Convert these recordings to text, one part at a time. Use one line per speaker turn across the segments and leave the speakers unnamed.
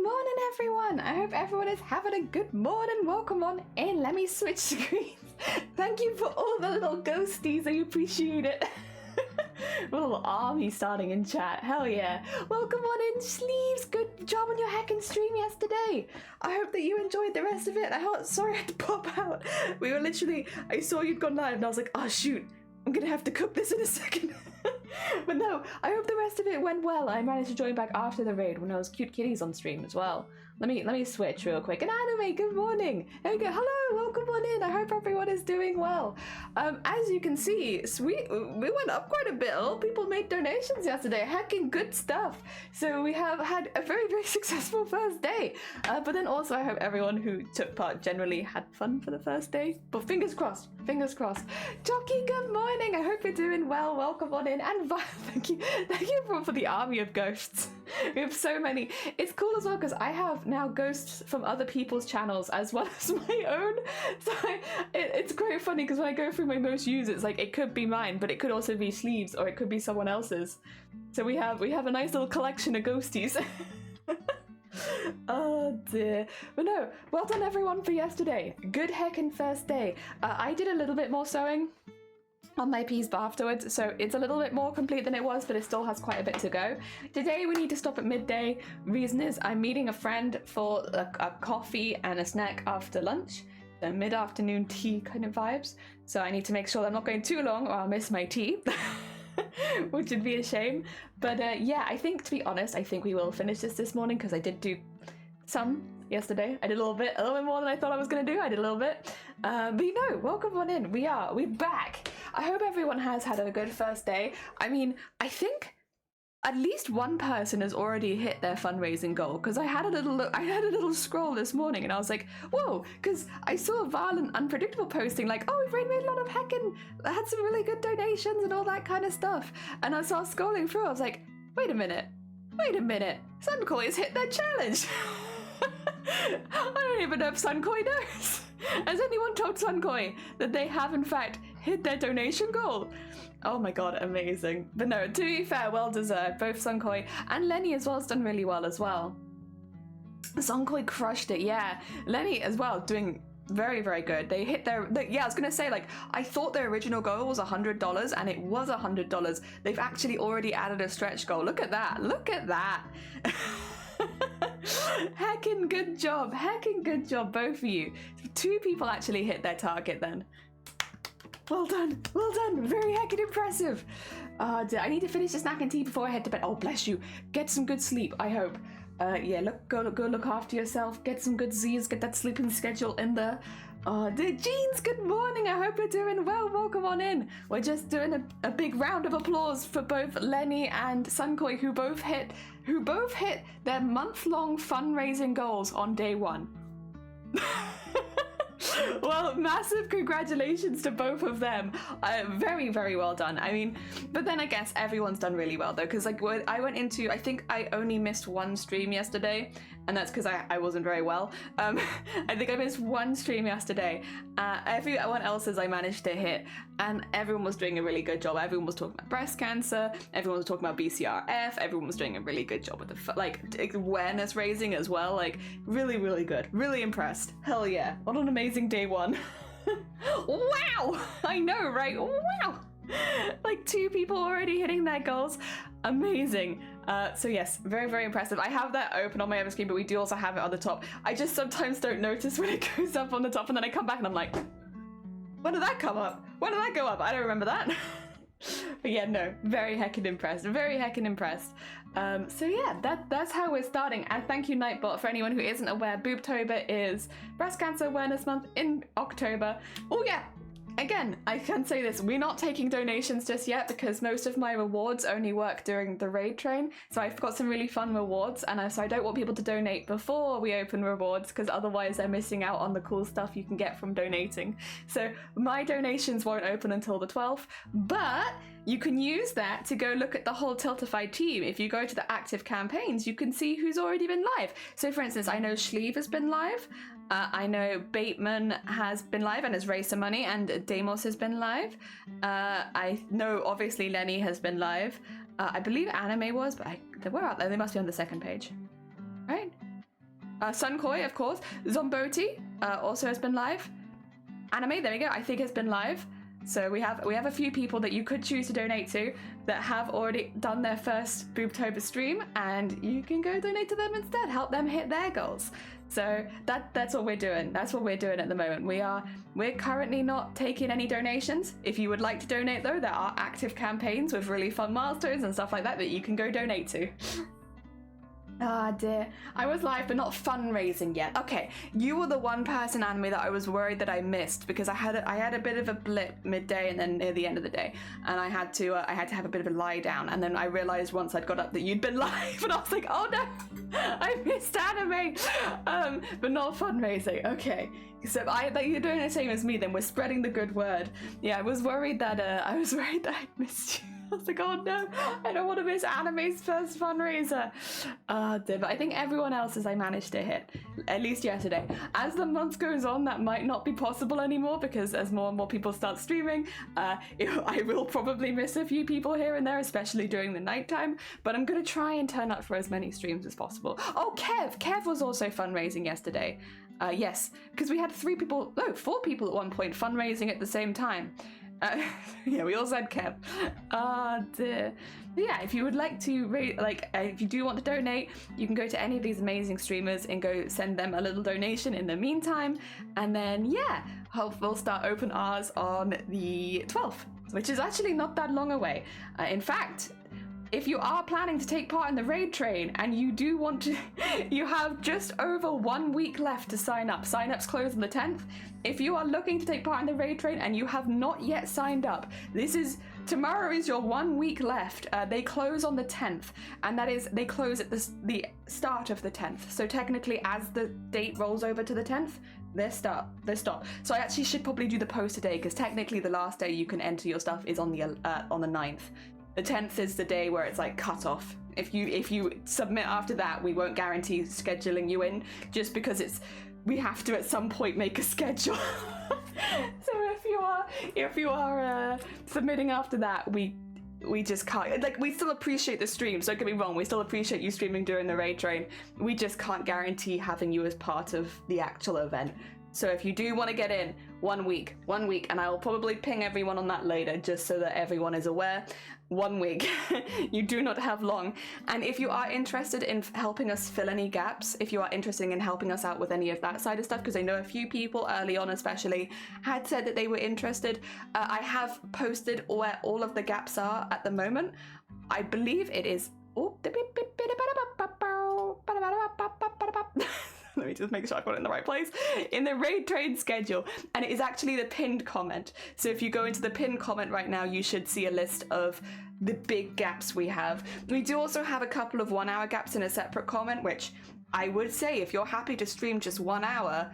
morning, everyone. I hope everyone is having a good morning. Welcome on in. Let me switch screens. Thank you for all the little ghosties. I appreciate it. A little army starting in chat. Hell yeah. Welcome on in, Sleeves. Good job on your hacking stream yesterday. I hope that you enjoyed the rest of it. Sorry I had to pop out. We were literally, I saw you'd gone live and I was like, oh shoot, I'm gonna have to cook this in a second. But no, I hope the rest of it went well. I managed to join back after the raid when there was cute kitties on stream as well. Let me switch real quick. And Anime, good morning. There we go. Hello, welcome on in. I hope everyone is doing well. As you can see, we went up quite a bit. A lot of people made donations yesterday. Hacking good stuff. So we have had a very, very successful first day. But then also I hope everyone who took part generally had fun for the first day. But fingers crossed. Fingers crossed. Jockey, good morning. I hope you're doing well. Welcome on in. And thank you for the army of ghosts. We have so many. It's cool as well because I have now ghosts from other people's channels as well as my own. So it's quite funny because when I go through my most used, it's like it could be mine, but it could also be Sleeves or it could be someone else's. So we have a nice little collection of ghosties. Oh dear. But no, well done everyone for yesterday. Good heckin' first day. I did a little bit more sewing on my piece afterwards, so it's a little bit more complete than it was, but it still has quite a bit to go. Today we need to stop at midday. Reason is I'm meeting a friend for a coffee and a snack after lunch, so mid-afternoon tea kind of vibes. So I need to make sure I'm not going too long or I'll miss my tea, which would be a shame. But yeah, I think, to be honest, I think we will finish this morning because I did do some yesterday. I did a little bit more than I thought I was going to do. I did a little bit. But you know, welcome on in. We're back. I hope everyone has had a good first day. I mean, I think at least one person has already hit their fundraising goal because I had a little scroll this morning and I was like, whoa, because I saw Violent Unpredictable posting like, oh, we've made a lot of heckin', had some really good donations and all that kind of stuff. And I saw scrolling through, I was like, wait a minute, Sunkoi has hit their challenge. I don't even know if Sunkoi knows. Has anyone told Sunkoi that they have in fact hit their donation goal? Oh my god, amazing. But no, to be fair, well deserved. Both Sunkoi and Lenny as well has done really well as well. Sunkoi crushed it, yeah. Lenny as well doing very, very good. They hit yeah, I was gonna say, like, I thought their original goal was $100 and it was $100. They've actually already added a stretch goal. Look at that, look at that. Heckin' good job, both of you. 2 people actually hit their target then. Well done, very heckin' impressive. I need to finish the snack and tea before I head to bed. Oh, bless you. Get some good sleep, I hope. Yeah, go look after yourself. Get some good Z's, get that sleeping schedule in there. Jeans, good morning. I hope you're doing well. Welcome on in. We're just doing a big round of applause for both Lenny and Sunkoi, who both hit their month-long fundraising goals on day 1. Well, massive congratulations to both of them. Very, very well done. I mean, but then I guess everyone's done really well though, because like I went into, I think I only missed 1 stream yesterday, and that's because I wasn't very well. I think I missed 1 stream yesterday. Everyone else's I managed to hit, and everyone was doing a really good job. Everyone was talking about breast cancer, everyone was talking about BCRF, everyone was doing a really good job with the like awareness raising as well. Like really, really good. Really impressed. Hell yeah. What an amazing day 1. Wow! I know, right? Wow! Like 2 people already hitting their goals. Amazing. So yes, very, very impressive. I have that open on my other screen, but we do also have it on the top. I just sometimes don't notice when it goes up on the top, and then I come back and I'm like, when did that come up? When did that go up? I don't remember that. But yeah, no, very heckin' impressed. Very heckin' impressed. So yeah, that's how we're starting. And thank you, Nightbot. For anyone who isn't aware, BOOBTOBER is Breast Cancer Awareness Month in October. Oh yeah, again, I can say this, we're not taking donations just yet because most of my rewards only work during the raid train. So I've got some really fun rewards, and so I don't want people to donate before we open rewards because otherwise they're missing out on the cool stuff you can get from donating. So my donations won't open until the 12th, but you can use that to go look at the whole Tiltified team. If you go to the active campaigns, you can see who's already been live. So for instance, I know Sleeve has been live. I know Bateman has been live and has raised some money, and Deimos has been live. I know obviously Lenny has been live. I believe Anime was, but where are they? They must be on the second page, right? Sunkoi, of course. Zomboti also has been live. Anime, there we go, I think has been live. So we have a few people that you could choose to donate to that have already done their first BOOBTOBER stream, and you can go donate to them instead, help them hit their goals. So that's what we're doing. That's what we're doing at the moment. We're currently not taking any donations. If you would like to donate though, there are active campaigns with really fun milestones and stuff like that that you can go donate to. Ah, dear. I was live, but not fundraising yet. Okay, you were the one person, Anime, that I was worried that I missed because I had a bit of a blip midday and then near the end of the day, and I had to have a bit of a lie down, and then I realized once I'd got up that you'd been live, and I was like, oh no, I missed Anime. But not fundraising. Okay, so you're doing the same as me. Then we're spreading the good word. Yeah, I was worried that I missed you. I was like, oh no, I don't want to miss Anime's first fundraiser. But I think everyone else's I managed to hit, at least yesterday. As the month goes on, that might not be possible anymore because as more and more people start streaming, I will probably miss a few people here and there, especially during the nighttime, but I'm going to try and turn up for as many streams as possible. Oh, Kev was also fundraising yesterday. Yes, because we had 4 people at one point fundraising at the same time. Yeah, we all said Kev. Dear. Yeah, if you would like to, if you do want to donate, you can go to any of these amazing streamers and go send them a little donation in the meantime. And then, yeah, we'll start open ours on the 12th, which is actually not that long away. In fact, if you are planning to take part in the raid train and you do want to, you have just over 1 week left to sign up. Sign-ups close on the 10th. If you are looking to take part in the raid train and you have not yet signed up, tomorrow is your 1 week left. They close on the 10th, and that is, they close at the start of the 10th. So technically, as the date rolls over to the 10th, they stop. So I actually should probably do the post today, because technically the last day you can enter your stuff is on the 9th. The 10th is the day where it's like cut off. If you submit after that, we won't guarantee scheduling you in, just because we have to at some point make a schedule. So if you are submitting after that, we just can't. Like, we still appreciate the streams, don't get me wrong, we still appreciate you streaming during the raid train. We just can't guarantee having you as part of the actual event. So if you do want to get in, 1 week, and I will probably ping everyone on that later just so that everyone is aware. 1 week. You do not have long. And if you are interested in helping us fill any gaps, if you are interested in helping us out with any of that side of stuff, because I know a few people early on especially had said that they were interested, I have posted where all of the gaps are at the moment. I believe it is... Let me just make sure I've got it in the right place. In the raid train schedule, and it is actually the pinned comment. So if you go into the pinned comment right now, you should see a list of the big gaps we have. We do also have a couple of 1 hour gaps in a separate comment, which I would say if you're happy to stream just 1 hour,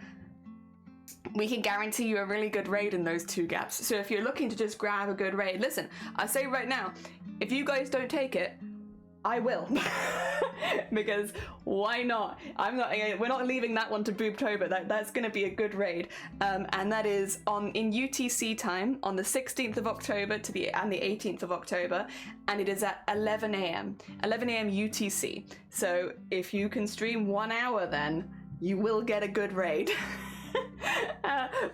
we can guarantee you a really good raid in those 2 gaps. So if you're looking to just grab a good raid, listen, I say right now, if you guys don't take it, I will. Because why not? We're not leaving that one to BOOBTOBER. That's going to be a good raid, and that is in UTC time on the 16th of October and the 18th of October, and it is at 11 a.m. 11 a.m. UTC. So if you can stream 1 hour, then you will get a good raid.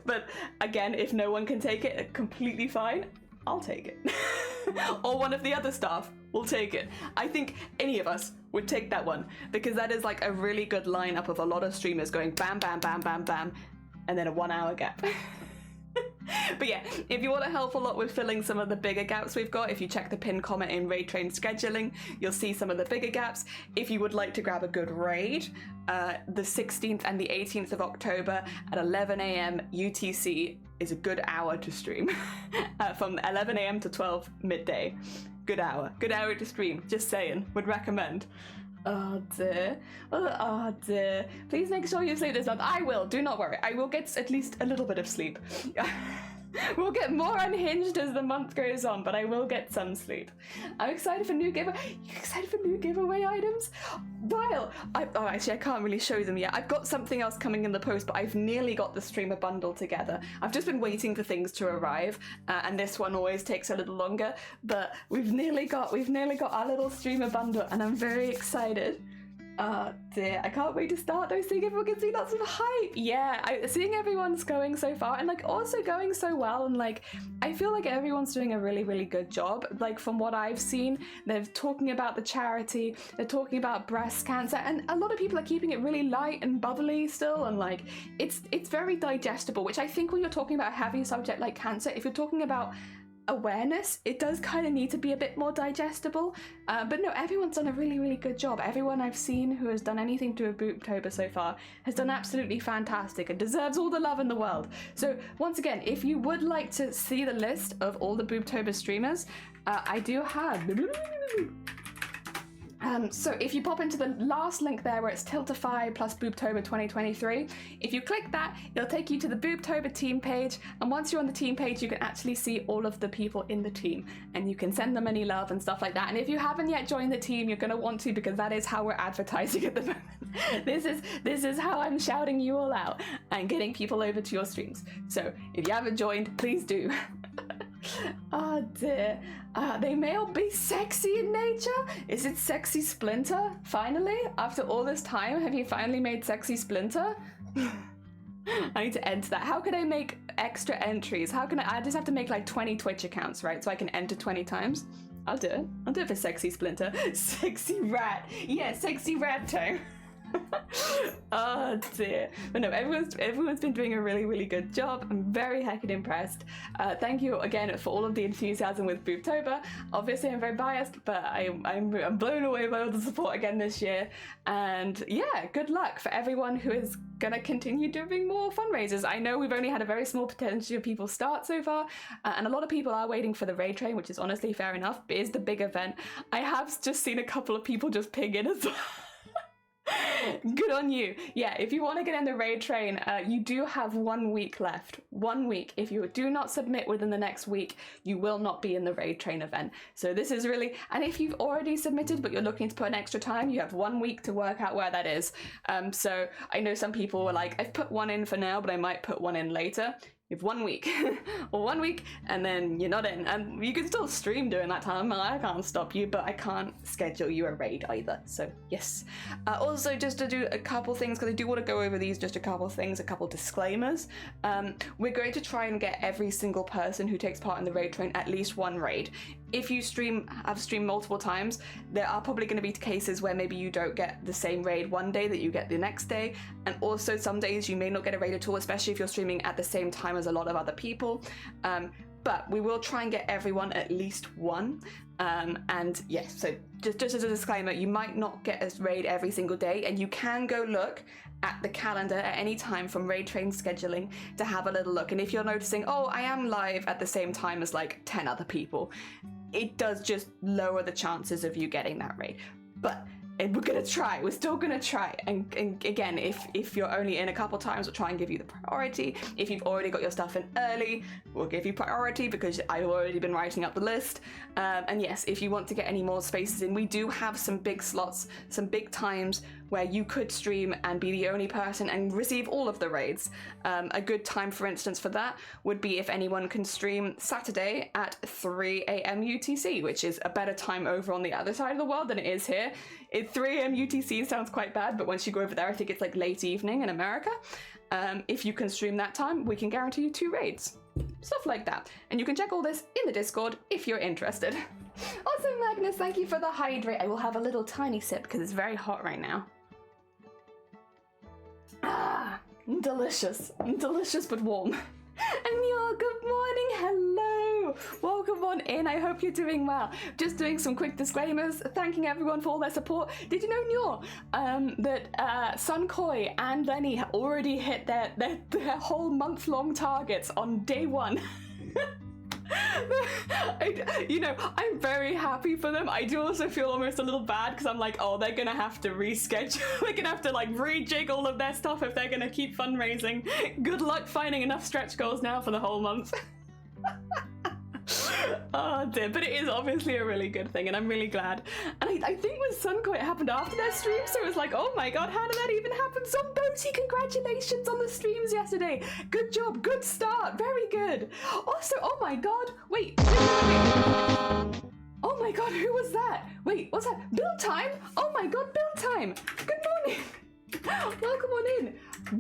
But again, if no one can take it, completely fine. I'll take it. Or one of the other staff will take it. I think any of us would take that one, because that is like a really good lineup of a lot of streamers going bam, bam, bam, bam, bam, and then a 1 hour gap. But yeah, if you want to help a lot with filling some of the bigger gaps we've got, if you check the pinned comment in raid train scheduling, you'll see some of the bigger gaps. If you would like to grab a good raid, the 16th and the 18th of October at 11 a.m. UTC is a good hour to stream. From 11 a.m. to 12 midday. Good hour to stream, just saying, would recommend. Oh dear. Oh dear. Please make sure you sleep this month. I will, do not worry. I will get at least a little bit of sleep. We'll get more unhinged as the month goes on, but I will get some sleep. I'm excited for new giveaway. You excited for new giveaway items? Vile! Actually, I can't really show them yet. I've got something else coming in the post, but I've nearly got the streamer bundle together. I've just been waiting for things to arrive, and this one always takes a little longer, but we've nearly got our little streamer bundle, and I'm very excited. Oh dear, I can't wait to start those, seeing everyone can see lots of hype. Yeah, seeing everyone's going so far and like also going so well, and like I feel like everyone's doing a really, really good job. Like from what I've seen, they're talking about the charity, they're talking about breast cancer, and a lot of people are keeping it really light and bubbly still, and like it's very digestible, which I think when you're talking about a heavy subject like cancer, if you're talking about awareness, it does kind of need to be a bit more digestible, but no, everyone's done a really, really good job. Everyone I've seen who has done anything to a BOOBTOBER so far has done absolutely fantastic and deserves all the love in the world. So once again, if you would like to see the list of all the BOOBTOBER streamers, I do have so if you pop into the last link there where it's Tiltify plus BOOBTOBER 2023, if you click that, it'll take you to the BOOBTOBER team page, and once you're on the team page, you can actually see all of the people in the team, and you can send them any love and stuff like that. And if you haven't yet joined the team, you're going to want to, because that is how we're advertising at the moment. This is how I'm shouting you all out and getting people over to your streams. So if you haven't joined, please do. Oh dear. They may all be sexy in nature. Is it Sexy Splinter? Finally? After all this time, have you finally made Sexy Splinter? I need to enter that. How can I make extra entries? How can I just have to make like 20 Twitch accounts, right? So I can enter 20 times? I'll do it. I'll do it for Sexy Splinter. Sexy Rat. Yeah, Sexy Rat time. Oh dear. But no, everyone's been doing a really, really good job. I'm very heckin' impressed. Thank you again for all of the enthusiasm with BOOBTOBER. Obviously I'm very biased, but I'm blown away by all the support again this year. And yeah, good luck for everyone who is gonna continue doing more fundraisers. I know we've only had a very small percentage of people start so far, and a lot of people are waiting for the raid train, which is honestly fair enough. It is the big event. I have just seen a couple of people just ping in as well. Good on you. Yeah, if you want to get in the raid train, you do have 1 week left. 1 week. If you do not submit within the next week, you will not be in the raid train event. So this is really, and if you've already submitted but you're looking to put an extra time, you have 1 week to work out where that is. So I know some people were like, I've put one in for now, but I might put one in later. You have 1 week or 1 week and then you're not in, and you can still stream during that time. I can't stop you, but I can't schedule you a raid either. So yes. Also, just to do a couple things, because I do want to go over these, just a couple things, a couple disclaimers. We're going to try and get every single person who takes part in the raid train at least one raid. If you have streamed multiple times, there are probably going to be cases where maybe you don't get the same raid one day that you get the next day, and also some days you may not get a raid at all, especially if you're streaming at the same time as a lot of other people. But we will try and get everyone at least one. And yes, so just as a disclaimer, you might not get a raid every single day, and you can go look at the calendar at any time from raid train scheduling to have a little look. And if you're noticing, oh, I am live at the same time as like 10 other people, it does just lower the chances of you getting that raid. But we're gonna try. We're still gonna try. And again, if you're only in a couple times, we'll try and give you the priority. If you've already got your stuff in early, we'll give you priority because I've already been writing up the list. And yes, if you want to get any more spaces in, we do have some big slots, some big times where you could stream and be the only person and receive all of the raids. A good time, for instance, for that would be if anyone can stream Saturday at 3 a.m. UTC, which is a better time over on the other side of the world than it is here. 3 a.m. UTC sounds quite bad, but once you go over there, I think it's like late evening in America. If you can stream that time, we can guarantee you 2 raids. Stuff like that. And you can check all this in the Discord if you're interested. Also, Magnus, thank you for the hydrate. I will have a little tiny sip because it's very hot right now. Ah, delicious. Delicious but warm. And Yor, good morning, hello! Welcome on in, I hope you're doing well. Just doing some quick disclaimers, thanking everyone for all their support. Did you know, Yor, that Sunkoi and Lenny have already hit their whole month-long targets on day 1? I'm very happy for them. I do also feel almost a little bad because I'm like, oh, they're gonna have to reschedule. They're gonna have to like rejig all of their stuff if they're gonna keep fundraising. Good luck finding enough stretch goals now for the whole month. Oh dear, but it is obviously a really good thing and I'm really glad. And I think with Sunkoi it happened after their stream, so it was like, oh my god, how did that even happen? Zomboti, congratulations on the streams yesterday. Good job, good start, very good. Also, oh my god, wait. Oh my god, who was that? Wait, what's that? Build time? Oh my god, build time! Good morning! Welcome on in.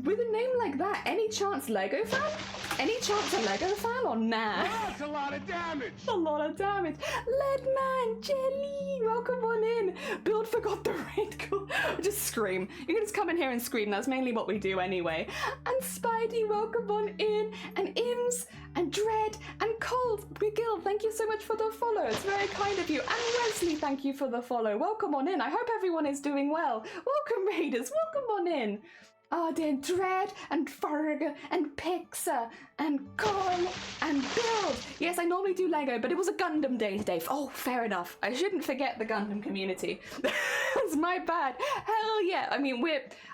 With a name like that, any chance Lego fan? Any chance a Lego fan or nah?
That's a lot of damage!
A lot of damage. Leadman, Jelly, welcome on in. Build forgot the raid call. Just scream. You can just come in here and scream. That's mainly what we do anyway. And Spidey, welcome on in. And Ims, and Dread, and Cold, McGill, thank you so much for the follow. It's very kind of you. And Wesley, thank you for the follow. Welcome on in. I hope everyone is doing well. Welcome, Raiders. Welcome on in. Then Dread and Ferg and Pixa and Con and Build. Yes, I normally do Lego, but it was a Gundam day today. Oh, fair enough. I shouldn't forget the Gundam community. That's my bad. Hell yeah. I mean,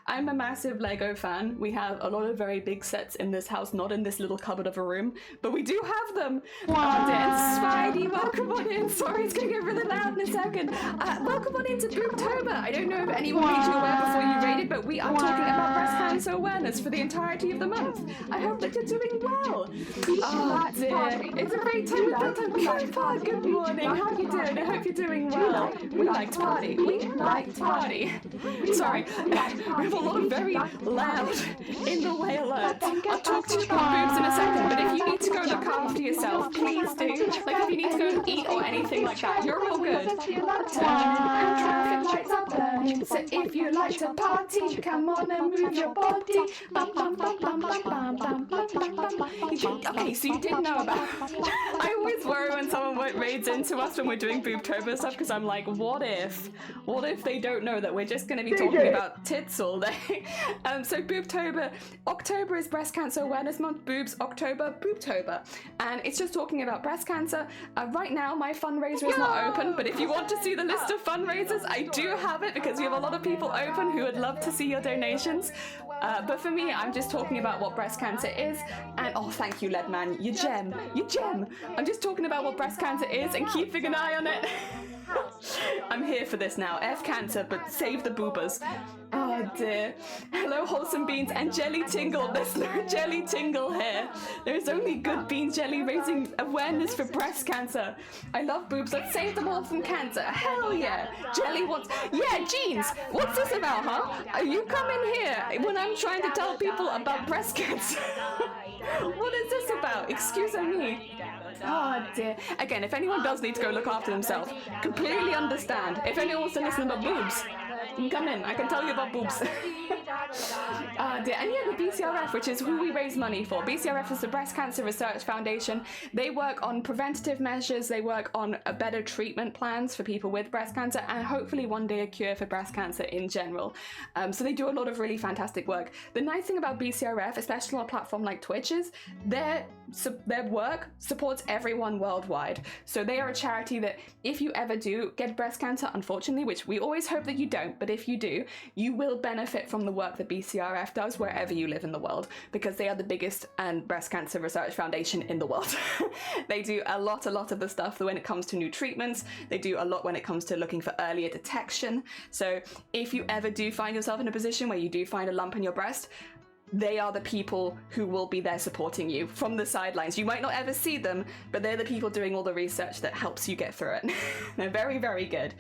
I'm a massive Lego fan. We have a lot of very big sets in this house, not in this little cupboard of a room, but we do have them. And Spidey, welcome on in. Sorry, it's going to get really loud in a second. Welcome on into BOOBTOBER. I don't know if anyone made you aware before you raided, but we are talking about breast cancer awareness for the entirety of the month. I hope that you're doing well. Oh dear, it's a great time with BOOBTOBER. Good morning, how are you doing? I hope you're doing well. We like to party. We like to party. Sorry, we have a lot of very loud in the way alerts. I'll talk to you about boobs in a second, but if you need to go look after yourself, please do. Like if you need to go and eat or anything like that, you're all good. And traffic lights are burning, so if you like to party, come on and move your body. Bum, bum, bum, bum, bum, bum, bum, bum, bum, bum. Okay, so you did know about. I always worry when someone raids into us when we're doing BOOBTOBER stuff because I'm like, what if they don't know that we're just going to be talking about tits all day? So BOOBTOBER, October is Breast Cancer Awareness Month. Boobs, October, BOOBTOBER, and it's just talking about breast cancer. Right now, my fundraiser is not open, but if you want to see the list of fundraisers, I do have it because we have a lot of people open who would love to see your donations. But for me, I'm just talking about what breast cancer is, and oh, thank you, Leadman, you gem, you gem. I'm just talking about what breast cancer is and keeping an eye on it. I'm here for this now. F cancer, but save the boobers. Oh dear. Hello, Wholesome Beans and Jelly Tingle. There's no Jelly Tingle here. There is only Good Bean Jelly raising awareness for breast cancer. I love boobs. Let's save them all from cancer. Hell yeah. Jelly wants. Yeah, Jeans. What's this about, huh? You come in here when I'm trying to tell people about breast cancer. What is this about? Excuse me. Oh dear. Again, if anyone does need to go look after themselves, completely understand. If anyone wants to listen about boobs, come in. I can tell you about boobs. Dear. And yeah, the BCRF, which is who we raise money for. BCRF is the Breast Cancer Research Foundation. They work on preventative measures. They work on better treatment plans for people with breast cancer, and hopefully one day a cure for breast cancer in general. So they do a lot of really fantastic work. The nice thing about BCRF, especially on a platform like Twitch, is their work supports everyone worldwide. So they are a charity that if you ever do get breast cancer, unfortunately, which we always hope that you don't, but if you do, you will benefit from the work that BCRF does wherever you live in the world, because they are the biggest breast cancer research foundation in the world. They do a lot of the stuff when it comes to new treatments. They do a lot when it comes to looking for earlier detection. So if you ever do find yourself in a position where you do find a lump in your breast, they are the people who will be there supporting you from the sidelines. You might not ever see them, but they're the people doing all the research that helps you get through it. They're very, very good.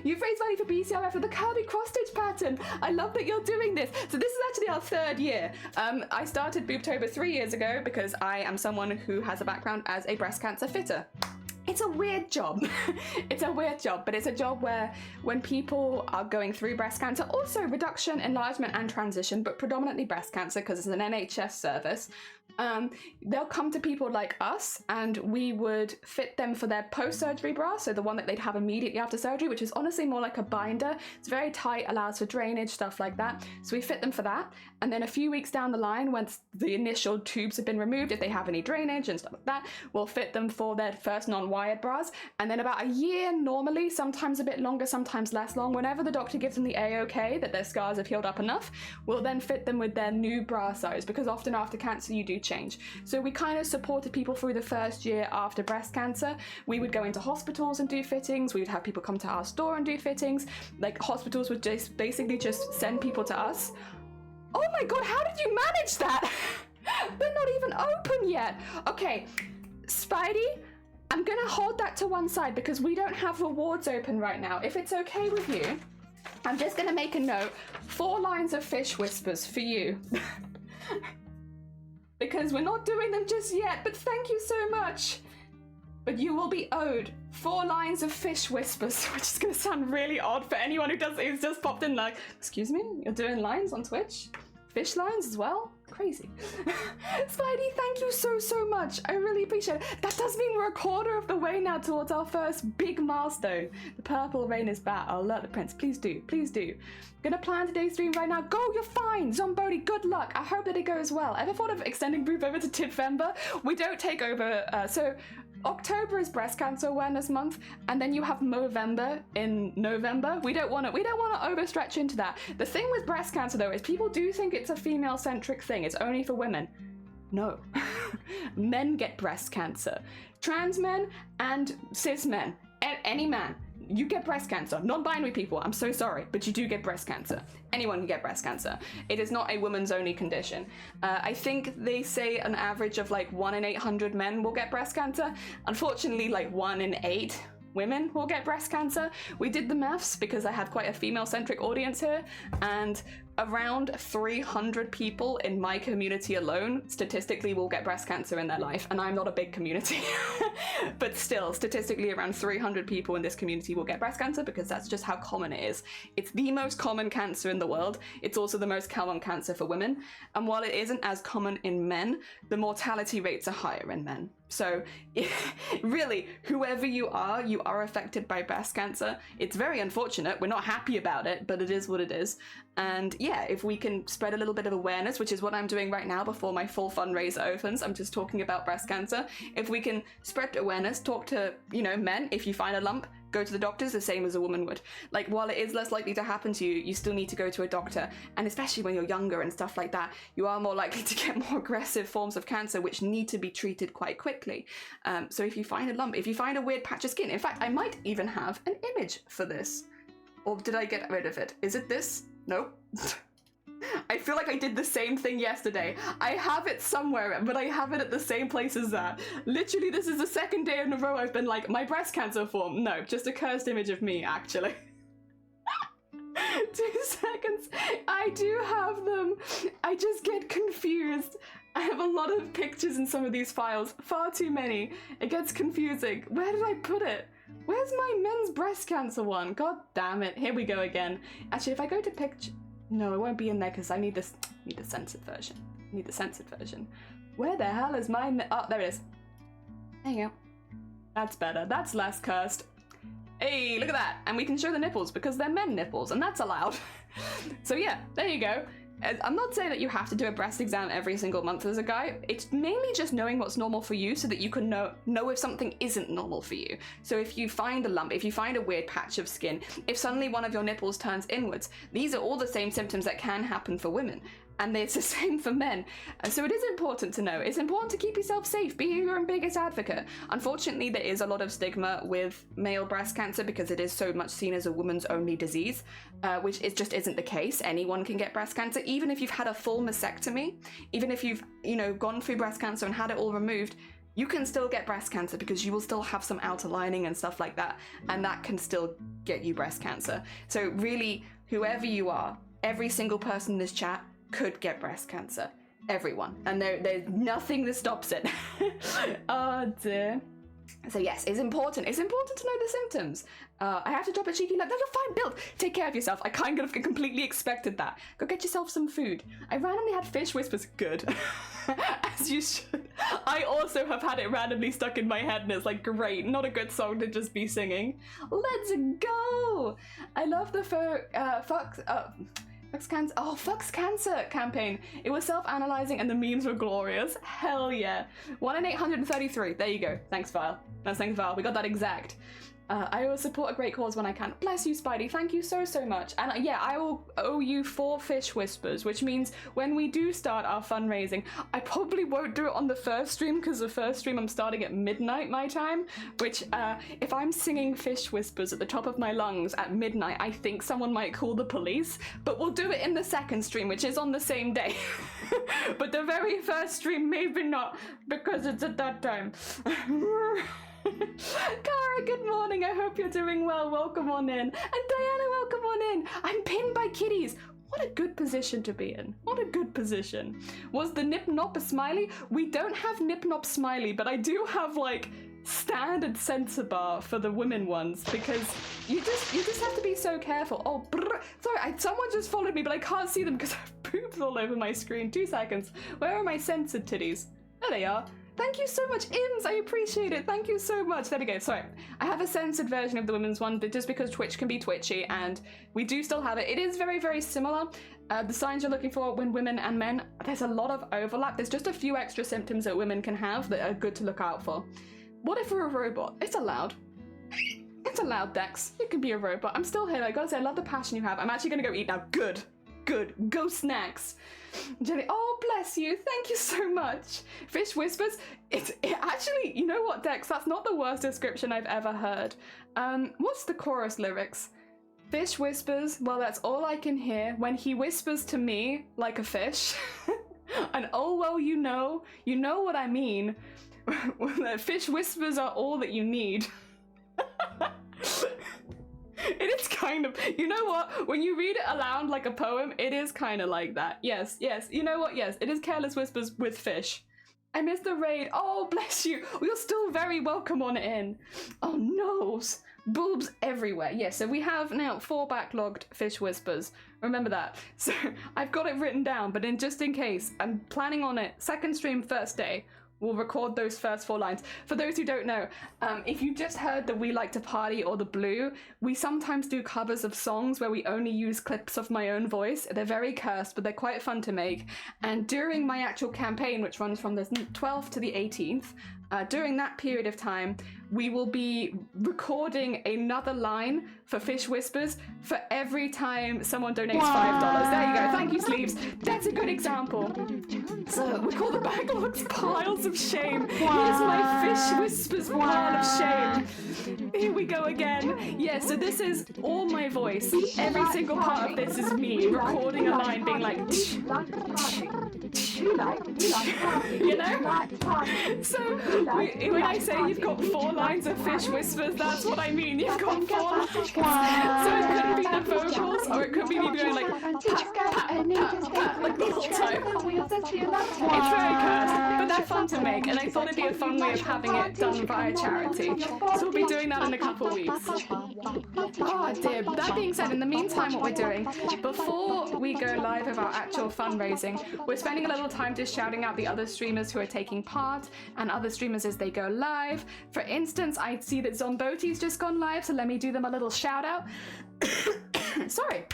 You've raised money for BCRF for the Kirby cross-stitch pattern. I love that you're doing this. So this is actually our 3rd year. I started BOOBTOBER 3 years ago because I am someone who has a background as a breast cancer fitter. It's a weird job. It's a weird job, but it's a job where when people are going through breast cancer, also reduction, enlargement, and transition, but predominantly breast cancer because it's an NHS service, they'll come to people like us and we would fit them for their post-surgery bra, so the one that they'd have immediately after surgery, which is honestly more like a binder. It's very tight, allows for drainage, stuff like that. So we fit them for that. And then a few weeks down the line, once the initial tubes have been removed, if they have any drainage and stuff like that, we'll fit them for their first non-wired bras. And then about a year normally, sometimes a bit longer, sometimes less long, whenever the doctor gives them the A-OK that their scars have healed up enough, we'll then fit them with their new bra size, because often after cancer you do change. So we kind of supported people through the first year after breast cancer. We would go into hospitals and do fittings. We would have people come to our store and do fittings. Like hospitals would just basically just send people to us. Oh my god, how did you manage that? They're not even open yet. Okay, Spidey, I'm gonna hold that to one side because we don't have rewards open right now. If it's okay with you, I'm just gonna make a note. 4 lines of fish whispers for you. Because we're not doing them just yet, but thank you so much. But you will be owed 4 lines of fish whispers, which is gonna sound really odd for anyone who's just popped in like, excuse me, you're doing lines on Twitch? Fish lines as well? Crazy. Spidey, thank you so much. I really appreciate it. That does mean we're a quarter of the way now towards our first big milestone. The purple rain is back. I'll alert the prince. Please do. Please do. Gonna plan today's stream right now. Go, you're fine. Zombody, good luck. I hope that it goes well. Ever thought of extending Boob over to Tivember? We don't take over, so October is Breast Cancer Awareness Month, and then you have Movember in November. We don't want to overstretch into that. The thing with breast cancer though is people do think it's a female-centric thing. It's only for women. No. Men get breast cancer. Trans men and cis men. Any man. You get breast cancer. Non-binary people, I'm so sorry, but you do get breast cancer. Anyone can get breast cancer. It is not a woman's only condition. I think they say an average of like 1 in 800 men will get breast cancer. Unfortunately, like 1 in 8 women will get breast cancer. We did the maths because I had quite a female-centric audience here, and around 300 people in my community alone statistically will get breast cancer in their life, and I'm not a big community. But still, statistically around 300 people in this community will get breast cancer because that's just how common it is. It's the most common cancer in the world. It's also the most common cancer for women, and while it isn't as common in men, the mortality rates are higher in men. So really, whoever you are affected by breast cancer. It's very unfortunate. We're not happy about it, but it is what it is. And yeah, if we can spread a little bit of awareness, which is what I'm doing right now before my full fundraiser opens, I'm just talking about breast cancer. If we can spread awareness, talk to, men, if you find a lump, go to the doctors the same as a woman would. Like, while it is less likely to happen to you, you still need to go to a doctor. And especially when you're younger and stuff like that, you are more likely to get more aggressive forms of cancer, which need to be treated quite quickly. So if you find a lump, if you find a weird patch of skin, in fact, I might even have an image for this. Or did I get rid of it? Is it this? No. I feel like I did the same thing yesterday. I have it somewhere, but I have it at the same place as that. Literally, this is the second day in a row I've been like, my breast cancer form. No, just a cursed image of me, actually. 2 seconds. I do have them. I just get confused. I have a lot of pictures in some of these files. Far too many. It gets confusing. Where did I put it? Where's my men's breast cancer one? God damn it. Here we go again. Actually, if I go to picture... No, it won't be in there because I need the censored version. I need the censored version. Where the hell is my... Oh, there it is. There you go. That's better. That's less cursed. Hey, look at that. And we can show the nipples because they're men nipples, and that's allowed. So yeah, there you go. I'm not saying that you have to do a breast exam every single month as a guy. It's mainly just knowing what's normal for you so that you can know if something isn't normal for you. So if you find a lump, if you find a weird patch of skin, if suddenly one of your nipples turns inwards, these are all the same symptoms that can happen for women. And it's the same for men. So it is important to know. It's important to keep yourself safe. Be your own biggest advocate. Unfortunately, there is a lot of stigma with male breast cancer because it is so much seen as a woman's only disease, which it just isn't the case. Anyone can get breast cancer, even if you've had a full mastectomy, even if you've, gone through breast cancer and had it all removed, you can still get breast cancer because you will still have some outer lining and stuff like that, and that can still get you breast cancer. So really, whoever you are, every single person in this chat could get breast cancer. Everyone. And there's nothing that stops it. Oh dear. So yes, it's important. It's important to know the symptoms. I have to drop a cheeky like, no, you're fine, Bill. Take care of yourself. I kind of completely expected that. Go get yourself some food. I randomly had fish whispers. Good. As you should. I also have had it randomly stuck in my head and it's like, great, not a good song to just be singing. Let's go. I love the Fuck's Cancer campaign. It was self-analyzing and the memes were glorious. Hell yeah. 1 in 833. There you go. Thanks, File. Thanks, File. We got that exact. I will support a great cause when I can. Bless you, Spidey. Thank you so much. And yeah, I will owe you 4 fish whispers, which means when we do start our fundraising, I probably won't do it on the first stream because the first stream I'm starting at midnight my time, which if I'm singing fish whispers at the top of my lungs at midnight, I think someone might call the police, but we'll do it in the second stream, which is on the same day. But the very first stream, maybe not, because it's at that time. Cara, good morning. I hope you're doing well. Welcome on in. And Diana, welcome on in. I'm pinned by kitties. What a good position to be in. What a good position. Was the Nip Nop a smiley? We don't have Nip Nop smiley, but I do have like standard censor bar for the women ones because you just have to be so careful. Oh, brr. Sorry, someone just followed me, but I can't see them because I have boobs all over my screen. 2 seconds. Where are my censored titties? There they are. Thank you so much, Ims. I appreciate it. Thank you so much. There we go. Sorry. I have a censored version of the women's one, but just because Twitch can be twitchy, and we do still have it. It is very, very similar. The signs you're looking for when women and men, there's a lot of overlap. There's just a few extra symptoms that women can have that are good to look out for. What if we're a robot? It's allowed. It's allowed, Dex. You can be a robot. I'm still here. I gotta say, I love the passion you have. I'm actually gonna go eat now. Good. Good. Go snacks. Jenny, oh bless you, thank you so much. Fish Whispers, it actually, you know what, Dex, that's not the worst description I've ever heard. What's the chorus lyrics? Fish whispers, well that's all I can hear when he whispers to me like a fish. And oh well, you know what I mean. Fish whispers are all that you need. It is kind of, you know what, when you read it aloud like a poem, it is kind of like that. Yes, you know what, yes, it is Careless Whispers with fish. I missed the raid. Oh, bless you. You're still very welcome on in. Oh, noes. Boobs everywhere. Yes, so we have now 4 backlogged Fish Whispers. Remember that. So I've got it written down, but just in case, I'm planning on it. Second stream, first day. We'll record those first 4 lines. For those who don't know, if you just heard the We Like to Party or the Blue, we sometimes do covers of songs where we only use clips of my own voice. They're very cursed, but they're quite fun to make. And during my actual campaign, which runs from the 12th to the 18th, during that period of time, we will be recording another line for Fish Whispers for every time someone donates $5. There you go. Thank you, Sleeves. That's a good example. So we call the backlogs piles of shame. Here's my Fish Whispers pile of shame. Here we go again. Yeah, so this is all my voice. Every single part of this is me recording a line being like, you know? So when I say you've got 4 lines of Fish Whispers, that's what I mean. You've got 4 lines. So it could be the vocals, or it could be me going like pat, pat, pat, like the whole time. It's very cursed, but they're fun to make, and I thought it'd be a fun way of having it done via charity. So we'll be doing that in a couple weeks. Oh dear. That being said, in the meantime, what we're doing, before we go live with our actual fundraising, we're spending a little time just shouting out the other streamers who are taking part, and other streamers as they go live. For instance, I see that Zomboti's just gone live, so let me do them a little shout out. Sorry.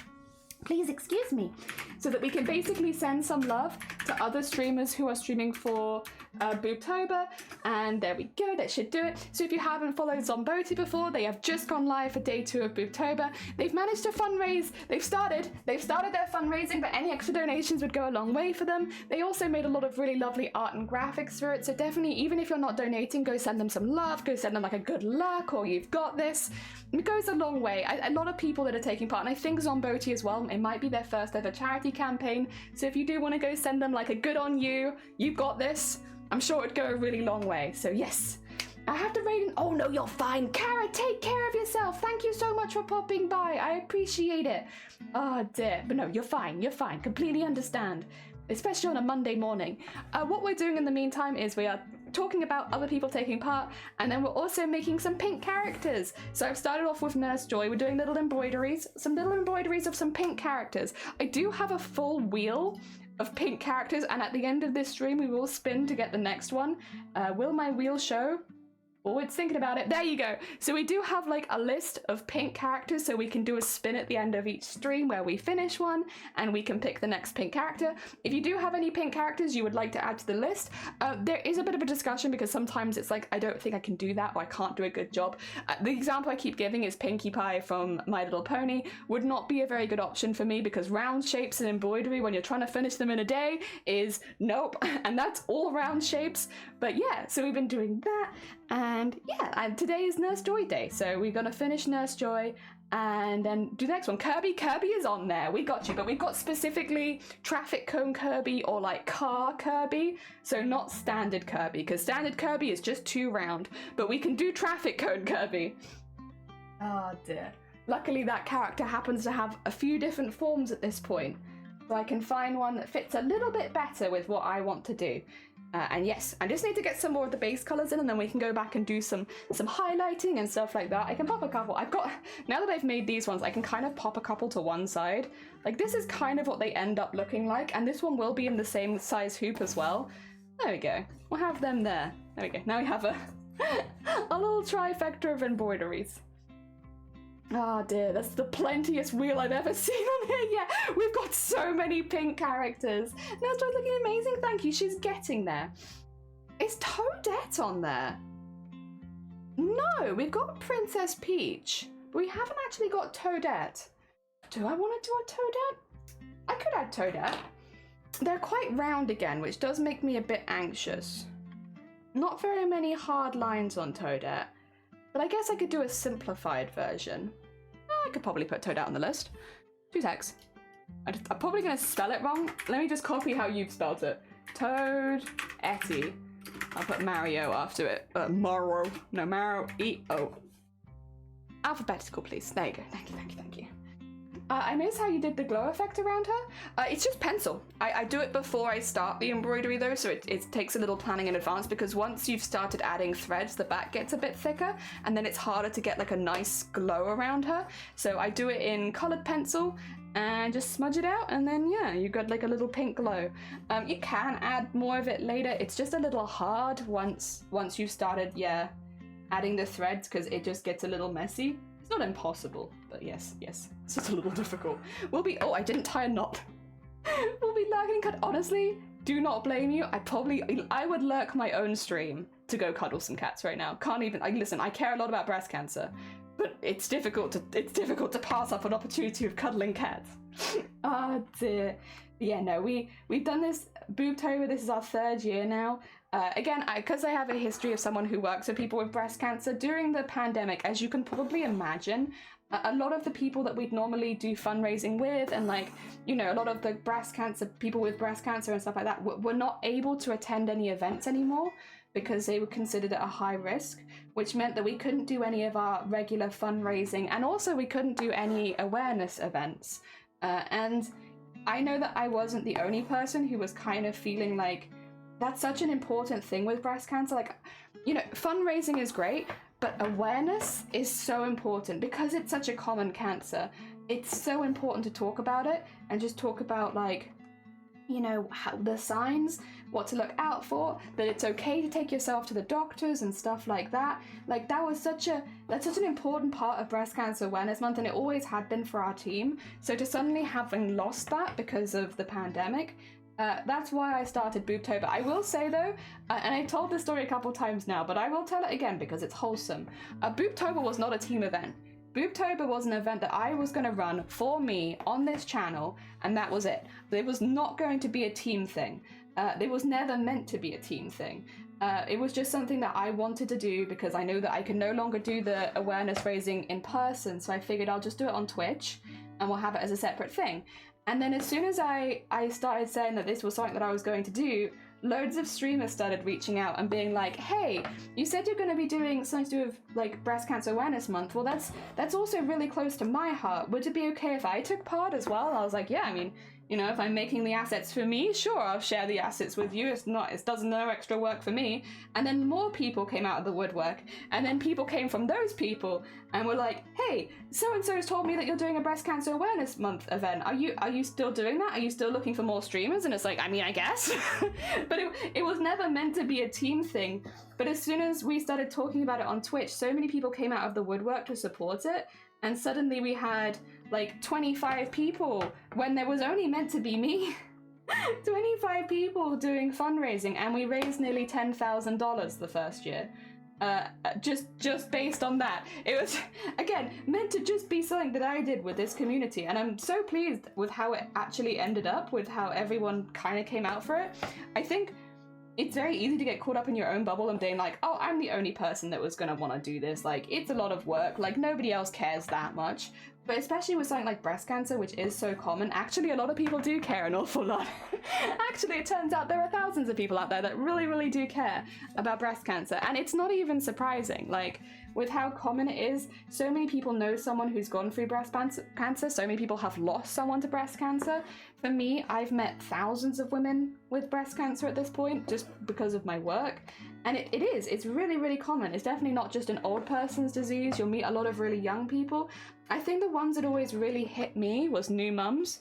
Please excuse me. So that we can basically send some love to other streamers who are streaming for BOOBTOBER. And there we go, that should do it. So if you haven't followed Zomboti before, they have just gone live for day 2 of BOOBTOBER. They've managed to fundraise. They've started their fundraising, but any extra donations would go a long way for them. They also made a lot of really lovely art and graphics for it. So definitely, even if you're not donating, go send them some love, go send them like a good luck, or you've got this. It goes a long way. A lot of people that are taking part, and I think Zomboti as well, it might be their first ever charity campaign. So if you do want to go send them like a good on you, you've got this, I'm sure it'd go a really long way. So yes, I have to rate in. Oh no, you're fine. Cara, take care of yourself. Thank you so much for popping by. I appreciate it. Oh dear, but no, you're fine. You're fine. Completely understand. Especially on a Monday morning. What we're doing in the meantime is we are talking about other people taking part, and then we're also making some pink characters. So I've started off with Nurse Joy. We're doing little embroideries of some pink characters. I do have a full wheel of pink characters, and at the end of this stream we will spin to get the next one. Will my wheel show? Oh, it's thinking about it. There you go. So we do have like a list of pink characters, so we can do a spin at the end of each stream where we finish one and we can pick the next pink character. If you do have any pink characters you would like to add to the list, there is a bit of a discussion because sometimes it's like, I don't think I can do that, or I can't do a good job. The example I keep giving is Pinkie Pie from My Little Pony. Would not be a very good option for me because round shapes and embroidery when you're trying to finish them in a day is nope. And that's all round shapes. But yeah, so we've been doing that. And And yeah, and today is Nurse Joy Day, so we're gonna finish Nurse Joy and then do the next one. Kirby is on there, we got you, but we've got specifically traffic cone Kirby or like car Kirby, so not standard Kirby, because standard Kirby is just too round, but we can do traffic cone Kirby. Oh dear. Luckily that character happens to have a few different forms at this point, so I can find one that fits a little bit better with what I want to do. And yes, I just need to get some more of the base colors in, and then we can go back and do some highlighting and stuff like that. I can pop a couple. Now that I've made these ones, I can kind of pop a couple to one side. Like this is kind of what they end up looking like, and this one will be in the same size hoop as well. There we go. We'll have them there. There we go. Now we have a little trifecta of embroideries. Oh dear, that's the plentiest wheel I've ever seen on here yet. We've got so many pink characters. Nurse Joy's looking amazing, thank you. She's getting there. Is Toadette on there? No, we've got Princess Peach, but we haven't actually got Toadette. Do I want to do a Toadette? I could add Toadette. They're quite round again, which does make me a bit anxious. Not very many hard lines on Toadette, but I guess I could do a simplified version. I could probably put Toadette on the list. 2 secs. I'm probably going to spell it wrong. Let me just copy how you've spelled it. Toad-etty. I'll put Mario after it. Maro. No, Maro-E-O. Alphabetical, please. There you go. Thank you, thank you, thank you. I noticed how you did the glow effect around her. It's just pencil. I do it before I start the embroidery though, so it takes a little planning in advance, because once you've started adding threads, the back gets a bit thicker, and then it's harder to get like a nice glow around her. So I do it in colored pencil and just smudge it out, and then yeah, you got like a little pink glow. You can add more of it later. It's just a little hard once you've started, yeah, adding the threads, because it just gets a little messy. It's not impossible, but yes, it's just a little difficult. Oh, I didn't tie a knot. We'll be lurking cut. Honestly, do not blame you. I would lurk my own stream to go cuddle some cats right now. Can't even, listen, I care a lot about breast cancer, but it's difficult to pass up an opportunity of cuddling cats. Oh dear. Yeah, no, we've done this Boobtober. This is our 3rd year now. Again, because I have a history of someone who works with people with breast cancer, during the pandemic, as you can probably imagine, a lot of the people that we'd normally do fundraising with, and like, you know, a lot of the people with breast cancer and stuff like that were not able to attend any events anymore because they were considered at a high risk, which meant that we couldn't do any of our regular fundraising, and also we couldn't do any awareness events. And I know that I wasn't the only person who was kind of feeling like, that's such an important thing with breast cancer. Like, you know, fundraising is great, but awareness is so important because it's such a common cancer. It's so important to talk about it and just talk about, like, you know, how the signs, what to look out for, that it's okay to take yourself to the doctors and stuff like that. Like, that's such an important part of Breast Cancer Awareness Month, and it always had been for our team. So to suddenly having lost that because of the pandemic, that's why I started Boobtober. I will say though, and I've told this story a couple times now, but I will tell it again because it's wholesome. Boobtober was not a team event. Boobtober was an event that I was going to run for me on this channel, and that was it. It was not going to be a team thing. It was never meant to be a team thing. It was just something that I wanted to do because I know that I can no longer do the awareness raising in person, so I figured I'll just do it on Twitch and we'll have it as a separate thing. And then as soon as I started saying that this was something that I was going to do, loads of streamers started reaching out and being like, hey, you said you're going to be doing something to do with like Breast Cancer Awareness Month. Well, that's also really close to my heart. Would it be okay if I took part as well? I was like, yeah, I mean, you know, if I'm making the assets for me, sure, I'll share the assets with you. It does no extra work for me. And then more people came out of the woodwork, and then people came from those people and were like, hey, so-and-so has told me that you're doing a Breast Cancer Awareness Month event. Are you still doing that? Are you still looking for more streamers? And it's like, I mean, I guess. But it was never meant to be a team thing. But as soon as we started talking about it on Twitch, so many people came out of the woodwork to support it. And suddenly we had like 25 people when there was only meant to be me. 25 people doing fundraising, and we raised nearly $10,000 the first year. Just based on that. It was, again, meant to just be something that I did with this community, and I'm so pleased with how it actually ended up, with how everyone kind of came out for it. I think it's very easy to get caught up in your own bubble and being like, oh, I'm the only person that was gonna want to do this. Like, it's a lot of work. Like, nobody else cares that much. But especially with something like breast cancer, which is so common, actually a lot of people do care an awful lot. Actually, it turns out there are thousands of people out there that really, really do care about breast cancer. And it's not even surprising. Like, with how common it is, so many people know someone who's gone through breast cancer, so many people have lost someone to breast cancer. For me, I've met thousands of women with breast cancer at this point, just because of my work. And it's really, really common. It's definitely not just an old person's disease. You'll meet a lot of really young people. I think the ones that always really hit me was new mums.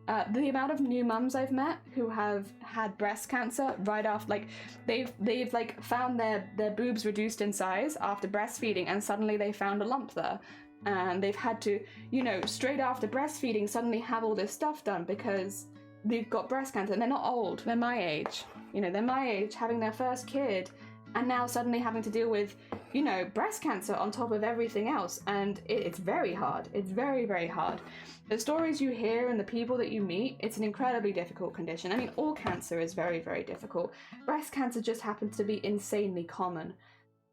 The amount of new mums I've met who have had breast cancer right after, like, they've like found their boobs reduced in size after breastfeeding, and suddenly they found a lump there. And they've had to, you know, straight after breastfeeding, suddenly have all this stuff done because they've got breast cancer. And they're not old, they're my age. You know, they're my age, having their first kid, and now suddenly having to deal with, you know, breast cancer on top of everything else. And it's very hard. It's very, very hard. The stories you hear and the people that you meet, it's an incredibly difficult condition. I mean, all cancer is very, very difficult. Breast cancer just happens to be insanely common.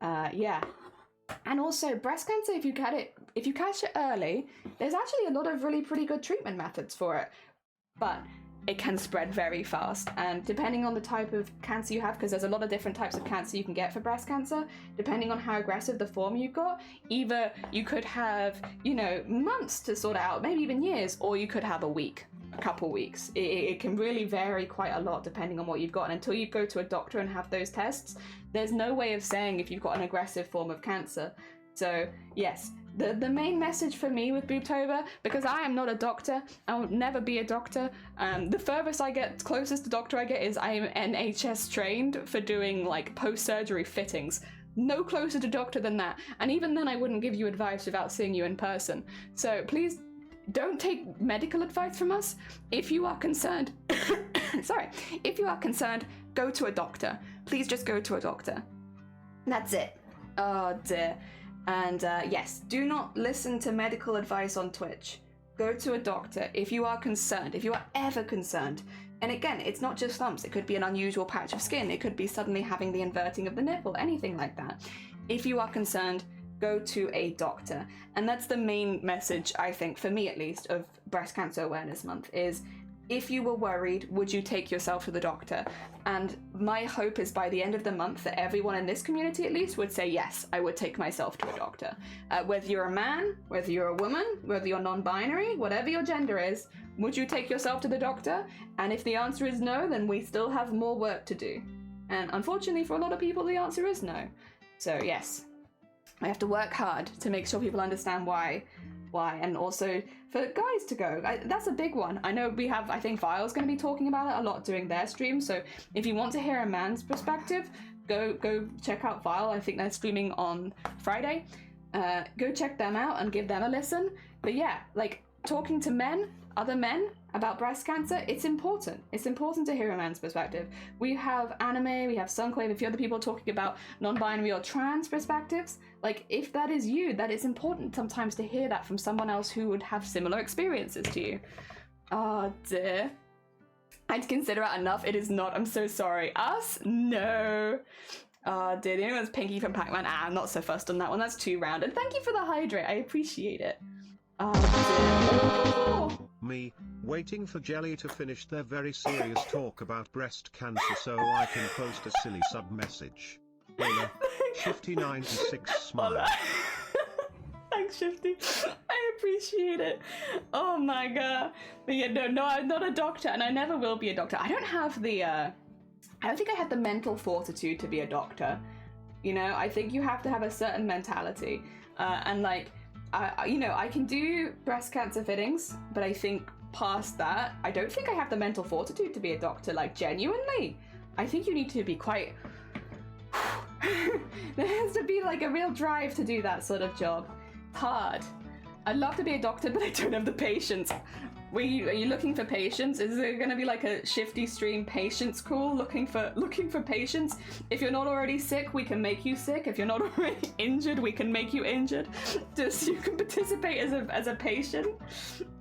Yeah. And also, breast cancer, if you catch it early, there's actually a lot of really pretty good treatment methods for it. But it can spread very fast, and depending on the type of cancer you have, because there's a lot of different types of cancer you can get for breast cancer, depending on how aggressive the form you've got, either you could have, you know, months to sort it out, maybe even years, or you could have a week, a couple weeks. It can really vary quite a lot depending on what you've got, and until you go to a doctor and have those tests, there's no way of saying if you've got an aggressive form of cancer. So yes, the main message for me with Boobtober, because I am not a doctor, I will never be a doctor, the furthest I get, closest to doctor I get is I am NHS trained for doing like post-surgery fittings. No closer to doctor than that, and even then I wouldn't give you advice without seeing you in person. So please don't take medical advice from us. If you are concerned, sorry, if you are concerned, go to a doctor. Please just go to a doctor. That's it. Oh dear. And yes, do not listen to medical advice on Twitch. Go to a doctor if you are concerned, if you are ever concerned. And again, it's not just lumps. It could be an unusual patch of skin. It could be suddenly having the inverting of the nipple, anything like that. If you are concerned, go to a doctor. And that's the main message, I think, for me at least, of Breast Cancer Awareness Month is, if you were worried, would you take yourself to the doctor? And my hope is by the end of the month that everyone in this community at least would say, yes, I would take myself to a doctor. Whether you're a man, whether you're a woman, whether you're non-binary, whatever your gender is, would you take yourself to the doctor? And if the answer is no, then we still have more work to do. And unfortunately for a lot of people, the answer is no. So yes, I have to work hard to make sure people understand why, and also for guys to go. That's a big one. I know we have, I think Vile's going to be talking about it a lot during their stream, so if you want to hear a man's perspective, go check out Vile. I think they're streaming on Friday. Go check them out and give them a listen. But yeah, like, talking to men, other men, about breast cancer, it's important. It's important to hear a man's perspective. We have Anime, we have Sunklave, a few other people talking about non-binary or trans perspectives. Like, if that is you, that is important sometimes to hear that from someone else who would have similar experiences to you. Oh dear. I'd consider it enough. It is not. I'm so sorry. Us? No. Oh dear. The only one's Pinky from Pac-Man. I'm not so fussed on that one. That's 2 round. And thank you for the hydrate. I appreciate it. Oh dear. Oh.
Me, waiting for Jelly to finish their very serious talk about breast cancer so I can post a silly sub-message. Later, Shifty96 smile.
Thanks, Shifty. I appreciate it. Oh my god. But yeah, no, I'm not a doctor, and I never will be a doctor. I don't have the, I don't think I have the mental fortitude to be a doctor. You know, I think you have to have a certain mentality. And like, you know, I can do breast cancer fittings, but I think past that, I don't think I have the mental fortitude to be a doctor, like, genuinely. I think you need to be quite... There has to be, like, a real drive to do that sort of job. It's hard. I'd love to be a doctor, but I don't have the patience. Are you looking for patients? Is there going to be like a Shifty stream patience call looking for patients? If you're not already sick, we can make you sick. If you're not already injured, we can make you injured. Just you can participate as a patient.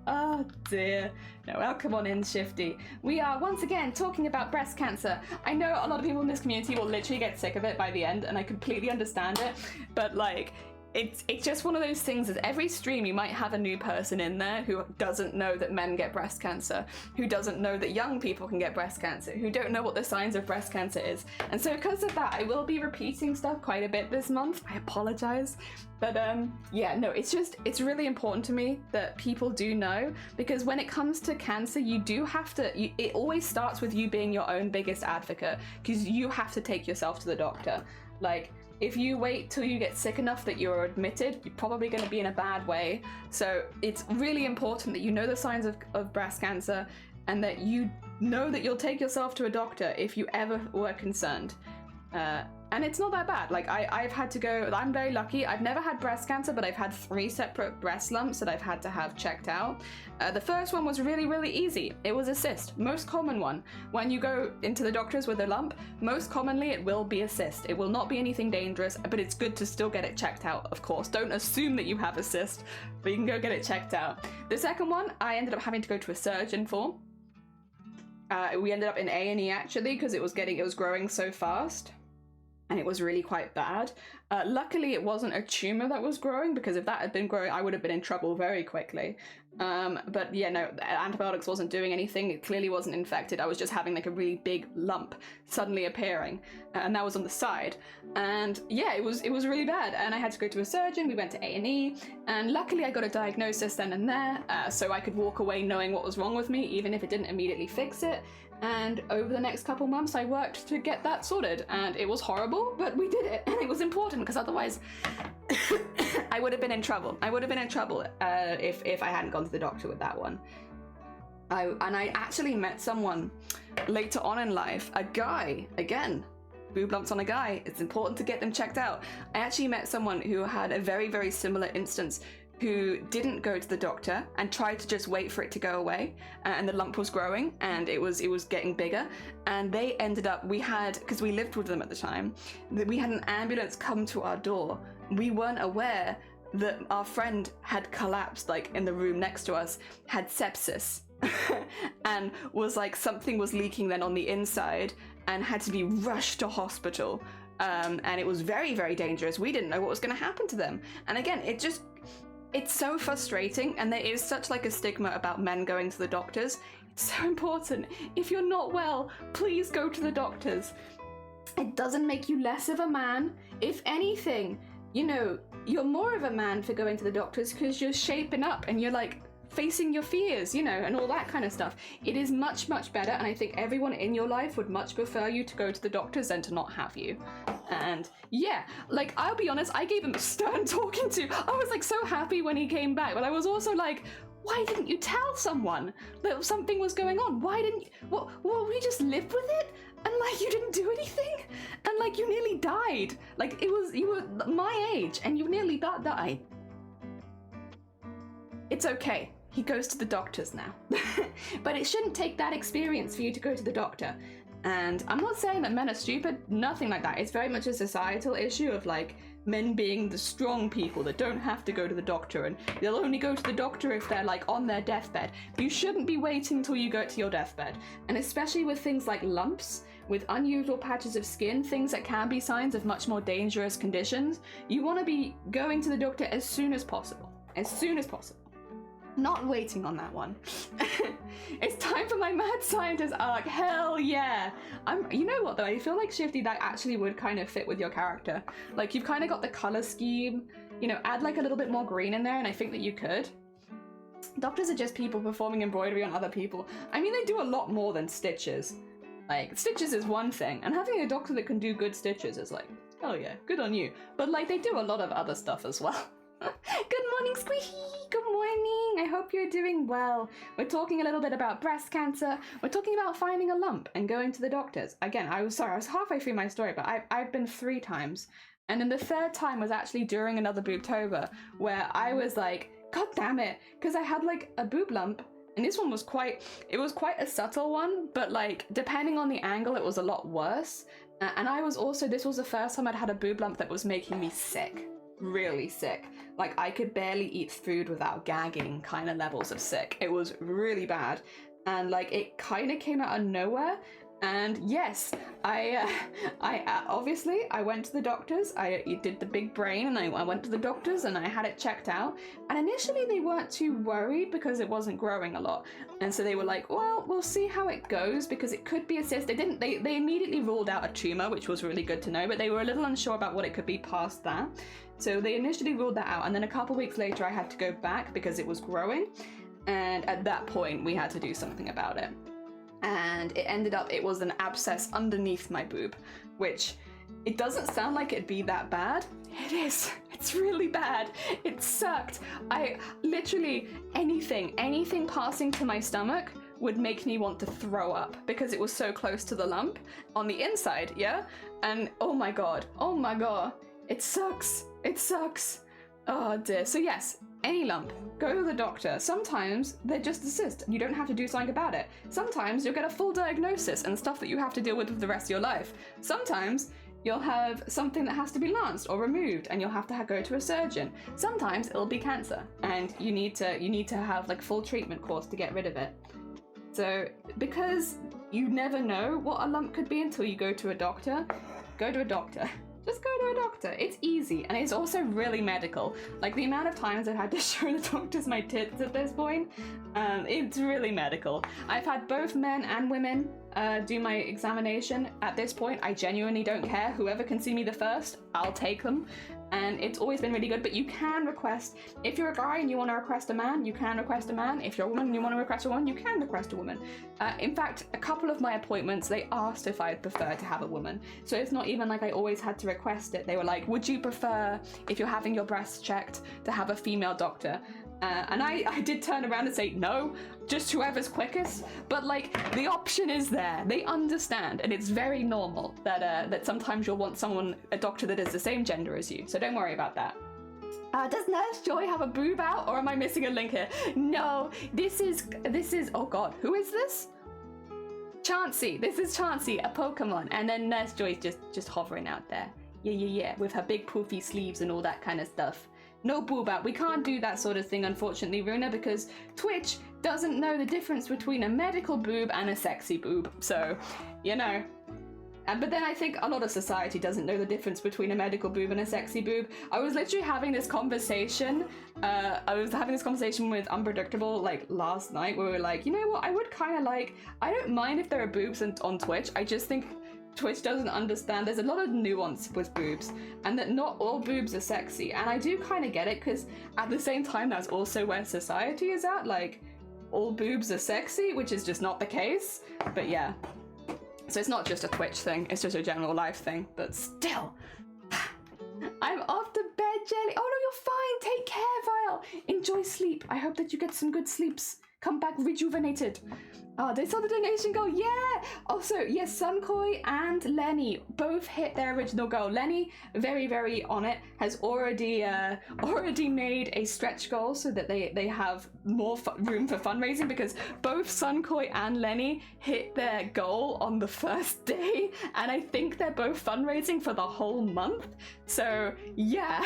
Oh dear. No, welcome on in, Shifty. We are once again talking about breast cancer. I know a lot of people in this community will literally get sick of it by the end, and I completely understand it, but like, it's just one of those things that every stream you might have a new person in there who doesn't know that men get breast cancer, who doesn't know that young people can get breast cancer, who don't know what the signs of breast cancer is. And so because of that, I will be repeating stuff quite a bit this month. I apologize. But yeah, no, it's really important to me that people do know, because when it comes to cancer, you do have to, it always starts with you being your own biggest advocate, because you have to take yourself to the doctor. Like, if you wait till you get sick enough that you're admitted, you're probably going to be in a bad way. So it's really important that you know the signs of breast cancer, and that you know that you'll take yourself to a doctor if you ever were concerned. And it's not that bad. Like, I've had to go, I'm very lucky. I've never had breast cancer, but I've had 3 separate breast lumps that I've had to have checked out. The first one was really, really easy. It was a cyst, most common one. When you go into the doctors with a lump, most commonly it will be a cyst. It will not be anything dangerous, but it's good to still get it checked out, of course. Don't assume that you have a cyst, but you can go get it checked out. The second one, I ended up having to go to a surgeon for. We ended up in A&E actually, because it was growing so fast. And it was really quite bad. Luckily, it wasn't a tumor that was growing, because if that had been growing, I would have been in trouble very quickly. But yeah, no, antibiotics wasn't doing anything. It clearly wasn't infected. I was just having like a really big lump suddenly appearing, and that was on the side. And yeah, it was really bad. And I had to go to a surgeon. We went to A&E, and luckily I got a diagnosis then and there, so I could walk away knowing what was wrong with me, even if it didn't immediately fix it. And over the next couple months, I worked to get that sorted, and it was horrible, but we did it, and it was important, because otherwise I would have been in trouble. I would have been in trouble if I hadn't gone to the doctor with that one. I actually met someone later on in life, a guy, again, boob lumps on a guy. It's important to get them checked out. I actually met someone who had a very, very similar instance, who didn't go to the doctor and tried to just wait for it to go away, and the lump was growing and it was getting bigger, and they ended up, because we lived with them at the time, that we had an ambulance come to our door. We weren't aware that our friend had collapsed, like in the room next to us, had sepsis and was like, something was leaking then on the inside and had to be rushed to hospital. And it was very, very dangerous. We didn't know what was going to happen to them. And again, it's so frustrating, and there is such like a stigma about men going to the doctors. It's so important. If you're not well, please go to the doctors. It doesn't make you less of a man. If anything, you know, you're more of a man for going to the doctors, because you're shaping up and you're like facing your fears, you know, and all that kind of stuff. It is much, much better, and I think everyone in your life would much prefer you to go to the doctors than to not have you. And yeah, like, I'll be honest, I gave him a stern talking to. I was like so happy when he came back, but I was also like, why didn't you tell someone that something was going on? Why didn't you? Well, we just lived with it, and like, you didn't do anything, and like, you nearly died. Like, you were my age and you nearly died. It's okay. He goes to the doctors now. But it shouldn't take that experience for you to go to the doctor. And I'm not saying that men are stupid, nothing like that. It's very much a societal issue of like men being the strong people that don't have to go to the doctor, and they'll only go to the doctor if they're like on their deathbed. You shouldn't be waiting until you go to your deathbed. And especially with things like lumps, with unusual patches of skin, things that can be signs of much more dangerous conditions, you want to be going to the doctor as soon as possible. As soon as possible. Not waiting on that one. It's time for my mad scientist arc. Hell yeah. You know what though, I feel like Shifty, that actually would kind of fit with your character. Like, you've kind of got the color scheme, you know, add like a little bit more green in there, and I think that you could. Doctors are just people performing embroidery on other people. I mean, they do a lot more than stitches. Like, stitches is one thing, and having a doctor that can do good stitches is like, hell yeah, good on you. But like, they do a lot of other stuff as well. Good morning, Squishy! Good morning! I hope you're doing well. We're talking a little bit about breast cancer. We're talking about finding a lump and going to the doctors. Again, I was halfway through my story, but I've been 3 times. And then the 3rd time was actually during another Boobtober, where I was like, God damn it, because I had like a boob lump. And this one was quite a subtle one, but like, depending on the angle, it was a lot worse. And I was also, this was the first time I'd had a boob lump that was making me sick. really sick. Like, I could barely eat food without gagging kind of levels of sick. It was really bad. And like, it kind of came out of nowhere. And yes, I obviously I went to the doctors. I did the big brain, and I went to the doctors and I had it checked out. And initially they weren't too worried because it wasn't growing a lot. And so they were like, well, we'll see how it goes because it could be a cyst. They immediately ruled out a tumor, which was really good to know, but they were a little unsure about what it could be past that. So they initially ruled that out. And then a couple weeks later I had to go back because it was growing. And at that point we had to do something about it. And it ended up, it was an abscess underneath my boob, which it doesn't sound like it'd be that bad. It is. It's really bad. It sucked. I literally, anything passing to my stomach would make me want to throw up because it was so close to the lump on the inside, yeah? And oh my god, it sucks. It sucks. Oh dear. So yes, any lump, go to the doctor. Sometimes they're just a cyst and you don't have to do something about it. Sometimes you'll get a full diagnosis and stuff that you have to deal with for the rest of your life. Sometimes you'll have something that has to be lanced or removed and you'll have to go to a surgeon. Sometimes it'll be cancer and you need to have like full treatment course to get rid of it. So because you never know what a lump could be until you go to a doctor, go to a doctor. Just go to a doctor. It's easy, and it's also really medical. Like, the amount of times I've had to show the doctors my tits at this point, it's really medical. I've had both men and women do my examination. At this point, I genuinely don't care. Whoever can see me the first, I'll take them. And it's always been really good, but you can request, if you're a guy and you want to request a man, you can request a man. If you're a woman and you want to request a woman, you can request a woman. In fact, a couple of my appointments, they asked if I'd prefer to have a woman. So it's not even like I always had to request it. They were like, would you prefer, if you're having your breasts checked, to have a female doctor? And I did turn around and say, no, just whoever's quickest. But like, the option is there. They understand. And it's very normal that sometimes you'll want a doctor that is the same gender as you. So don't worry about that. Does Nurse Joy have a boob out, or am I missing a link here? No, this is, oh god, who is this? Chansey. This is Chansey, a Pokemon. And then Nurse Joy's just hovering out there. Yeah, with her big poofy sleeves and all that kind of stuff. No boob out. We can't do that sort of thing, unfortunately, Runa, because Twitch doesn't know the difference between a medical boob and a sexy boob. So, you know. But then I think a lot of society doesn't know the difference between a medical boob and a sexy boob. I was literally having this conversation. With Unpredictable like last night, where we were like, you know what? I would kind of like. I don't mind if there are boobs on Twitch. I just think Twitch doesn't understand there's a lot of nuance with boobs and that not all boobs are sexy, and I do kind of get it, because at the same time that's also where society is at, like all boobs are sexy, which is just not the case. But yeah, so it's not just a Twitch thing, it's just a general life thing, but still. I'm off to bed, Jelly. Oh no, you're fine. Take care, Vile. Enjoy sleep. I hope that you get some good sleeps. Come back rejuvenated. Oh, they saw the donation goal. Yeah. Also, yes, Sunkoi and Lenny both hit their original goal. Lenny, very, very on it, has already made a stretch goal so that they have more room for fundraising, because both Sunkoi and Lenny hit their goal on the first day, and I think they're both fundraising for the whole month. So yeah.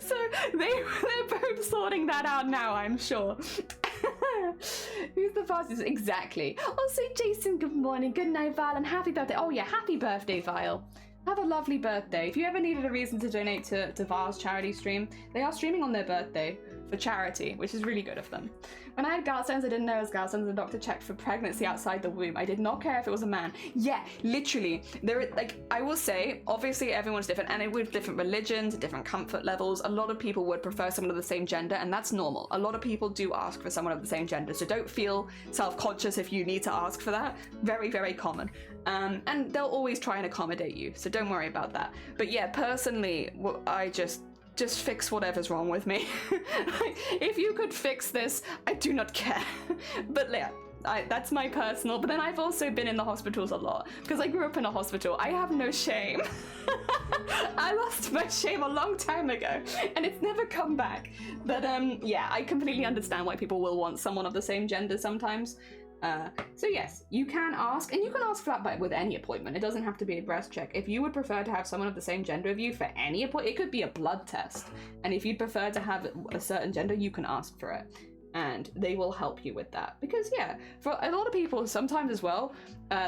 So they're both sorting that out now, I'm sure. Who's the fastest? Exactly. Also, Jason, good morning, good night, Val, and happy birthday. Oh yeah, happy birthday, Vile. Have a lovely birthday. If you ever needed a reason to donate to Val's charity stream, they are streaming on their birthday for charity, which is really good of them. When I had gallstones, I didn't know it was gallstones. The doctor checked for pregnancy outside the womb. I did not care if it was a man. Yeah, literally. I will say, obviously everyone's different, and with different religions, different comfort levels, a lot of people would prefer someone of the same gender, and that's normal. A lot of people do ask for someone of the same gender, so don't feel self-conscious if you need to ask for that. Very, very common. And they'll always try and accommodate you, so don't worry about that. But yeah, personally, I just fix whatever's wrong with me. Like, if you could fix this, I do not care. But yeah, that's my personal. But then I've also been in the hospitals a lot because I grew up in a hospital. I have no shame. I lost my shame a long time ago and it's never come back. But yeah, I completely understand why people will want someone of the same gender sometimes. So yes, you can ask, and you can ask for that with any appointment. It doesn't have to be a breast check. If you would prefer to have someone of the same gender of you for any appointment, it could be a blood test. And if you'd prefer to have a certain gender, you can ask for it. And they will help you with that. Because yeah, for a lot of people, sometimes as well,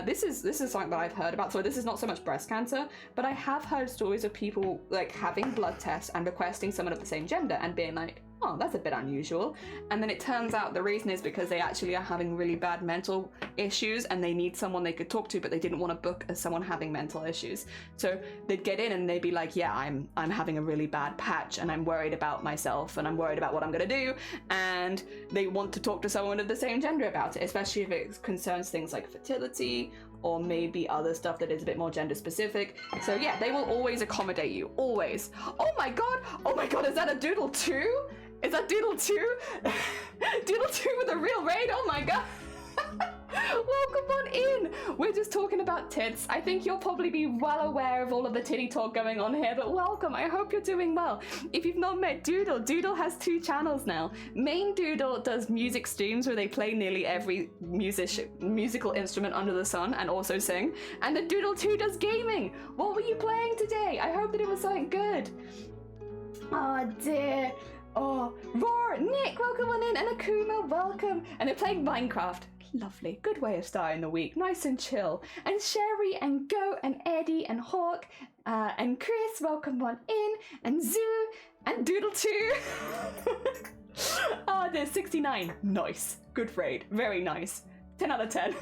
this is something that I've heard about. So this is not so much breast cancer, but I have heard stories of people like having blood tests and requesting someone of the same gender and being like, oh, that's a bit unusual. And then it turns out the reason is because they actually are having really bad mental issues and they need someone they could talk to, but they didn't want to book as someone having mental issues. So they'd get in and they'd be like, yeah, I'm having a really bad patch and I'm worried about myself and I'm worried about what I'm gonna do. And they want to talk to someone of the same gender about it, especially if it concerns things like fertility or maybe other stuff that is a bit more gender specific. So yeah, they will always accommodate you, always. Oh my god, is that a doodle too? Is that Doodle 2? Doodle 2 with a real raid? Oh my god. Welcome on in. We're just talking about tits. I think you'll probably be well aware of all of the titty talk going on here, but welcome. I hope you're doing well. If you've not met Doodle, Doodle has 2 channels now. Main Doodle does music streams where they play nearly every musical instrument under the sun and also sing. And the Doodle 2 does gaming. What were you playing today? I hope that it was something good. Oh dear. Oh, Roar, Nick, welcome on in, and Akuma, welcome. And they're playing Minecraft. Lovely, good way of starting the week, nice and chill. And Sherry, and Goat, and Eddie, and Hawk, and Chris, welcome on in, and Zoo, and Doodle 2. Oh, there's 69. Nice, good raid, very nice. 10 out of 10.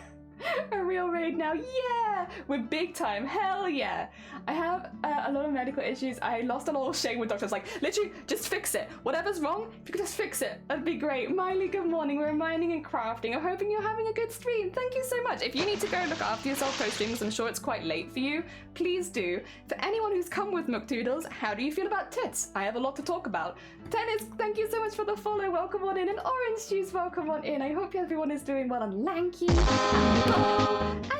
A real raid now, yeah! We're big time, hell yeah! I have a lot of medical issues. I lost a lot of shame with doctors, like, literally, just fix it. Whatever's wrong, if you could just fix it, that'd be great. Miley, good morning. We're mining and crafting. I'm hoping you're having a good stream. Thank you so much. If you need to go look after yourself post-stream, because I'm sure it's quite late for you, please do. For anyone who's come with McDoodles, how do you feel about tits? I have a lot to talk about. Tennis, thank you so much for the follow. Welcome on in. And Orange Juice, welcome on in. I hope everyone is doing well. And Lanky, and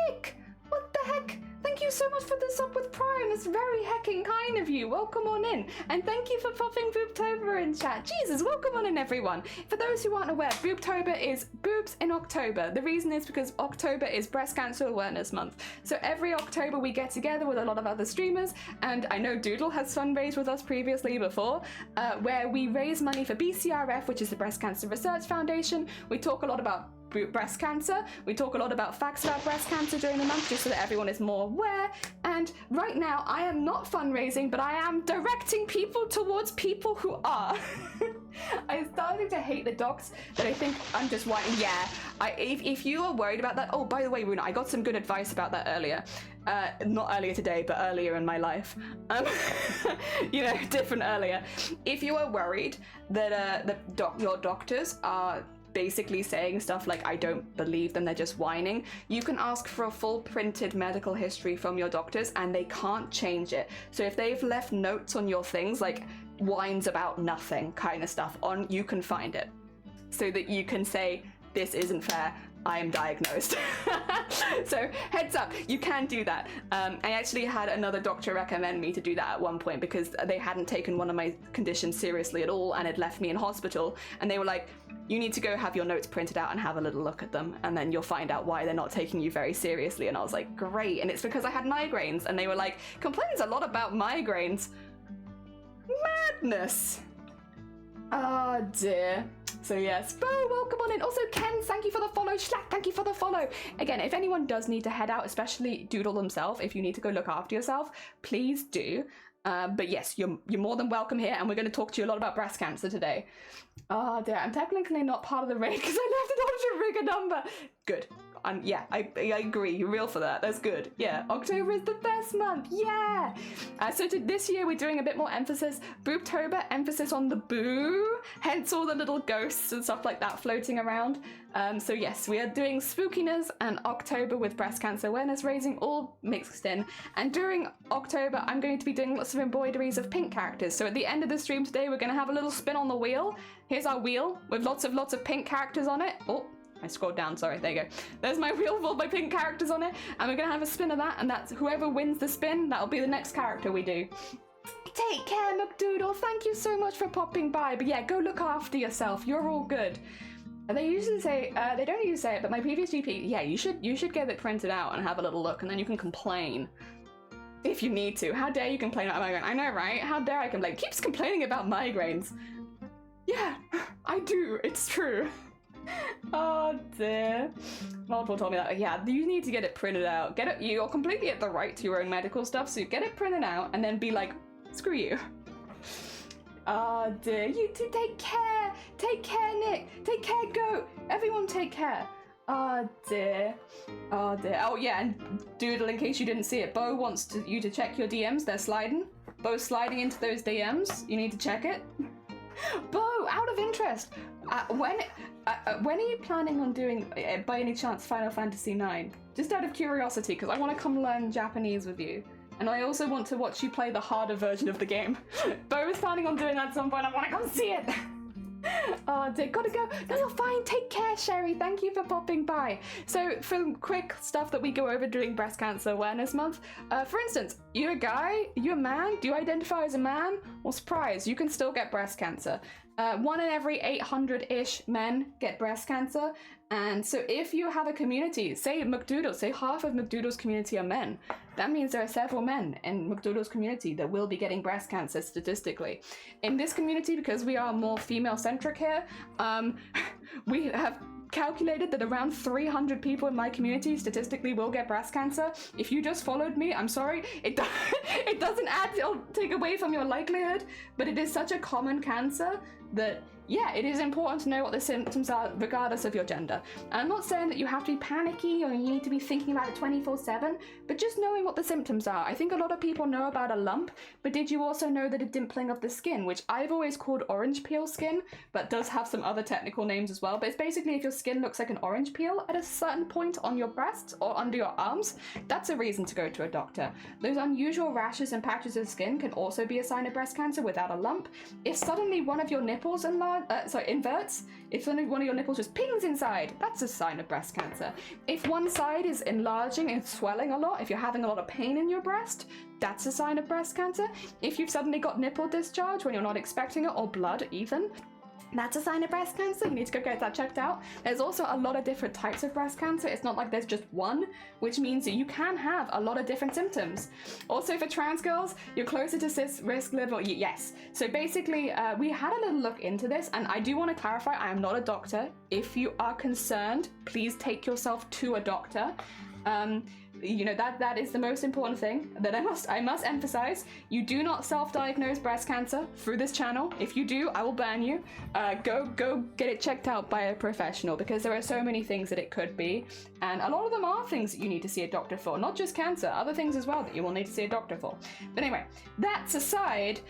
Nick, what the heck? Thank you so much for the sub with Prime. It's very hecking kind of you. Welcome on in. And thank you for popping Boobtober in chat. Jesus, welcome on in, everyone. For those who aren't aware, Boobtober is boobs in October. The reason is because October is Breast Cancer Awareness Month. So every October we get together with a lot of other streamers, and I know Doodle has fundraised with us previously before, where we raise money for BCRF, which is the Breast Cancer Research Foundation. We talk a lot about breast cancer. We talk a lot about facts about breast cancer during the month just so that everyone is more aware. And right now I am not fundraising, but I am directing people towards people who are. I'm starting to hate the docs that I think I'm just whining. Yeah, if you are worried about that, oh, by the way, Runa, I got some good advice about that earlier. Not earlier today, but earlier in my life. You know, different earlier. If you are worried that your doctors are basically saying stuff like, I don't believe them, they're just whining, you can ask for a full printed medical history from your doctors and they can't change it. So if they've left notes on your things, like whines about nothing kind of stuff on, you can find it. So that you can say, this isn't fair, I am diagnosed. So heads up, you can do that. I actually had another doctor recommend me to do that at one point because they hadn't taken one of my conditions seriously at all and had left me in hospital, and they were like, you need to go have your notes printed out and have a little look at them, and then you'll find out why they're not taking you very seriously. And I was like, great. And it's because I had migraines, and they were like, complains a lot about migraines. Madness. Oh dear. So yes, Bo, welcome on in. Also, Ken, thank you for the follow. Schlack, thank you for the follow. Again, if anyone does need to head out, especially Doodle themselves, if you need to go look after yourself, please do. But yes, you're more than welcome here, and we're going to talk to you a lot about breast cancer today. Oh dear, I'm technically not part of the raid because I left it on to rig a number. Good. Yeah, I agree. You're real for that. That's good. Yeah, October is the best month. Yeah. So this year we're doing a bit more emphasis. Boobtober, emphasis on the boo. Hence all the little ghosts and stuff like that floating around. So yes, we are doing spookiness and October with breast cancer awareness raising all mixed in. And during October, I'm going to be doing lots of embroideries of pink characters. So at the end of the stream today, we're going to have a little spin on the wheel. Here's our wheel with lots of pink characters on it. Oh, I scrolled down, sorry, there you go. There's my wheel with all my pink characters on it, and we're gonna have a spin of that, and that's whoever wins the spin, that'll be the next character we do. Take care, McDoodle, thank you so much for popping by, but yeah, go look after yourself, you're all good. They usually say, they don't usually say it, but my previous GP, yeah, you should get it printed out and have a little look, and then you can complain. If you need to. How dare you complain about migraine? I know, right? How dare I complain? Keeps complaining about migraines. Yeah, I do. It's true. Oh dear. Multiple told me that. Yeah, you need to get it printed out. Get it. You're completely at the right to your own medical stuff, so you get it printed out and then be like, screw you. Oh dear. You two take care. Take care, Nick. Take care, Goat. Everyone take care. Oh dear. Oh dear. Oh yeah, and Doodle, in case you didn't see it, Bo wants you to check your DMs. They're sliding. Bo's sliding into those DMs. You need to check it. Bo, out of interest, when are you planning on doing, by any chance, Final Fantasy IX? Just out of curiosity, because I want to come learn Japanese with you. And I also want to watch you play the harder version of the game. Bo is planning on doing that at some point. I want to come see it. Oh dear, gotta go. No, you're fine. Take care, Sherry. Thank you for popping by. So, for quick stuff that we go over during Breast Cancer Awareness Month, for instance, you're a guy, you're a man, do you identify as a man? Well, surprise, you can still get breast cancer. 1 in every 800-ish men get breast cancer. And so if you have a community, say McDoodle, say half of McDoodle's community are men, that means there are several men in McDoodle's community that will be getting breast cancer statistically. In this community, because we are more female-centric here, we have calculated that around 300 people in my community statistically will get breast cancer. If you just followed me, I'm sorry, it doesn't add or take away from your likelihood, but it is such a common cancer that, yeah, it is important to know what the symptoms are regardless of your gender. And I'm not saying that you have to be panicky or you need to be thinking about it 24/7, but just knowing what the symptoms are. I think a lot of people know about a lump, but did you also know that a dimpling of the skin, which I've always called orange peel skin, but does have some other technical names as well, but it's basically if your skin looks like an orange peel at a certain point on your breasts or under your arms, that's a reason to go to a doctor. Those unusual rashes and patches of skin can also be a sign of breast cancer without a lump. If suddenly one of your nipples inverts, if suddenly one of your nipples just pings inside, that's a sign of breast cancer. If one side is enlarging and swelling a lot, if you're having a lot of pain in your breast, that's a sign of breast cancer. If you've suddenly got nipple discharge when you're not expecting it, or blood even, that's a sign of breast cancer. You need to go get that checked out. There's also a lot of different types of breast cancer. It's not like there's just one, which means that you can have a lot of different symptoms. Also for trans girls, you're closer to cis risk level, yes. So basically, we had a little look into this, and I do want to clarify, I am not a doctor. If you are concerned, please take yourself to a doctor. You know, that is the most important thing that I must emphasize. You do not self-diagnose breast cancer through this channel. If you do, I will ban you. Go get it checked out by a professional, because there are so many things that it could be, and a lot of them are things that you need to see a doctor for, not just cancer, other things as well that you will need to see a doctor for. But anyway, that's aside,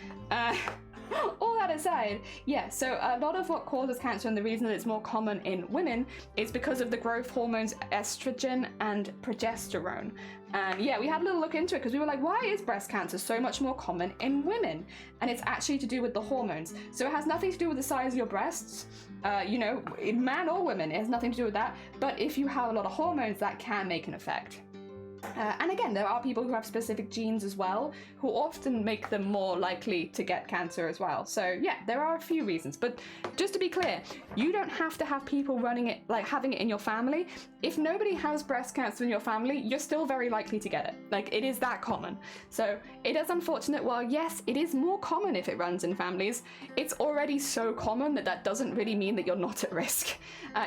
all that aside, yeah, so a lot of what causes cancer, and the reason that it's more common in women, is because of the growth hormones estrogen and progesterone. And yeah, we had a little look into it because we were like, why is breast cancer so much more common in women? And it's actually to do with the hormones. So it has nothing to do with the size of your breasts, you know, man or women, it has nothing to do with that. But if you have a lot of hormones, that can make an effect. And again, there are people who have specific genes as well, who often make them more likely to get cancer as well. So yeah, there are a few reasons. But just to be clear, you don't have to have people running it, like having it in your family. If nobody has breast cancer in your family, you're still very likely to get it. Like, it is that common. So it is unfortunate. While yes, it is more common if it runs in families, it's already so common that that doesn't really mean that you're not at risk.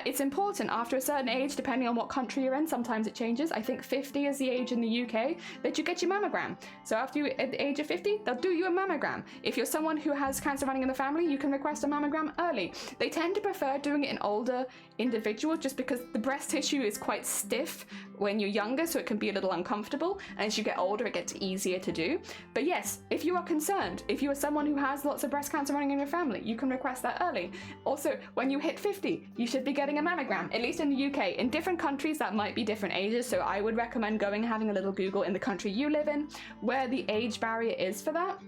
It's important after a certain age, depending on what country you're in, sometimes it changes. I think 50 is the age in the UK that you get your mammogram. So after you at the age of 50, they'll do you a mammogram. If you're someone who has cancer running in the family, you can request a mammogram early. They tend to prefer doing it in older individuals just because the breast tissue is quite stiff when you're younger, so it can be a little uncomfortable, and as you get older it gets easier to do. But yes, if you are concerned, if you are someone who has lots of breast cancer running in your family, you can request that early. Also, when you hit 50, you should be getting a mammogram, at least in the UK. In different countries that might be different ages, so I would recommend going and having a little Google in the country you live in where the age barrier is for that.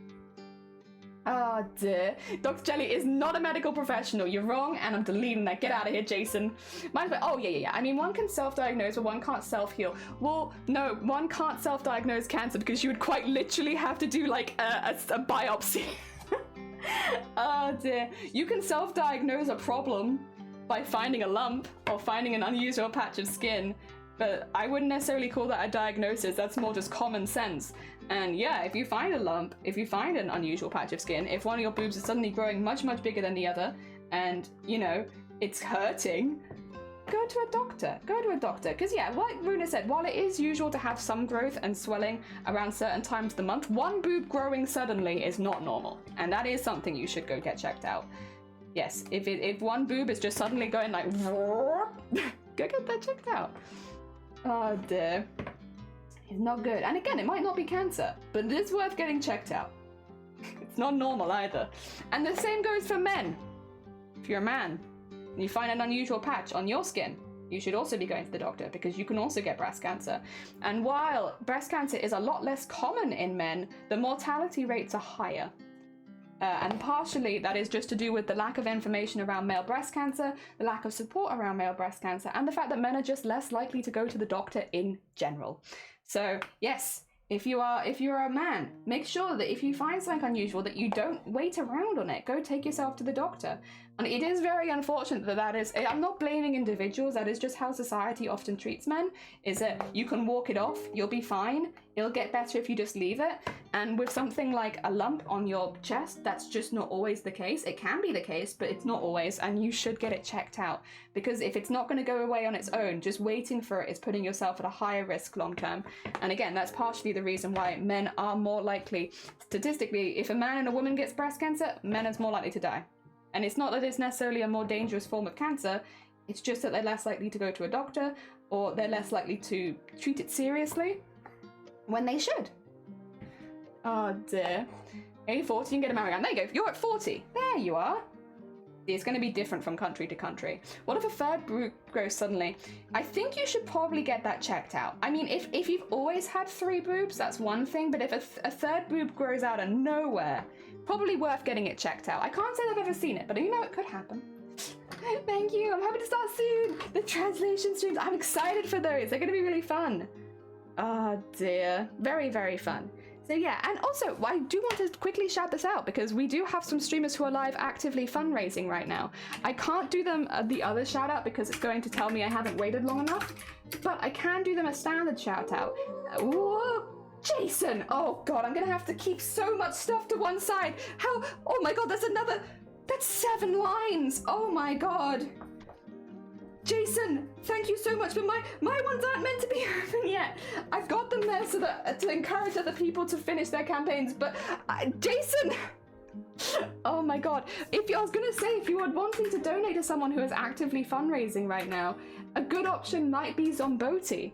Oh dear. Dr. Jelly is not a medical professional. You're wrong, and I'm deleting that. Get out of here, Jason. Oh, yeah. I mean, one can self-diagnose, but one can't self-heal. Well, no, one can't self-diagnose cancer because you would quite literally have to do, like, a biopsy. Oh dear. You can self-diagnose a problem. by finding a lump or finding an unusual patch of skin, but I wouldn't necessarily call that a diagnosis. That's more just common sense. And yeah, if you find a lump, if you find an unusual patch of skin, if one of your boobs is suddenly growing much, much bigger than the other, and, you know, it's hurting, go to a doctor. Go to a doctor. Because yeah, like Runa said, while it is usual to have some growth and swelling around certain times of the month, one boob growing suddenly is not normal. And that is something you should go get checked out. Yes, if one boob is just suddenly going like, go get that checked out. Oh dear. It's not good. And again, it might not be cancer, but it is worth getting checked out. It's not normal either. And the same goes for men. If you're a man and you find an unusual patch on your skin, you should also be going to the doctor, because you can also get breast cancer. And while breast cancer is a lot less common in men, the mortality rates are higher. And partially that is just to do with the lack of information around male breast cancer, the lack of support around male breast cancer, and the fact that men are just less likely to go to the doctor in general. So yes, if you're a man, make sure that if you find something unusual that you don't wait around on it. Go take yourself to the doctor. And it is very unfortunate that is, I'm not blaming individuals, that is just how society often treats men, is that you can walk it off, you'll be fine, it'll get better if you just leave it. And with something like a lump on your chest, that's just not always the case. It can be the case, but it's not always, and you should get it checked out. Because if it's not going to go away on its own, just waiting for it is putting yourself at a higher risk long term. And again, that's partially the reason why men are more likely, statistically, if a man and a woman gets breast cancer, men are more likely to die. And it's not that it's necessarily a more dangerous form of cancer, it's just that they're less likely to go to a doctor, or they're less likely to treat it seriously when they should. Oh dear. Age 40, you can get a mammogram. There you go, you're at 40. There you are. It's going to be different from country to country. What if a third boob grows suddenly? I think you should probably get that checked out. I mean, if you've always had 3 boobs, that's one thing, but if a third boob grows out of nowhere, probably worth getting it checked out. I can't say I've ever seen it, but you know it could happen. Thank you, I'm hoping to start soon. The translation streams, I'm excited for those. They're going to be really fun. Oh dear, very, very fun. So yeah, and also I do want to quickly shout this out, because we do have some streamers who are live actively fundraising right now. I can't do them the other shout out because it's going to tell me I haven't waited long enough, but I can do them a standard shout out. Whoa, Jason! Oh god, I'm gonna have to keep so much stuff to one side. How? Oh my god, that's 7 lines! Oh my god. Jason, thank you so much, but my ones aren't meant to be open yet. I've got them there so that to encourage other people to finish their campaigns, but Jason! Oh my god. I was gonna say, if you are wanting to donate to someone who is actively fundraising right now, a good option might be Zomboti,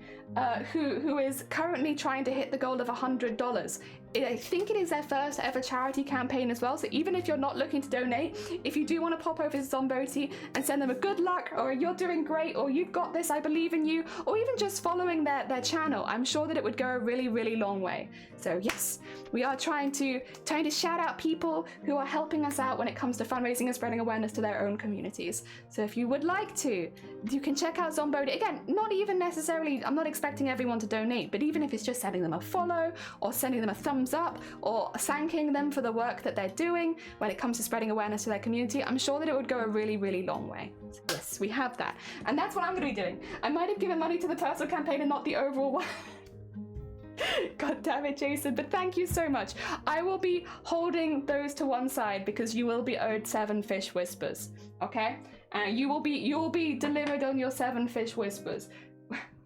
who is currently trying to hit the goal of $100. I think it is their first ever charity campaign as well, so even if you're not looking to donate, if you do want to pop over to Zomboti and send them a good luck, or you're doing great, or you've got this, I believe in you, or even just following their channel, I'm sure that it would go a really, really long way. So yes, we are trying to shout out people who are helping us out when it comes to fundraising and spreading awareness to their own communities. So if you would like to, you can check out Zomboti. Again, not even necessarily, I'm not expecting everyone to donate, but even if it's just sending them a follow, or sending them a thumbs up, or thanking them for the work that they're doing when it comes to spreading awareness to their community, I'm sure that it would go a really, really long way. So yes, we have that. And that's what I'm going to be doing. I might have given money to the personal campaign and not the overall one. God damn it, Jason, but thank you so much. I will be holding those to one side because you will be owed 7 fish whispers, okay? You will be delivered on your 7 fish whispers.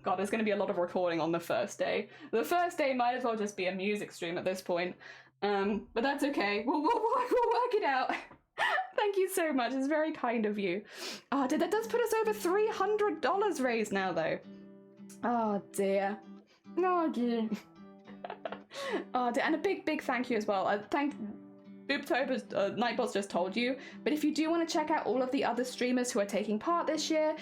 God, there's going to be a lot of recording on the first day. The first day might as well just be a music stream at this point. But that's okay. We'll work it out. Thank you so much. It's very kind of you. Oh, that does put us over $300 raised now, though. Oh, dear. Oh, dear. Oh, dear. And a big thank you as well. BOOBTOBER, Nightbot's just told you, but if you do want to check out all of the other streamers who are taking part this year,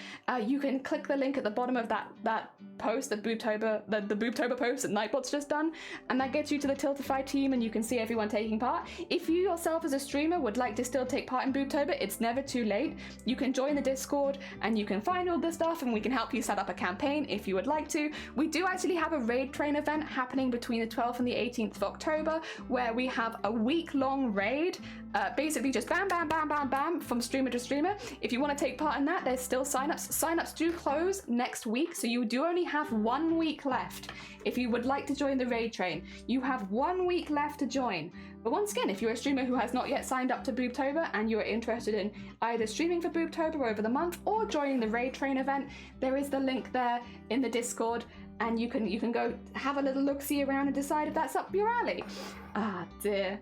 you can click the link at the bottom of that post, the BOOBTOBER post that Nightbot's just done, and that gets you to the Tiltify team and you can see everyone taking part. If you yourself as a streamer would like to still take part in BOOBTOBER, it's never too late. You can join the Discord and you can find all this stuff and we can help you set up a campaign if you would like to. We do actually have a raid train event happening between the 12th and the 18th of October where we have a week-long raid basically just bam, bam, bam, bam, bam from streamer to streamer. If you want to take part in that, there's still signups. Signups do close next week, so you do only have 1 week left. If you would like to join the raid train, you have 1 week left to join. But once again, if you're a streamer who has not yet signed up to BOOBTOBER and you're interested in either streaming for BOOBTOBER over the month or joining the raid train event, there is the link there in the Discord, and you can go have a little look-see around and decide if that's up your alley. Ah dear.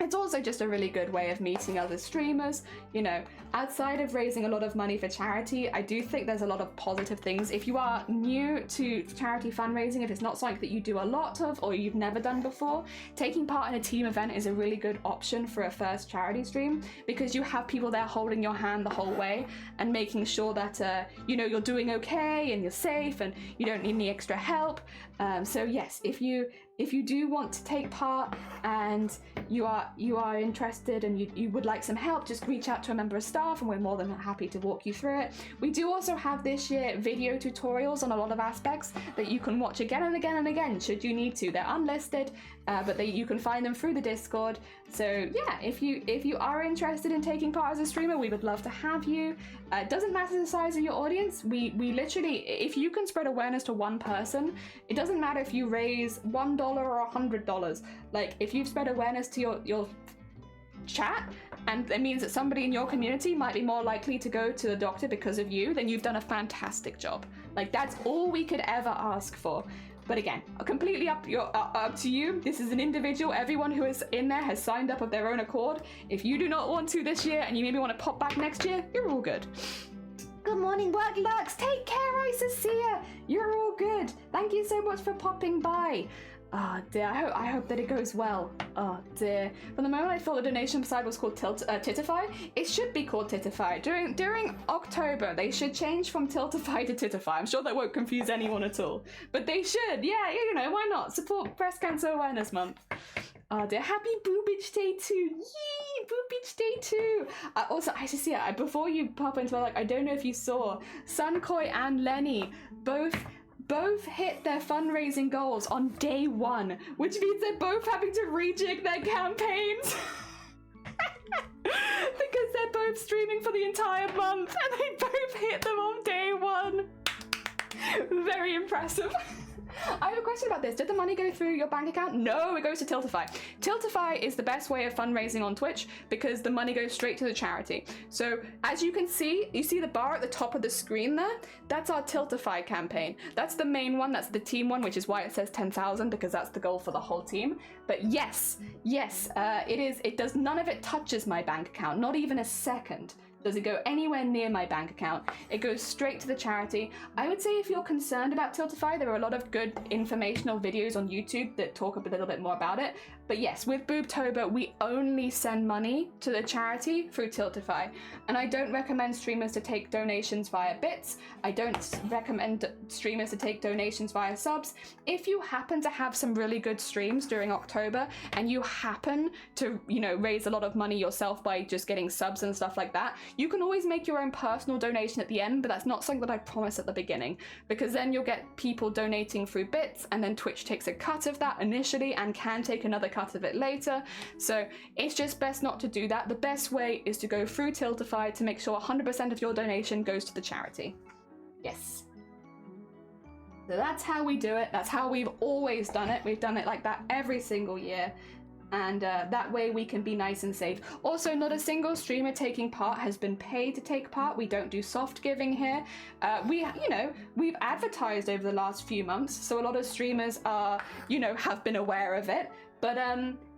It's also just a really good way of meeting other streamers. You know, outside of raising a lot of money for charity, I do think there's a lot of positive things. If you are new to charity fundraising, if it's not something that you do a lot of or you've never done before, taking part in a team event is a really good option for a first charity stream, because you have people there holding your hand the whole way and making sure that you know, you're doing okay and you're safe and you don't need any extra help. So yes, if you do want to take part and you are interested and you would like some help, just reach out to a member of staff and we're more than happy to walk you through it. We do also have this year video tutorials on a lot of aspects that you can watch again and again and again should you need to. They're unlisted, but you can find them through the Discord. So yeah, if you are interested in taking part as a streamer, we would love to have you. It doesn't matter the size of your audience. We literally, if you can spread awareness to one person, it doesn't matter if you raise $1 or $100. Like, if you've spread awareness to your chat, and it means that somebody in your community might be more likely to go to the doctor because of you, then you've done a fantastic job. Like, that's all we could ever ask for. But again, completely up to you. This is an individual. Everyone who is in there has signed up of their own accord. If you do not want to this year and you maybe want to pop back next year, you're all good. Good morning, Work Lux. Take care, Isacia. You're all good. Thank you so much for popping by. Oh dear, I hope that it goes well. Oh dear. From the moment I thought the donation side was called Titify, it should be called Titify. During October, they should change from Tiltify to Titify. I'm sure that won't confuse anyone at all. But they should, yeah, you know, why not? Support Breast Cancer Awareness Month. Oh dear, happy Boobage Day 2. Yee, Boobage Day 2. Also, I just see it, before you pop into my, like, I don't know if you saw, Sunkoi and Lenny both hit their fundraising goals on day 1, which means they're both having to rejig their campaigns. Because they're both streaming for the entire month and they both hit them on day 1. Very impressive. I have a question about this. Did the money go through your bank account? No, it goes to Tiltify. Tiltify is the best way of fundraising on Twitch because the money goes straight to the charity. So as you can see, you see the bar at the top of the screen there? That's our Tiltify campaign. That's the main one. That's the team one, which is why it says 10,000, because that's the goal for the whole team. But yes, it does, none of it touches my bank account, not even a second. Does it go anywhere near my bank account? It goes straight to the charity. I would say if you're concerned about Tiltify, there are a lot of good informational videos on YouTube that talk a little bit more about it. But yes, with BOOBTOBER, we only send money to the charity through Tiltify. And I don't recommend streamers to take donations via bits. I don't recommend streamers to take donations via subs. If you happen to have some really good streams during October and you happen to, you know, raise a lot of money yourself by just getting subs and stuff like that, you can always make your own personal donation at the end, but that's not something that I promise at the beginning, because then you'll get people donating through bits and then Twitch takes a cut of that initially and can take another cut of it later. So it's just best not to do that. The best way is to go through Tiltify to make sure 100% of your donation goes to the charity. Yes. So that's how we do it. That's how we've always done it. We've done it like that every single year. And that way we can be nice and safe. Also, not a single streamer taking part has been paid to take part. We don't do soft giving here. We've advertised over the last few months, so a lot of streamers are, have been aware of it. But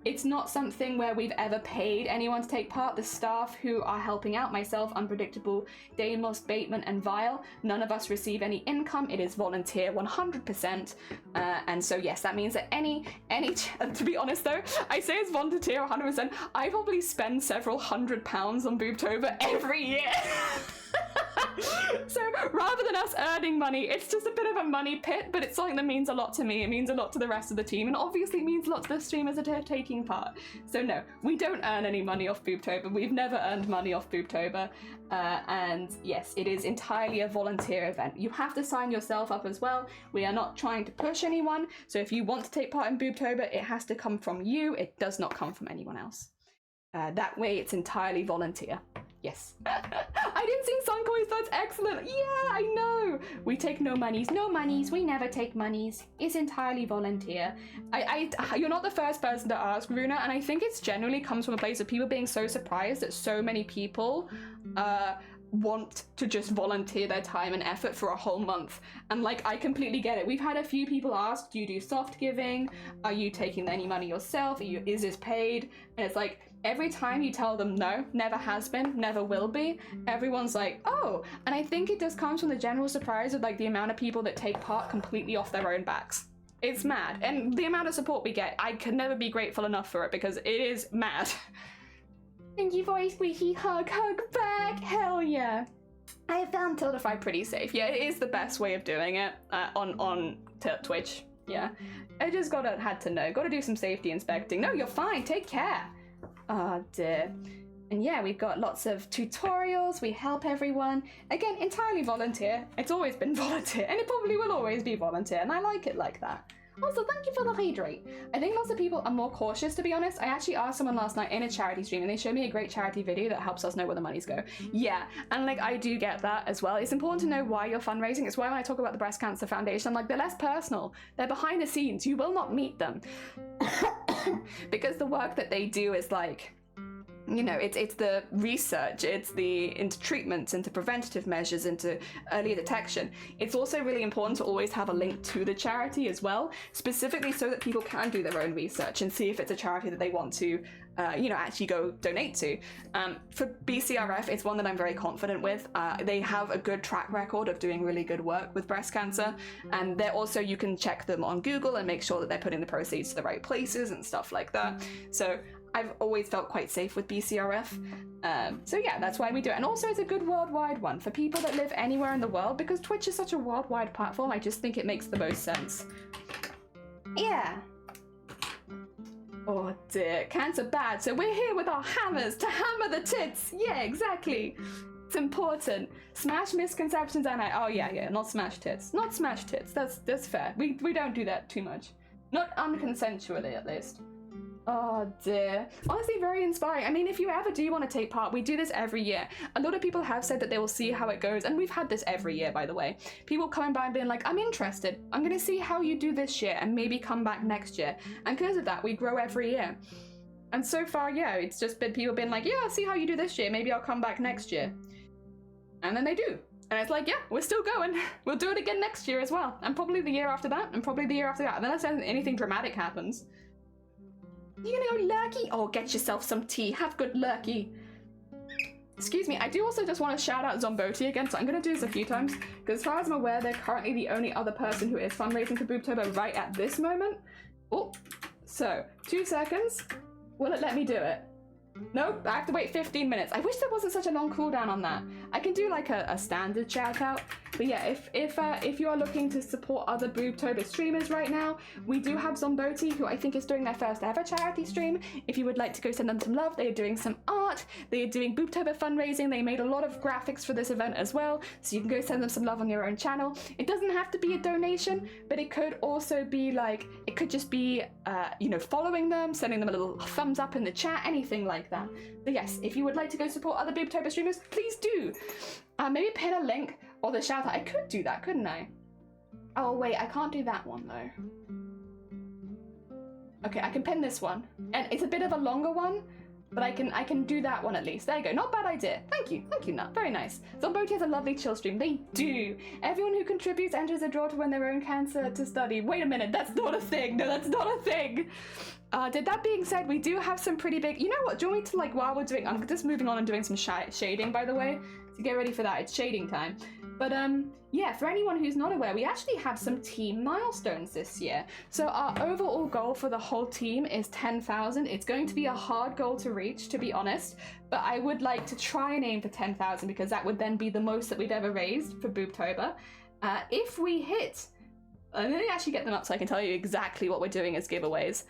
it's not something where we've ever paid anyone to take part. The staff who are helping out, myself, Unpredictable, Deimos, Bateman, and Vile, none of us receive any income. It is volunteer 100%. And so yes, that means that any to be honest though, I say it's volunteer 100%. I probably spend several £100 on BOOBTOBER every year. So rather than us earning money, it's just a bit of a money pit, but it's something that means a lot to me. It means a lot to the rest of the team, and obviously it means a lot to the streamers that are taking part. So no, we don't earn any money off BOOBTOBER. We've never earned money off BOOBTOBER. And yes, it is entirely a volunteer event. You have to sign yourself up as well. We are not trying to push anyone. So if you want to take part in BOOBTOBER, it has to come from you. It does not come from anyone else. That way it's entirely volunteer. Yes. I didn't see Suncoins, that's excellent. Yeah, I know. We take no monies. No monies, we never take monies. It's entirely volunteer. You're not the first person to ask, Runa, and I think it's generally comes from a place of people being so surprised that so many people want to just volunteer their time and effort for a whole month. And like, I completely get it. We've had a few people ask, do you do soft giving? Are you taking any money yourself? Is this paid? And it's like, every time you tell them no, never has been, never will be, everyone's like, oh. And I think it just comes from the general surprise of like the amount of people that take part completely off their own backs. It's mad. And the amount of support we get, I can never be grateful enough for it because it is mad. Thank you for a squishy hug back. Hell yeah. I have found Tiltify pretty safe. Yeah, it is the best way of doing it on Twitch. Yeah. I just had to know. Gotta do some safety inspecting. No, you're fine. Take care. Oh dear. And yeah, we've got lots of tutorials. We help everyone. Again, entirely volunteer. It's always been volunteer, and it probably will always be volunteer, and I like it like that. Also, thank you for the hydrate. I think lots of people are more cautious, to be honest. I actually asked someone last night in a charity stream and they showed me a great charity video that helps us know where the monies go. Yeah, and like, I do get that as well. It's important to know why you're fundraising. It's why when I talk about the Breast Cancer Foundation, I'm like, they're less personal. They're behind the scenes. You will not meet them. Because the work that they do is like, you know, it's the research, it's into treatments, into preventative measures, into early detection. It's also really important to always have a link to the charity as well, specifically so that people can do their own research and see if it's a charity that they want to, you know, actually go donate to. For BCRF, it's one that I'm very confident with. They have a good track record of doing really good work with breast cancer, and they're also, you can check them on Google and make sure that they're putting the proceeds to the right places and stuff like that. So I've always felt quite safe with BCRF. So yeah, that's why we do it. And also it's a good worldwide one for people that live anywhere in the world, because Twitch is such a worldwide platform. I just think it makes the most sense. Yeah. Oh dear, cancer bad. So we're here with our hammers to hammer the tits. Yeah, exactly. It's important. Smash misconceptions and oh yeah, not smash tits. Not smash tits. That's fair. We don't do that too much. Not unconsensually, at least. Oh dear. Honestly, very inspiring. I mean, if you ever do want to take part, we do this every year. A lot of people have said that they will see how it goes, and we've had this every year, by the way. People coming by and being like, I'm interested. I'm going to see how you do this year and maybe come back next year. And because of that, we grow every year. And so far, yeah, it's just been people being like, yeah, I'll see how you do this year. Maybe I'll come back next year. And then they do. And it's like, yeah, we're still going. We'll do it again next year as well. And probably the year after that, and probably the year after that. Unless anything dramatic happens. You gonna go lurky? Oh, get yourself some tea. Have good lurky. Excuse me, I do also just want to shout out Zomboti again, so I'm going to do this a few times, because as far as I'm aware, they're currently the only other person who is fundraising for BOOBTOBER right at this moment. Oh, so, 2 seconds. Will it let me do it? Nope, I have to wait 15 minutes. I wish there wasn't such a long cooldown on that. I can do like a standard shout out. But yeah, if you are looking to support other BOOBTOBER streamers right now, we do have Zomboti, who I think is doing their first ever charity stream. If you would like to go send them some love, they are doing some art. They are doing BOOBTOBER fundraising. They made a lot of graphics for this event as well, so you can go send them some love on your own channel. It doesn't have to be a donation, but it could also be like, it could just be, you know, following them, sending them a little thumbs up in the chat, anything like that. But yes, if you would like to go support other BOOBTOBER streamers, please do. Maybe pin a link or the shout out. I could do that, couldn't I? Oh wait, I can't do that one though. Okay, I can pin this one. And it's a bit of a longer one, but I can do that one at least. There you go, not bad idea. Thank you, Nut. Very nice. Zomboti has a lovely chill stream. They do. Everyone who contributes enters a draw to win their own cancer to study. Wait a minute, that's not a thing. No, that's not a thing. That being said, we do have some pretty big, you know what, do you want me to, like, while we're doing, I'm just moving on and doing some shading, by the way, to get ready for that. It's shading time. But yeah, for anyone who's not aware, we actually have some team milestones this year. So our overall goal for the whole team is 10,000. It's going to be a hard goal to reach, to be honest, but I would like to try and aim for 10,000 because that would then be the most that we've ever raised for BOOBTOBER. If we hit, let me actually get them up so I can tell you exactly what we're doing as giveaways.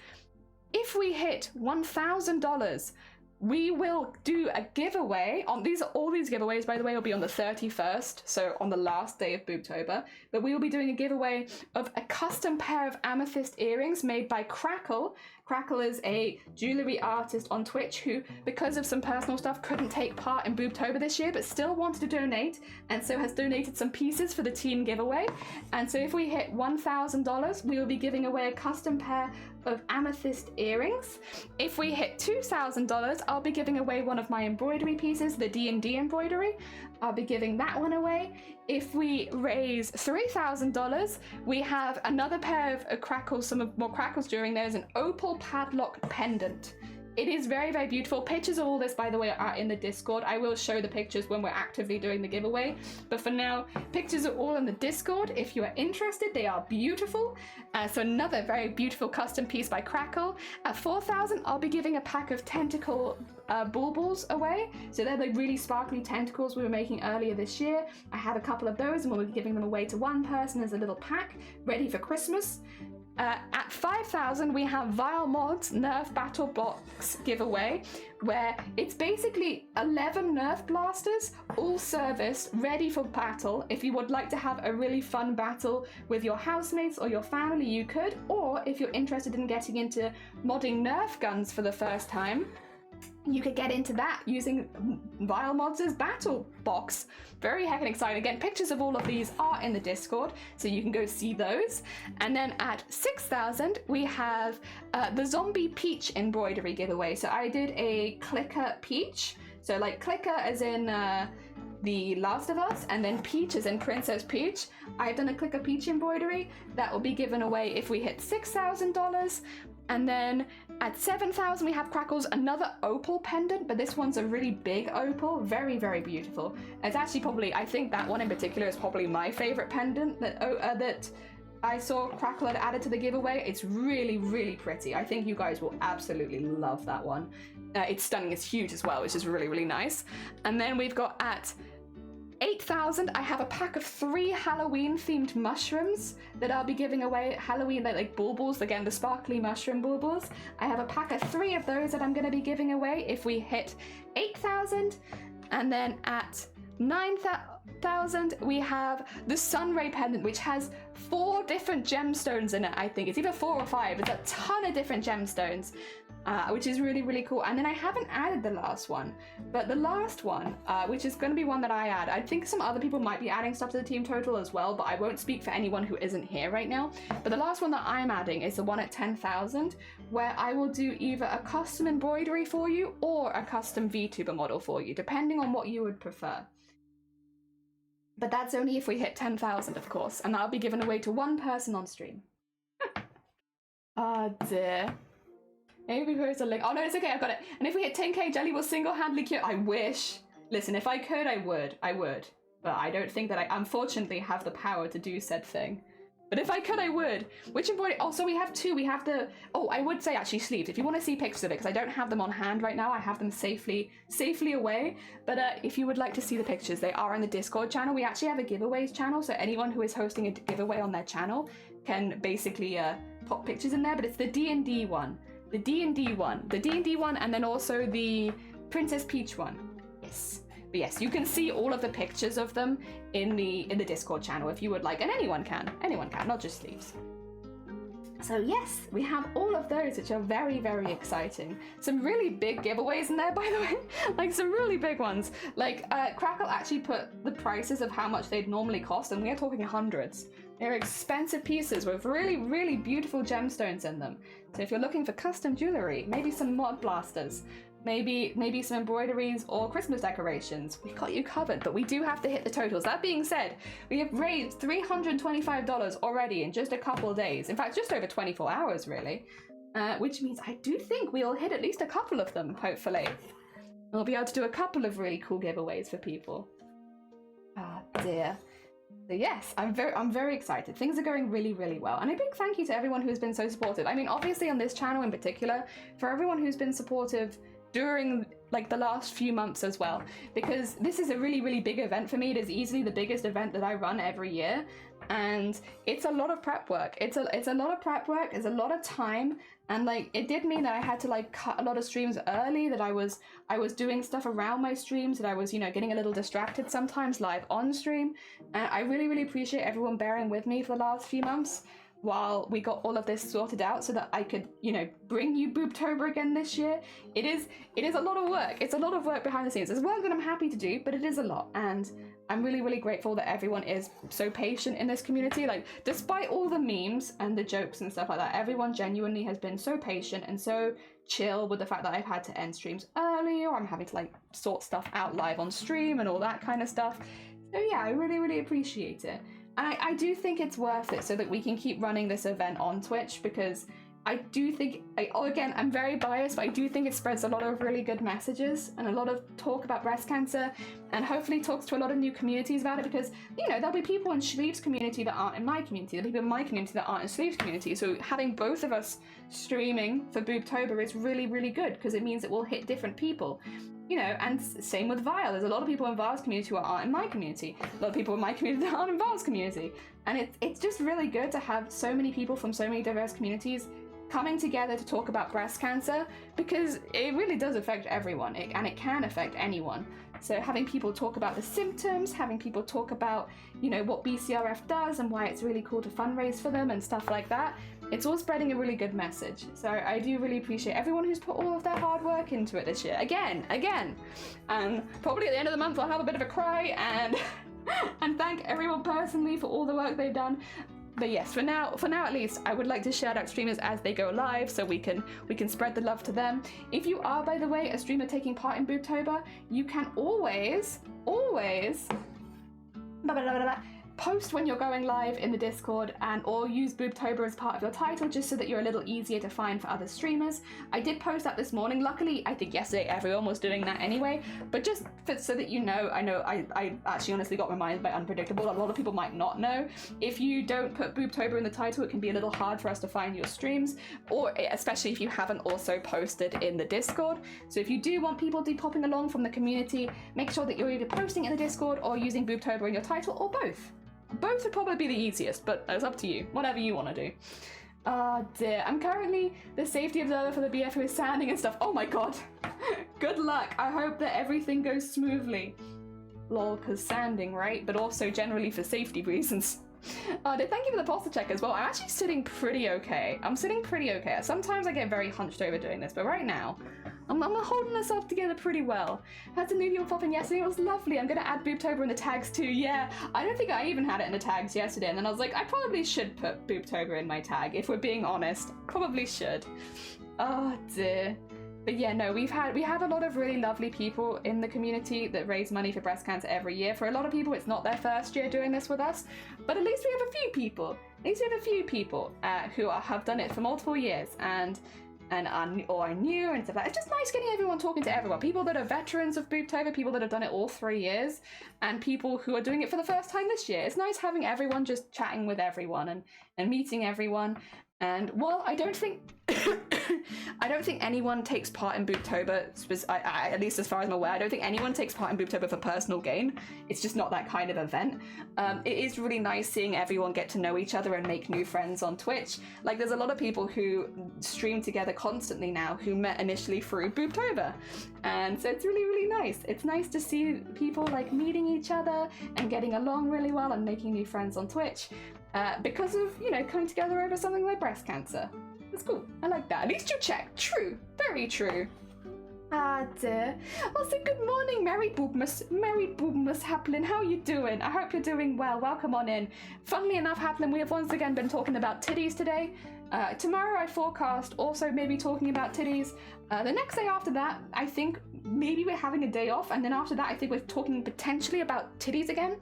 If we hit $1,000, we will do a giveaway on all these giveaways, by the way, will be on the 31st, so on the last day of BOOBTOBER. But we will be doing a giveaway of a custom pair of amethyst earrings made by Crackle, Crackle is a jewelry artist on Twitch who, because of some personal stuff, couldn't take part in BOOBTOBER this year, but still wanted to donate, and so has donated some pieces for the team giveaway. And so if we hit $1,000, we will be giving away a custom pair of amethyst earrings. If we hit $2,000, I'll be giving away one of my embroidery pieces, the D&D embroidery. I'll be giving that one away. If we raise $3,000, we have another pair of crackles, some more crackles during. There's an opal padlock pendant. It is very, very beautiful. Pictures of all this, by the way, are in the Discord. I will show the pictures when we're actively doing the giveaway. But for now, pictures are all in the Discord. If you are interested, they are beautiful. So another very beautiful custom piece by Crackle. At 4,000, I'll be giving a pack of tentacle baubles away. So they're the really sparkly tentacles we were making earlier this year. I have a couple of those and we'll be giving them away to one person as a little pack ready for Christmas. At 5,000, we have Vile Mod's Nerf Battle Box giveaway, where it's basically 11 Nerf blasters, all serviced, ready for battle. If you would like to have a really fun battle with your housemates or your family, you could. Or if you're interested in getting into modding Nerf guns for the first time, you could get into that using Vile Mods' battle box. Very heckin' exciting. Again, pictures of all of these are in the Discord, so you can go see those. And then at 6,000, we have the Zombie Peach embroidery giveaway. So I did a clicker peach. So like clicker as in The Last of Us, and then Peach as in Princess Peach. I've done a clicker peach embroidery that will be given away if we hit $6,000. And then at 7,000 we have Crackles, another opal pendant, but this one's a really big opal, very, very beautiful. It's actually probably, I think that one in particular is probably my favorite pendant that I saw Crackle had added to the giveaway. It's really, really pretty. I think you guys will absolutely love that one. It's stunning, it's huge as well, which is really, really nice. And then we've got at 8,000, I have a pack of 3 Halloween-themed mushrooms that I'll be giving away. Halloween, like baubles, again, the sparkly mushroom baubles. I have a pack of 3 of those that I'm going to be giving away if we hit 8,000. And then at 9,000, we have the Sunray pendant, which has 4 different gemstones in it, I think. It's either 4 or 5. It's a ton of different gemstones. Which is really, really cool. And then I haven't added the last one, but the last one, which is going to be one that I add. I think some other people might be adding stuff to the team total as well, but I won't speak for anyone who isn't here right now. But the last one that I'm adding is the one at 10,000, where I will do either a custom embroidery for you or a custom VTuber model for you, depending on what you would prefer. But that's only if we hit 10,000, of course, and that'll be given away to one person on stream. Oh dear. Maybe post a link. Oh no, it's okay, I've got it. And if we hit 10k, Jelly will single-handedly cure. I wish. Listen, if I could, I would. But I don't think that I unfortunately have the power to do said thing. But if I could, I would. Which embroidery? Oh, so we have 2. We have the... Oh, I would say actually sleeves. If you want to see pictures of it, because I don't have them on hand right now. I have them safely away. But if you would like to see the pictures, they are in the Discord channel. We actually have a giveaways channel, so anyone who is hosting a giveaway on their channel can basically pop pictures in there. But it's the D&D one. The D&D one, and then also the Princess Peach one. Yes. But yes, you can see all of the pictures of them in the Discord channel if you would like, and anyone can, not just sleeves. So yes, we have all of those, which are very, very exciting. Some really big giveaways in there, by the way, like some really big ones. Like Crackle actually put the prices of how much they'd normally cost, and we are talking hundreds. They're expensive pieces with really, really beautiful gemstones in them. So if you're looking for custom jewelry, maybe some mod blasters, maybe some embroideries or Christmas decorations, we've got you covered, but we do have to hit the totals. That being said, we have raised $325 already in just a couple of days. In fact, just over 24 hours, really. Which means I do think we'll hit at least a couple of them, hopefully. We'll be able to do a couple of really cool giveaways for people. Ah, dear. So yes, I'm very excited. Things are going really, really well. And a big thank you to everyone who's been so supportive. I mean, obviously on this channel in particular, for everyone who's been supportive during like the last few months as well, because this is a really, really big event for me. It is easily the biggest event that I run every year. And it's a lot of prep work. It's a lot of prep work. It's a lot of time, and like it did mean that I had to like cut a lot of streams early. That I was doing stuff around my streams. That I was getting a little distracted sometimes live on stream. And I really, really appreciate everyone bearing with me for the last few months. while we got all of this sorted out so that I could, you know, bring you Boobtober again this year. It is a lot of work. It's a lot of work behind the scenes. It's work that I'm happy to do, but it is a lot. And I'm really, really grateful that everyone is so patient in this community. Like, despite all the memes and the jokes and stuff like that, everyone genuinely has been so patient and so chill with the fact that I've had to end streams early, or I'm having to like sort stuff out live on stream and all that kind of stuff. So yeah, I really, really appreciate it. And I do think it's worth it so that we can keep running this event on Twitch, because I do think, again, I'm very biased, but I do think it spreads a lot of really good messages and a lot of talk about breast cancer, and hopefully talks to a lot of new communities about it, because, you know, there'll be people in Sleeve's community that aren't in my community, there'll be people in my community that aren't in Sleeve's community, so having both of us streaming for Boobtober is really, really good, because it means it will hit different people. You know, and same with Vile. There's a lot of people in Vile's community who aren't in my community. A lot of people in my community that aren't in Vile's community. And it's just really good to have so many people from so many diverse communities coming together to talk about breast cancer, because it really does affect everyone, and it can affect anyone. So having people talk about the symptoms, having people talk about, you know, what BCRF does and why it's really cool to fundraise for them and stuff like that, it's all spreading a really good message. So I do really appreciate everyone who's put all of their hard work into it this year. Again. And probably at the end of the month I'll have a bit of a cry and and thank everyone personally for all the work they've done. But yes, for now at least, I would like to shout out streamers as they go live so we can spread the love to them. If you are, by the way, a streamer taking part in Boobtober, you can always post when you're going live in the Discord, or use Boobtober as part of your title, just so that you're a little easier to find for other streamers. I did post that this morning. Luckily, I think yesterday everyone was doing that anyway, but just so that you know, I actually honestly got reminded by Unpredictable. A lot of people might not know. If you don't put Boobtober in the title, it can be a little hard for us to find your streams, or especially if you haven't also posted in the Discord. So if you do want people to be popping along from the community, make sure that you're either posting in the Discord or using Boobtober in your title, or both. Both would probably be the easiest, but it's up to you. Whatever you want to do. Oh dear. I'm currently the safety observer for the BF who is sanding and stuff. Oh my god. Good luck. I hope that everything goes smoothly. Lol, because sanding, right? But also generally for safety reasons. Thank you for the posture check as well. I'm actually sitting pretty okay. Sometimes I get very hunched over doing this, but right now, I'm holding myself together pretty well. Had some new people pop in yesterday, it was lovely. I'm gonna add Boobtober in the tags too. Yeah, I don't think I even had it in the tags yesterday, and then I was like, I probably should put Boobtober in my tag, if we're being honest. Probably should. Oh dear. But yeah, no, we have a lot of really lovely people in the community that raise money for breast cancer every year. For a lot of people, it's not their first year doing this with us, but at least we have a few people. Who have done it for multiple years and are new and stuff like that. It's just nice getting everyone talking to everyone. People that are veterans of Boobtober, people that have done it all 3 years, and people who are doing it for the first time this year. It's nice having everyone just chatting with everyone and meeting everyone. And while I don't think anyone takes part in Boobtober, at least as far as I'm aware, I don't think anyone takes part in Boobtober for personal gain. It's just not that kind of event. It is really nice seeing everyone get to know each other and make new friends on Twitch. Like, there's a lot of people who stream together constantly now who met initially through Boobtober. And so it's really, really nice. It's nice to see people like meeting each other and getting along really well and making new friends on Twitch. Because of, you know, coming together over something like breast cancer. That's cool. I like that. At least you checked. True. Very true. Ah dear. Also, good morning, Merry Boobmas Haplin. How are you doing? I hope you're doing well. Welcome on in. Funnily enough, Haplin, we have once again been talking about titties today. Tomorrow I forecast also maybe talking about titties. The next day after that, I think maybe we're having a day off, and then after that I think we're talking potentially about titties again.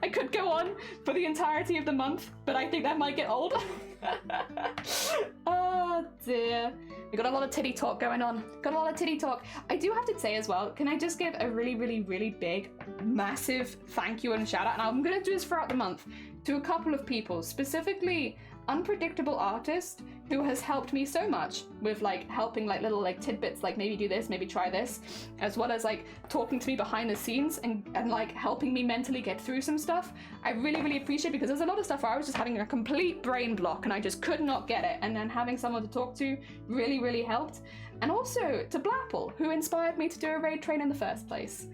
I could go on for the entirety of the month, but I think that might get old. Oh dear. We got a lot of titty talk going on. I do have to say as well, can I just give a really, really, really big, massive thank you and shout out, and I'm going to do this throughout the month, to a couple of people, specifically Unpredictable Artist, who has helped me so much with like helping like little like tidbits, like maybe do this, maybe try this, as well as like talking to me behind the scenes and like helping me mentally get through some stuff. I really, really appreciate it, because there's a lot of stuff where I was just having a complete brain block and I just could not get it. And then having someone to talk to really, really helped. And also to Blackpool, who inspired me to do a raid train in the first place,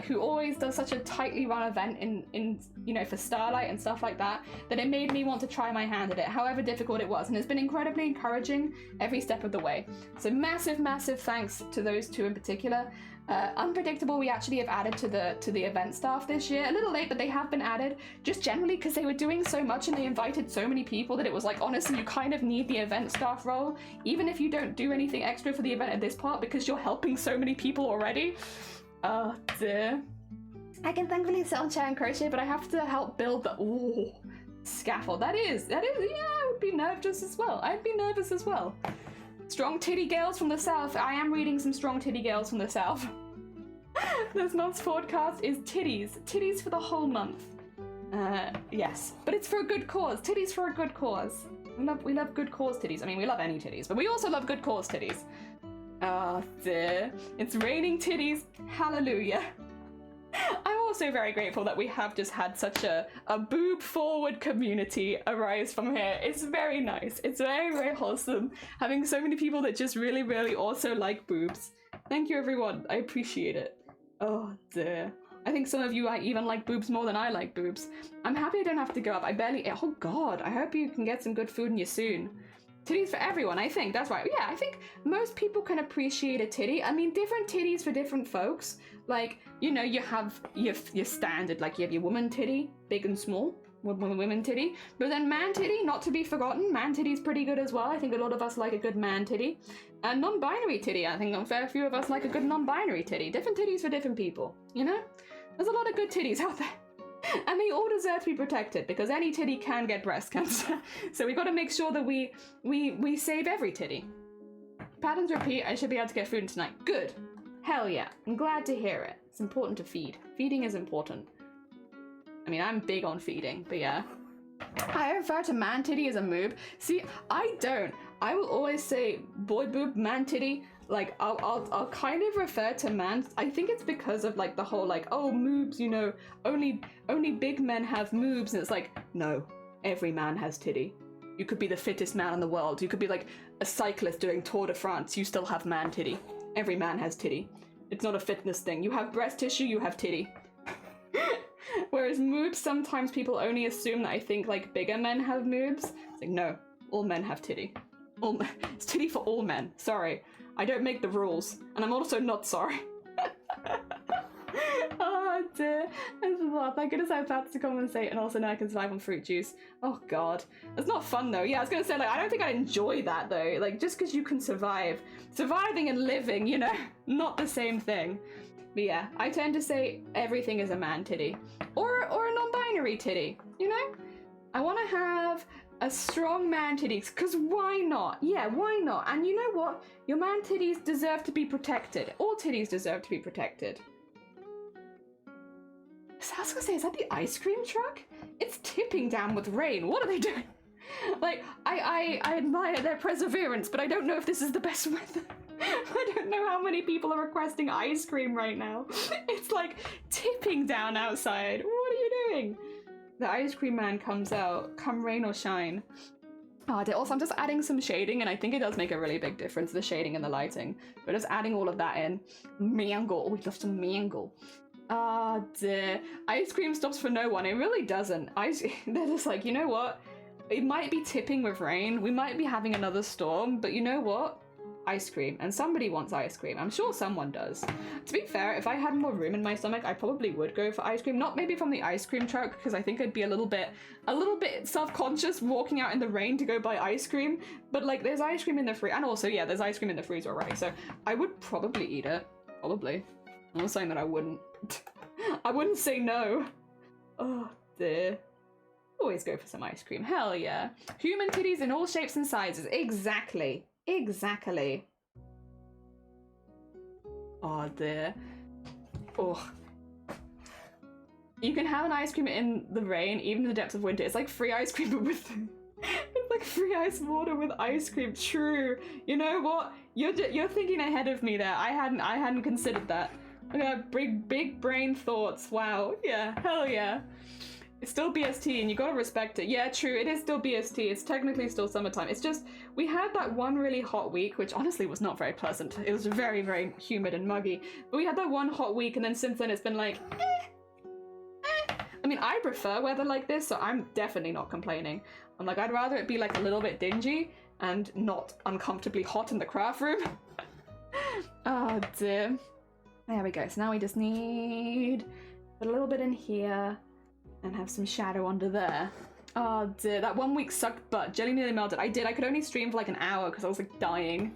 who always does such a tightly run event in you know, for Starlight and stuff like that, that it made me want to try my hand at it, however difficult it was, and it's been incredibly encouraging every step of the way. So massive, massive thanks to those two in particular. Unpredictable, we actually have added to the event staff this year, a little late, but they have been added, just generally because they were doing so much and they invited so many people that it was like, honestly, you kind of need the event staff role, even if you don't do anything extra for the event at this part, because you're helping so many people already. Oh dear. I can thankfully sit on chair and crochet, but I have to help build the scaffold. That is, yeah, I would be nervous as well. I'd be nervous as well. Strong titty girls from the south. I am reading some strong titty girls from the south. This month's podcast is titties. Titties for the whole month. Yes, but it's for a good cause. Titties for a good cause. We love good cause titties. I mean, we love any titties, but we also love good cause titties. Oh dear. It's raining titties. Hallelujah. I'm also very grateful that we have just had such a boob forward community arise from here. It's very nice. It's very, very wholesome having so many people that just really, really also like boobs. Thank you, everyone. I appreciate it. Oh dear. I think some of you even like boobs more than I like boobs. I'm happy I don't have to go up. Oh god, I hope you can get some good food in you soon. Titties for everyone, I think. That's right. Yeah, I think most people can appreciate a titty. I mean, different titties for different folks. Like, you know, you have your standard, like you have your woman titty, big and small, women titty. But then man titty, not to be forgotten. Man titty's pretty good as well. I think a lot of us like a good man titty. And non-binary titty, I think a fair few of us like a good non-binary titty. Different titties for different people, you know? There's a lot of good titties out there. And they all deserve to be protected, because any titty can get breast cancer. So we got to make sure that we save every titty. Patterns repeat. I should be able to get food tonight. Good. Hell yeah. I'm glad to hear it. It's important to feed. Feeding is important. I mean, I'm big on feeding, but yeah. I refer to man titty as a moob. See, I don't. I will always say boy boob, man titty. Like, I'll kind of refer to man. I think it's because of like the whole like, oh, moobs, you know, only big men have moobs, and it's like, no, every man has titty. You could be the fittest man in the world. You could be like a cyclist doing Tour de France. You still have man titty. Every man has titty. It's not a fitness thing. You have breast tissue, you have titty. Whereas moobs, sometimes people only assume that I think like bigger men have moobs. It's like, no, all men have titty. It's titty for all men. Sorry. I don't make the rules, and I'm also not sorry. Oh dear. Thank goodness I have fats to compensate, and also now I can survive on fruit juice. Oh god. That's not fun though. Yeah, I was gonna say, like, I don't think I enjoy that though. Like, just because you can survive. Surviving and living, you know, not the same thing. But yeah, I tend to say everything is a man titty. Or a non-binary titty, you know? I want to have a strong man titties, because why not? Yeah, why not? And you know what? Your man titties deserve to be protected. All titties deserve to be protected. So I was gonna say, is that the ice cream truck? It's tipping down with rain. What are they doing? Like, I admire their perseverance, but I don't know if this is the best weather. I don't know how many people are requesting ice cream right now. It's like tipping down outside. What are you doing? The ice cream man comes out, come rain or shine. Oh, also, I'm just adding some shading, and I think it does make a really big difference, the shading and the lighting. We're just adding all of that in. Mangle. We'd love to mangle. Ah, dear. Ice cream stops for no one. It really doesn't. They're just like, you know what? It might be tipping with rain. We might be having another storm, but you know what? Ice cream. And somebody wants ice cream. I'm sure someone does. To be fair, if I had more room in my stomach, I probably would go for ice cream. Not maybe from the ice cream truck, because I think I'd be a little bit self-conscious walking out in the rain to go buy ice cream. But like, there's ice cream in the freezer. And also, yeah, there's ice cream in the freezer already. So I would probably eat it. Probably. I'm not saying that I wouldn't. I wouldn't say no. Oh, dear. Always go for some ice cream. Hell yeah. Human titties in all shapes and sizes. Exactly. Exactly. Oh dear. Oh. You can have an ice cream in the rain, even in the depths of winter. It's like free ice cream, but with it's like like free ice water with ice cream. True. You know what? You're thinking ahead of me there. I hadn't considered that. I got big brain thoughts. Wow. Yeah. Hell yeah. It's still BST and you gotta respect it. Yeah, true, it is still BST. It's technically still summertime. It's just, we had that one really hot week, which honestly was not very pleasant. It was very, very humid and muggy. But we had that one hot week and then since then it's been like, I mean, I prefer weather like this, so I'm definitely not complaining. I'm like, I'd rather it be like a little bit dingy and not uncomfortably hot in the craft room. Oh dear. There we go. So now we just need a little bit in here. And have some shadow under there. Oh dear, that 1 week sucked butt. Jelly nearly melted. I did. I could only stream for like an hour because I was like dying.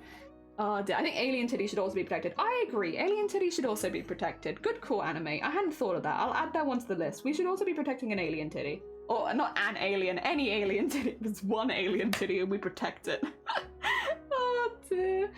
Oh dear. I think alien titty should also be protected. I agree. Alien titty should also be protected. Good call, anime. I hadn't thought of that. I'll add that one to the list. We should also be protecting an alien titty. Or not an alien, any alien titty. There's one alien titty and we protect it. Oh dear.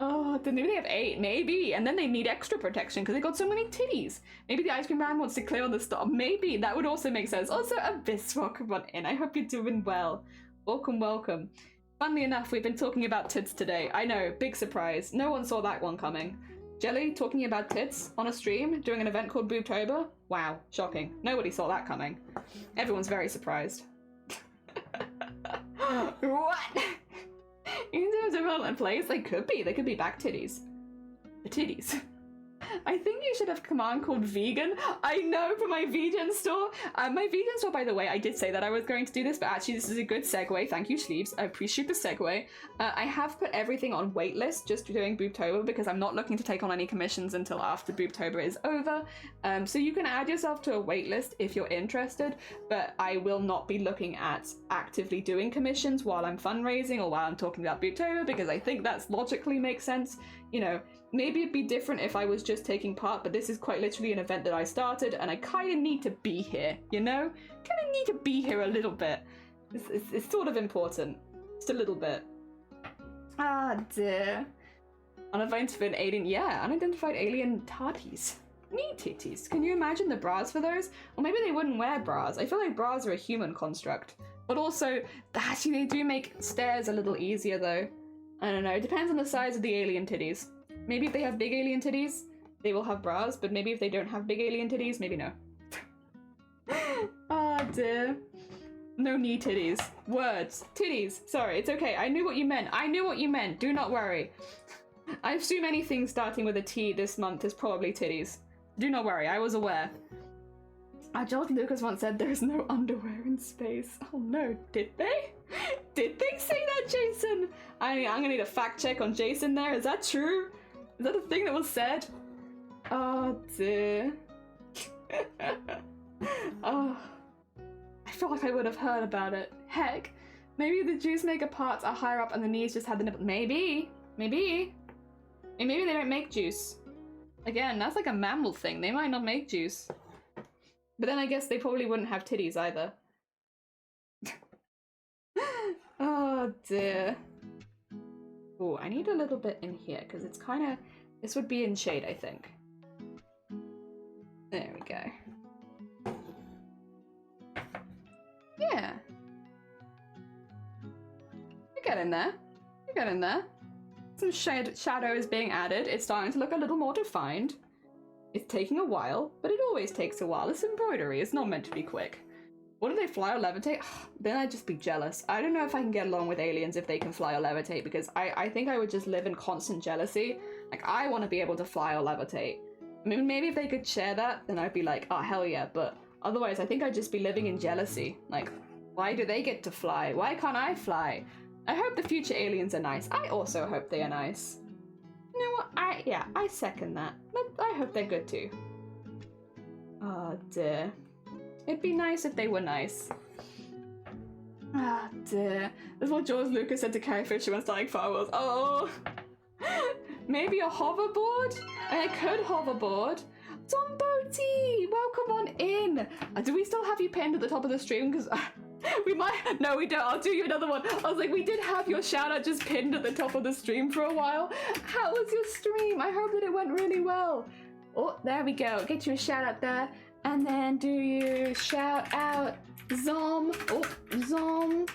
Oh, then maybe they have 8, maybe, and then they need extra protection because they got so many titties. Maybe the ice cream man wants to clear on the stop. Maybe, that would also make sense. Also, Abyss, welcome on in. I hope you're doing well. Welcome, welcome. Funnily enough, we've been talking about tits today. I know, big surprise. No one saw that one coming. Jelly talking about tits on a stream during an event called BOOBTOBER? Wow, shocking. Nobody saw that coming. Everyone's very surprised. What? In terms of development plays, they could be back titties. The titties. I think you should have a command called vegan. I know, for my vegan store. My vegan store, by the way, I did say that I was going to do this, but actually this is a good segue. Thank you, Sleeves. I appreciate the segue. I have put everything on waitlist just doing Boobtober because I'm not looking to take on any commissions until after Boobtober is over. So you can add yourself to a waitlist if you're interested, but I will not be looking at actively doing commissions while I'm fundraising or while I'm talking about Boobtober because I think that's logically makes sense. You know, maybe it'd be different if I was just taking part, but this is quite literally an event that I started and I kind of need to be here, you know? Kind of need to be here a little bit. It's sort of important. Just a little bit. Ah, dear. Unidentified alien, yeah, unidentified alien tatties. Knee titties. Can you imagine the bras for those? Or maybe they wouldn't wear bras. I feel like bras are a human construct. But also, actually they do make stairs a little easier though. I don't know, it depends on the size of the alien titties. Maybe if they have big alien titties, they will have bras, but maybe if they don't have big alien titties, maybe no. Oh dear. No knee titties. Words. Titties. Sorry, it's okay. I knew what you meant. I knew what you meant. Do not worry. I assume anything starting with a T this month is probably titties. Do not worry, I was aware. George Lucas once said there's no underwear in space. Oh no, did they? Did they say that, Jason? I'm gonna need a fact check on Jason there. Is that true? Is that a thing that was said? Oh dear. Oh, I feel like I would have heard about it. Heck, maybe the juice maker parts are higher up and the knees just had the nipple. Maybe. Maybe they don't make juice. Again, that's like a mammal thing. They might not make juice. But then I guess they probably wouldn't have titties either. Oh dear. Oh, I need a little bit in here because it's kind of... This would be in shade, I think. There we go. Yeah. You get in there. You get in there. Some shadow is being added. It's starting to look a little more defined. It's taking a while, but it always takes a while. It's embroidery. It's not meant to be quick. What do they fly or levitate? Then I'd just be jealous. I don't know if I can get along with aliens if they can fly or levitate because I think I would just live in constant jealousy. Like, I want to be able to fly or levitate. I mean, maybe if they could share that, then I'd be like, oh, hell yeah. But otherwise, I think I'd just be living in jealousy. Like, why do they get to fly? Why can't I fly? I hope the future aliens are nice. I also hope they are nice. You know what? I second that. I hope they're good too. Oh dear. It'd be nice if they were nice. Ah dear. That's what George Lucas said to Carrie Fisher when starting Firewalls. Oh. Maybe a hoverboard? I could hoverboard. Zombo T, welcome on in. Do we still have you pinned at the top of the stream? Because we might. No, we don't. I'll do you another one. I was like, we did have your shout out just pinned at the top of the stream for a while. How was your stream? I hope that it went really well. Oh, there we go. Get you a shout out there. And then do you shout out Zom? Oh, Zom.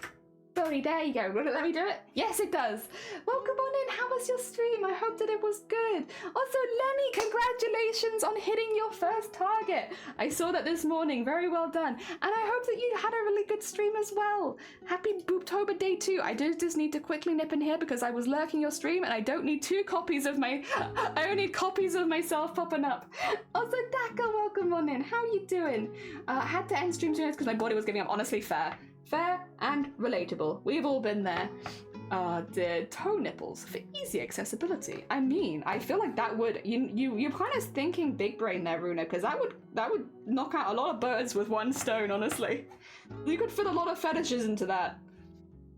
Bodhi, there you go. Let me do it. Yes, it does. Welcome on in. How was your stream? I hope that it was good. Also, Lenny, congratulations on hitting your first target. I saw that this morning. Very well done. And I hope that you had a really good stream as well. Happy BOOBTOBER Day 2. I do just need to quickly nip in here because I was lurking your stream and I don't need 2 copies of my... I only need copies of myself popping up. Also, Daka, welcome on in. How are you doing? I had to end stream soon because my body was giving up. Honestly, fair. Fair and relatable. We've all been there. The toe nipples for easy accessibility. I mean, I feel like that would you're kind of thinking big brain there, Runa, because that would knock out a lot of birds with one stone. Honestly, you could fit a lot of fetishes into that.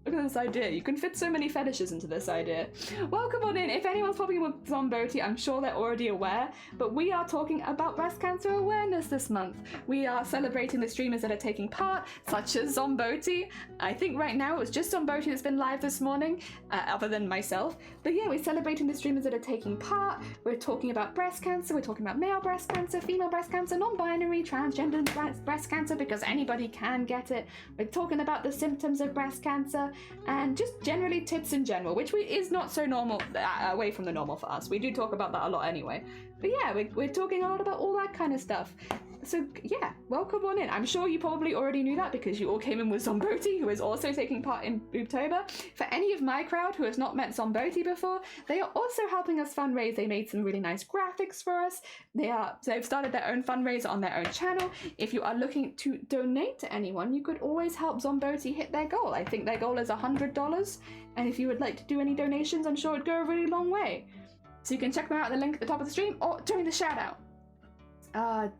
Look at this idea. You can fit so many fetishes into this idea. Welcome on in. If anyone's popping in with Zomboti, I'm sure they're already aware, but we are talking about breast cancer awareness this month. We are celebrating the streamers that are taking part, such as Zomboti. I think right now it was just Zomboti that's been live this morning, other than myself. But yeah, we're celebrating the streamers that are taking part. We're talking about breast cancer. We're talking about male breast cancer, female breast cancer, non-binary, transgender breast cancer, because anybody can get it. We're talking about the symptoms of breast cancer, and just generally tips in general, which is not so normal, away from the normal for us. We do talk about that a lot anyway. But yeah, we're talking a lot about all that kind of stuff. So yeah, welcome on in. I'm sure you probably already knew that because you all came in with Zomboti, who is also taking part in BOOBTOBER. For any of my crowd who has not met Zomboti before, they are also helping us fundraise. They made some really nice graphics for us. They've started their own fundraiser on their own channel. If you are looking to donate to anyone, you could always help Zomboti hit their goal. I think their goal is $100, and if you would like to do any donations, I'm sure it'd go a really long way. So you can check them out at the link at the top of the stream or during the shout out.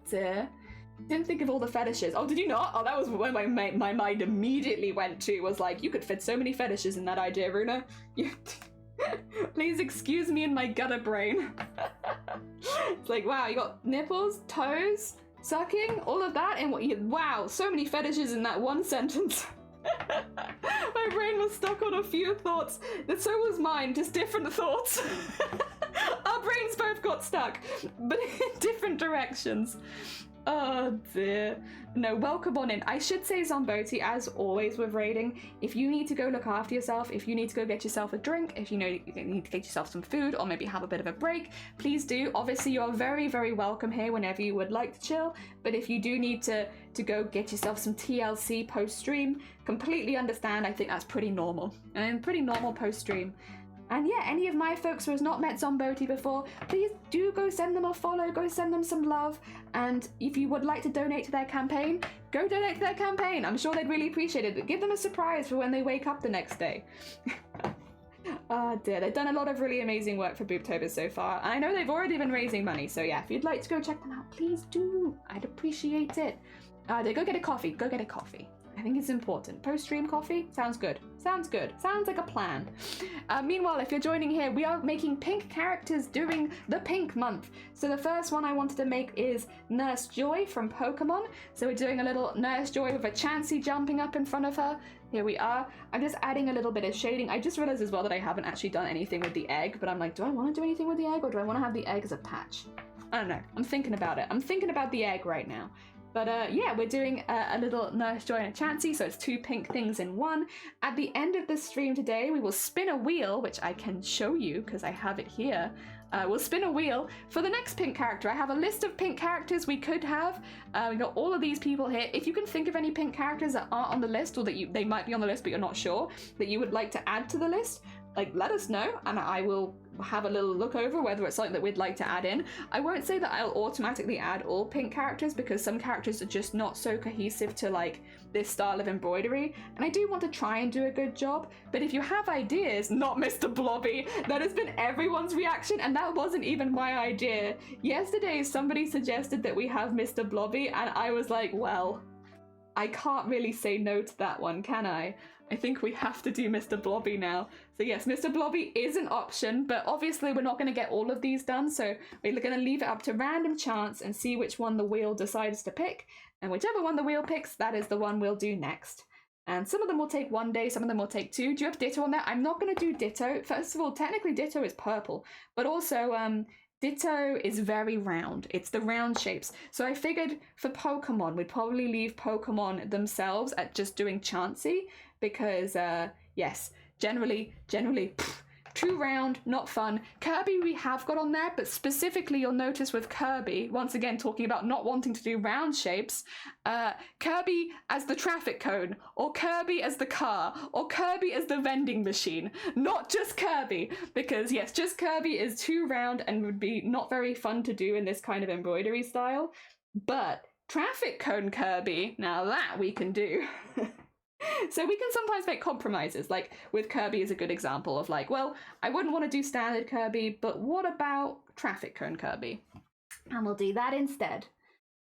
Dear. Didn't think of all the fetishes. Oh, did you not? Oh, that was where my mind immediately went to, was like, you could fit so many fetishes in that idea, Runa. Please excuse me in my gutter brain. It's like, wow, you got nipples, toes, sucking, all of that, and wow, so many fetishes in that one sentence. My brain was stuck on a few thoughts. So was mine, just different thoughts. Our brains both got stuck, but in different directions. Oh dear. No, welcome on in. I should say, Zomboti, as always with raiding, if you need to go look after yourself, if you need to go get yourself a drink, if you know you need to get yourself some food or maybe have a bit of a break, please do. Obviously, you are very, very welcome here whenever you would like to chill, but if you do need to go get yourself some TLC post-stream, completely understand. I think that's pretty normal. And pretty normal post-stream. And yeah, any of my folks who has not met Zomboti before, please do go send them a follow, go send them some love. And if you would like to donate to their campaign, go donate to their campaign. I'm sure they'd really appreciate it. Give them a surprise for when they wake up the next day. Oh dear, they've done a lot of really amazing work for BOOBTOBER so far. I know they've already been raising money, so yeah, if you'd like to go check them out, please do. I'd appreciate it. Go get a coffee, go get a coffee. I think it's important. Post-stream coffee? Sounds good. Sounds good. Sounds like a plan. Meanwhile, if you're joining here, we are making pink characters during the pink month. So the first one I wanted to make is Nurse Joy from Pokemon. So we're doing a little Nurse Joy with a Chansey jumping up in front of her. Here we are. I'm just adding a little bit of shading. I just realized as well that I haven't actually done anything with the egg, but I'm like, do I want to do anything with the egg or do I want to have the egg as a patch? I don't know. I'm thinking about it. I'm thinking about the egg right now. But yeah, we're doing a little Nurse Joy and a Chansey, so it's 2 pink things in one. At the end of the stream today, we will spin a wheel, which I can show you because I have it here. We'll spin a wheel for the next pink character. I have a list of pink characters we could have. We got all of these people here. If you can think of any pink characters that aren't on the list, or that they might be on the list but you're not sure, that you would like to add to the list, like, let us know and I will have a little look over whether it's something that we'd like to add in. I won't say that I'll automatically add all pink characters because some characters are just not so cohesive to like this style of embroidery, and I do want to try and do a good job. But if you have ideas, not Mr. Blobby, that has been everyone's reaction, and that wasn't even my idea. Yesterday somebody suggested that we have Mr. Blobby and I was like, well, I can't really say no to that one, can I? I think we have to do Mr. Blobby now. So yes, Mr. Blobby is an option, but obviously we're not going to get all of these done, so we're going to leave it up to random chance and see which one the wheel decides to pick. And whichever one the wheel picks, that is the one we'll do next. And some of them will take 1 day, some of them will take 2. Do you have Ditto on there? I'm not going to do Ditto. First of all, technically Ditto is purple, but also Ditto is very round. It's the round shapes. So I figured for Pokemon, we'd probably leave Pokemon themselves at just doing Chansey because, yes, generally, too round, not fun. Kirby we have got on there, but specifically you'll notice with Kirby, once again talking about not wanting to do round shapes, Kirby as the traffic cone, or Kirby as the car, or Kirby as the vending machine. Not just Kirby, because yes, just Kirby is too round and would be not very fun to do in this kind of embroidery style, but traffic cone Kirby, now that we can do. So we can sometimes make compromises, like with Kirby is a good example of like, well, I wouldn't want to do standard Kirby, but what about traffic cone Kirby? And we'll do that instead.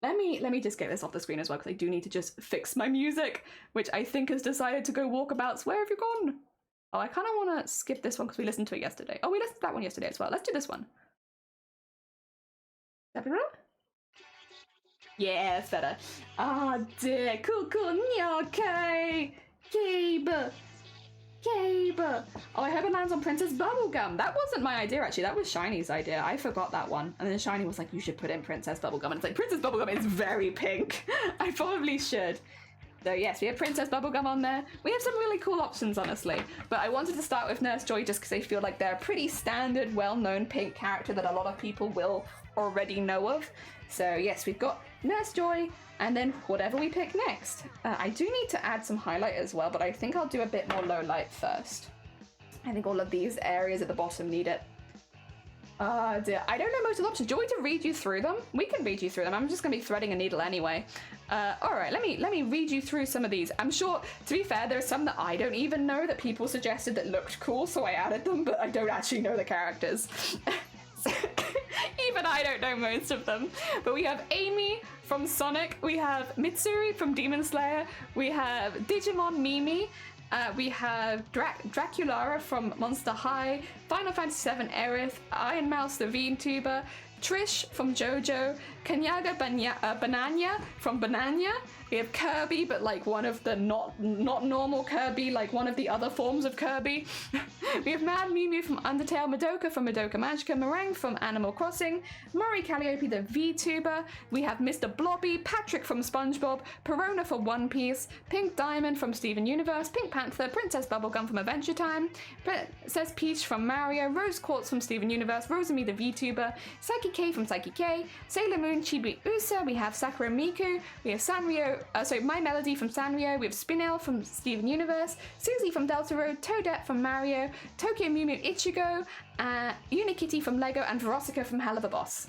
Let me just get this off the screen as well, because I do need to just fix my music, which I think has decided to go walkabouts. Where have you gone? Oh, I kind of want to skip this one because we listened to it yesterday. Oh, we listened to that one yesterday as well. Let's do this one. Yeah, that's better. Oh dear, cool, okay. Gabe. Oh, I hope it lands on Princess Bubblegum. That wasn't my idea, actually. That was Shiny's idea. I forgot that one. And then Shiny was like, you should put in Princess Bubblegum. And it's like, Princess Bubblegum is very pink. I probably should. So yes, we have Princess Bubblegum on there. We have some really cool options, honestly. But I wanted to start with Nurse Joy just because I feel like they're a pretty standard, well-known pink character that a lot of people will already know of. So yes, we've got Nurse Joy, and then whatever we pick next. I do need to add some highlight as well, but I think I'll do a bit more low light first. I think all of these areas at the bottom need it. Dear. I don't know most of the options. Do you want me to read you through them? We can read you through them. I'm just going to be threading a needle anyway. Alright, let me read you through some of these. I'm sure, to be fair, there are some that I don't even know that people suggested that looked cool, so I added them, but I don't actually know the characters. So, even I don't know most of them. But we have Amy from Sonic, we have Mitsuri from Demon Slayer, we have Digimon Mimi, we have Draculara from Monster High, Final Fantasy VII Aerith, Iron Mouse the VTuber, Trish from JoJo, Kanyaga Bananya from Bananya. We have Kirby, but like one of the not normal Kirby, like one of the other forms of Kirby. We have Mad Mew from Undertale, Madoka from Madoka Magica, Meringue from Animal Crossing, Mori Calliope the VTuber. We have Mr. Blobby, Patrick from SpongeBob, Perona from One Piece, Pink Diamond from Steven Universe, Pink Panther, Princess Bubblegum from Adventure Time, Princess Peach from Mario, Rose Quartz from Steven Universe, Rosemi the VTuber, Psyche K from Psyche K, Sailor Moon Chibi Usa. We have Sakura Miku. We have Sanrio. My Melody from Sanrio, we have Spinel from Steven Universe, Susie from Delta Road, Toadette from Mario, Tokyo Mew Mew Ichigo, Unikitty from Lego, and Veronica from Hell of a Boss.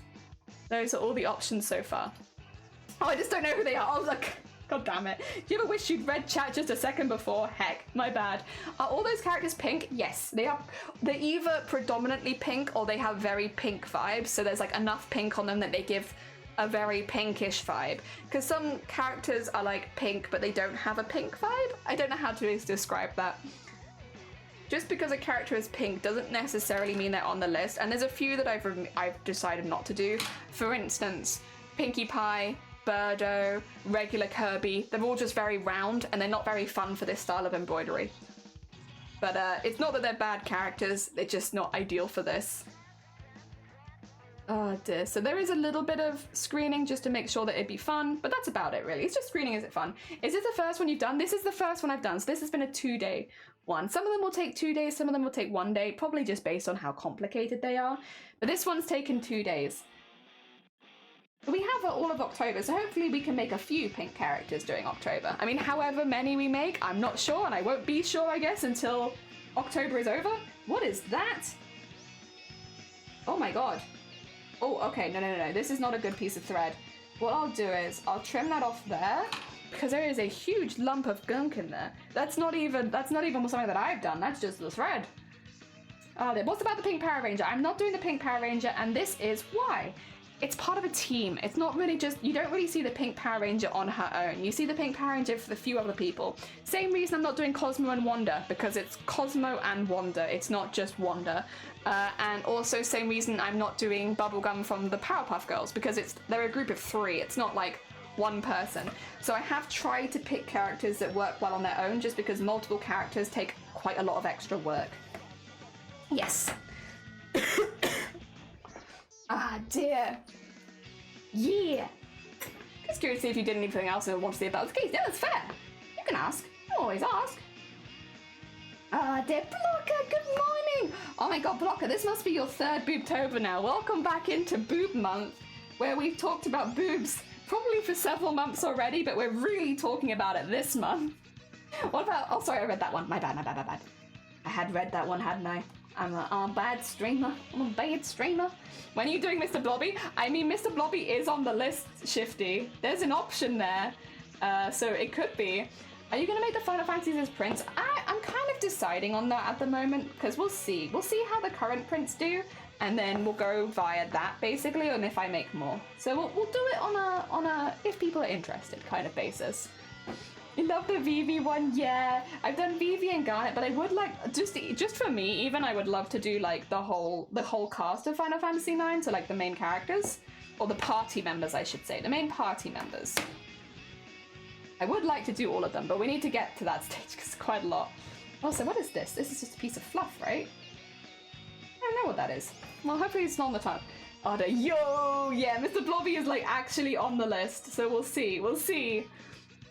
Those are all the options so far. Oh, I just don't know who they are. I was like, god damn it. Do you ever wish you'd read chat just a second before? Heck, my bad. Are all those characters pink? Yes, they are. They're either predominantly pink or they have very pink vibes, so there's like enough pink on them that they give a very pinkish vibe, because some characters are like pink but they don't have a pink vibe. I don't know how to describe that. Just because a character is pink doesn't necessarily mean they're on the list, and there's a few that I've decided not to do. For instance, Pinkie Pie, Birdo, regular Kirby, they're all just very round and they're not very fun for this style of embroidery. But it's not that they're bad characters, they're just not ideal for this. Oh dear, so there is a little bit of screening just to make sure that it'd be fun, but that's about it really. It's just screening, is it fun? Is this the first one you've done? This is the first one I've done, so this has been a 2-day one. Some of them will take 2 days, some of them will take 1 day, probably just based on how complicated they are. But this one's taken 2 days. We have all of October, so hopefully we can make a few pink characters during October. I mean, however many we make, I'm not sure, and I won't be sure, I guess, until October is over. What is that? Oh my god. Oh, okay, no, this is not a good piece of thread. What I'll do is, I'll trim that off there, because there is a huge lump of gunk in there. That's not even something that I've done, that's just the thread. What's about the Pink Power Ranger? I'm not doing the Pink Power Ranger, and this is why. It's part of a team. It's not really just, you don't really see the Pink Power Ranger on her own. You see the Pink Power Ranger for a few other people. Same reason I'm not doing Cosmo and Wanda, because it's Cosmo and Wanda. It's not just Wanda. And also same reason I'm not doing Bubblegum from the Powerpuff Girls, because they're a group of 3. It's not like one person. So I have tried to pick characters that work well on their own, just because multiple characters take quite a lot of extra work. Yes. Ah, dear. Yeah. Just curious to see if you did anything else and want to see about the case. Yeah, that's fair. You can ask. You always ask. Ah, dear Blocker, good morning. Oh my god, Blocker, this must be your third Boobtober now. Welcome back into Boob Month, where we've talked about boobs probably for several months already, but we're really talking about it this month. What about... Oh, sorry, I read that one. My bad. I had read that one, hadn't I? I'm a bad streamer. I'm a bad streamer. When are you doing Mr. Blobby? I mean, Mr. Blobby is on the list, Shifty. There's an option there, so it could be. Are you going to make the Final Fantasies as prints? I'm kind of deciding on that at the moment, because we'll see. We'll see how the current prints do, and then we'll go via that, basically, and if I make more. So we'll do it on a if people are interested kind of basis. You love the Vivi one? Yeah, I've done Vivi and Garnet, but I would like, just for me even, I would love to do like the whole cast of Final Fantasy IX, so like the main characters, or the party members I should say, the main party members. I would like to do all of them, but we need to get to that stage because it's quite a lot. Also, what is this? This is just a piece of fluff, right? I don't know what that is. Well, hopefully it's not on the top. Oh, yo, yeah, Mr. Blobby is like actually on the list, so we'll see.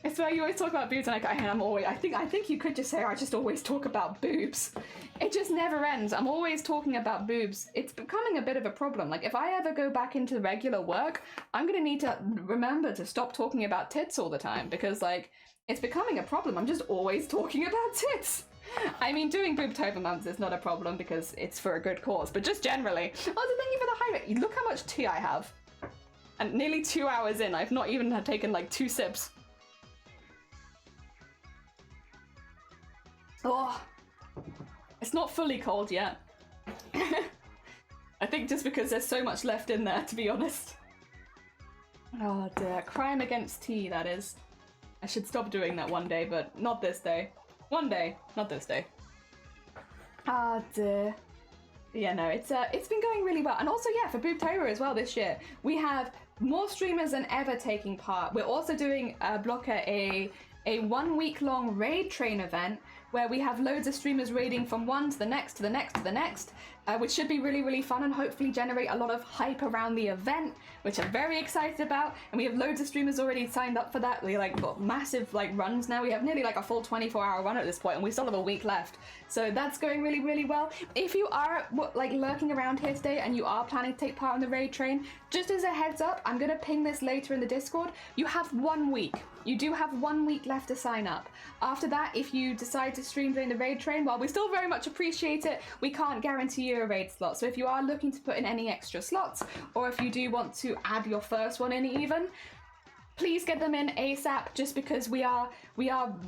I swear you always talk about boobs, and I think you could just say I just always talk about boobs. It just never ends. I'm always talking about boobs. It's becoming a bit of a problem. Like if I ever go back into regular work, I'm gonna need to remember to stop talking about tits all the time because like it's becoming a problem. I'm just always talking about tits. I mean, doing Boobtober months is not a problem because it's for a good cause, but just generally. Oh, so thank you for the hydrate. Look how much tea I have. And nearly 2 hours in, I've not even taken like 2 sips. Oh, it's not fully cold yet. I think just because there's so much left in there, to be honest. Oh dear, crime against tea, that is. I should stop doing that one day, but not this day. One day, not this day. Ah dear. Yeah, no, it's been going really well. And also, yeah, for Boobtober as well this year, we have more streamers than ever taking part. We're also doing, Blocker, a 1 week long raid train event where we have loads of streamers raiding from one to the next to the next to the next, which should be really, really fun and hopefully generate a lot of hype around the event, which I'm very excited about. And we have loads of streamers already signed up for that. We like got massive like runs now. We have nearly like a full 24-hour run at this point, and we still have a week left. So that's going really, really well. If you are like lurking around here today and you are planning to take part in the raid train, just as a heads up, I'm gonna ping this later in the Discord. You have 1 week. You do have 1 week left to sign up. After that, if you decide to stream during the raid train, while we still very much appreciate it, we can't guarantee you a raid slot. So if you are looking to put in any extra slots, or if you do want to add your first one in even, please get them in ASAP, just because we are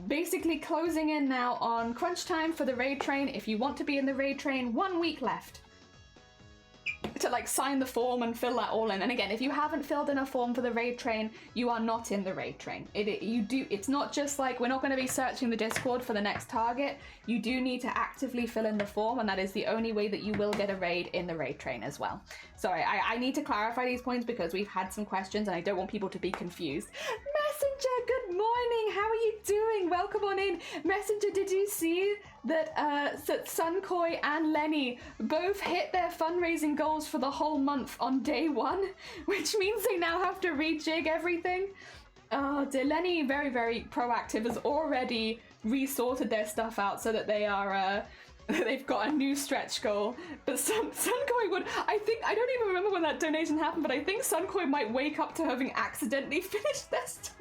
basically closing in now on crunch time for the raid train. If you want to be in the raid train, 1 week left to like sign the form and fill that all in. And again, if you haven't filled in a form for the raid train, you are not in the raid train. It's not just like we're not going to be searching the Discord for the next target. You do need to actively fill in the form, and that is the only way that you will get a raid in the raid train as well. Sorry, I need to clarify these points because we've had some questions and I don't want people to be confused. Messenger, good morning. How are you doing? Welcome on in. Messenger, did you see that Sunkoi and Lenny both hit their fundraising goals for the whole month on day 1, which means they now have to rejig everything? Oh dear, Lenny, very, very proactive, has already resorted their stuff out so that they are they've got a new stretch goal. But Sunkoi would, I don't even remember when that donation happened, but I think Sunkoi might wake up to having accidentally finished their stuff.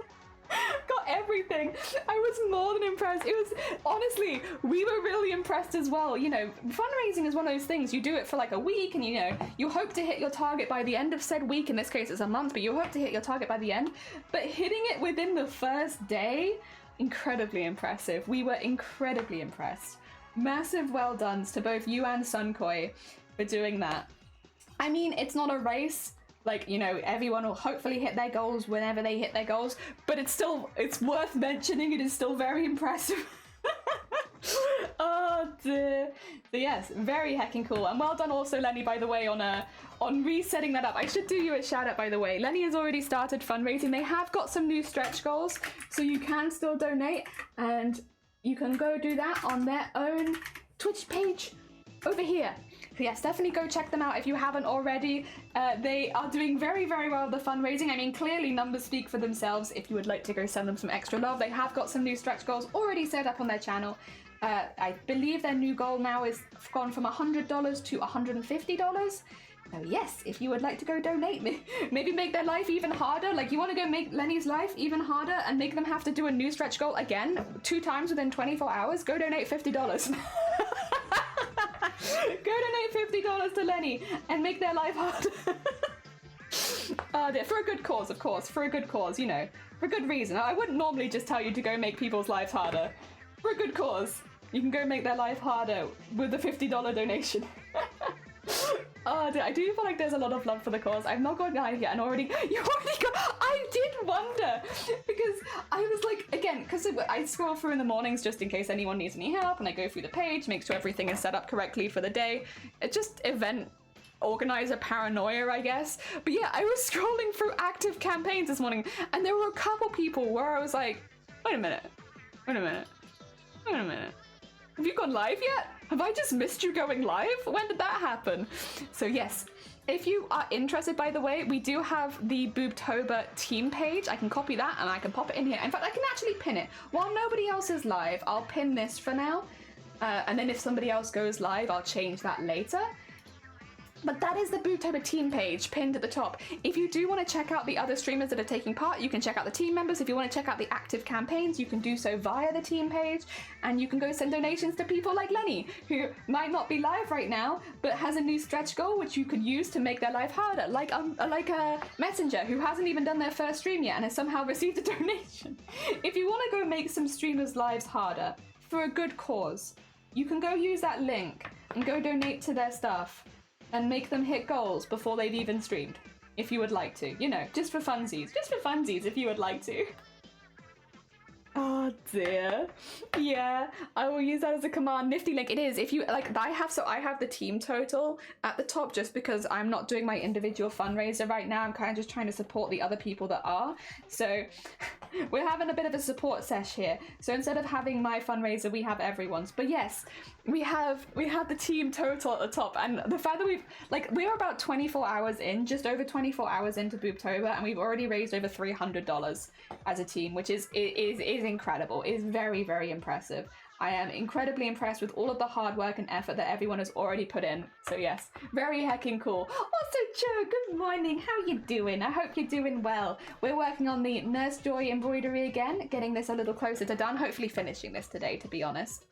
Got everything. I was more than impressed. It was, honestly, we were really impressed as well. You know, fundraising is one of those things, you do it for like a week and you know, you hope to hit your target by the end of said week. In this case it's a month, but you hope to hit your target by the end. But hitting it within the first day, incredibly impressive. We were incredibly impressed. Massive well dones to both you and Sunkoi for doing that. I mean, it's not a race. Like, you know, everyone will hopefully hit their goals whenever they hit their goals, but it's worth mentioning. It is still very impressive. Oh dear. So yes, very heckin' cool. And well done also, Lenny, by the way, on resetting that up. I should do you a shout out, by the way. Lenny has already started fundraising. They have got some new stretch goals, so you can still donate, and you can go do that on their own Twitch page over here. yes, definitely go check them out if you haven't already. They are doing very, very well with the fundraising. I mean, clearly numbers speak for themselves. If you would like to go send them some extra love, they have got some new stretch goals already set up on their channel. I believe their new goal now is gone from $100 to $150. So yes, if you would like to go donate, maybe make their life even harder. Like, you want to go make Lenny's life even harder and make them have to do a new stretch goal again 2 times within 24 hours, go donate $50. Go donate $50 to Lenny and make their life harder. For a good cause, of course. For a good cause, you know. For a good reason. I wouldn't normally just tell you to go make people's lives harder. For a good cause. You can go make their life harder with a $50 donation. Oh dear, I do feel like there's a lot of love for the cause. I've not gone live yet and already... You already got... I did wonder! Because I was like, again, because I scroll through in the mornings just in case anyone needs any help, and I go through the page, make sure everything is set up correctly for the day. It's just event organizer paranoia, I guess. But yeah, I was scrolling through active campaigns this morning, and there were a couple people where I was like, wait a minute. Have you gone live yet? Have I just missed you going live? When did that happen? So yes, if you are interested, by the way, we do have the BOOBTOBER team page. I can copy that and I can pop it in here. In fact, I can actually pin it. While nobody else is live, I'll pin this for now. And then if somebody else goes live, I'll change that later. But that is the BOOBTOBER team page pinned at the top. If you do want to check out the other streamers that are taking part, you can check out the team members. If you want to check out the active campaigns, you can do so via the team page, and you can go send donations to people like Lenny, who might not be live right now, but has a new stretch goal which you could use to make their life harder, like a Messenger who hasn't even done their first stream yet and has somehow received a donation. If you want to go make some streamers' lives harder for a good cause, you can go use that link and go donate to their stuff and make them hit goals before they've even streamed, if you would like to. You know, just for funsies. Just for funsies, if you would like to. Oh dear. Yeah, I will use that as a command. Nifty link. It is. If you like, I have the team total at the top just because I'm not doing my individual fundraiser right now. I'm kind of just trying to support the other people that are. So we're having a bit of a support sesh here. So instead of having my fundraiser, we have everyone's. But yes, we have the team total at the top, and the fact that we're about 24 hours in, just over 24 hours into BOOBTOBER, and we've already raised over $300 as a team, which is incredible. It is very, very impressive. I am incredibly impressed with all of the hard work and effort that everyone has already put in. So yes, very heckin' cool. Also, Joe, good morning. How you doing? I hope you're doing well. We're working on the Nurse Joy embroidery again, getting this a little closer to done. Hopefully finishing this today, to be honest.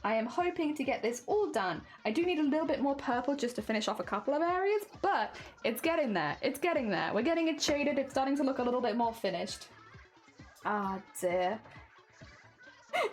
I am hoping to get this all done. I do need a little bit more purple just to finish off a couple of areas, but it's getting there. It's getting there. We're getting it shaded. It's starting to look a little bit more finished. Ah, dear.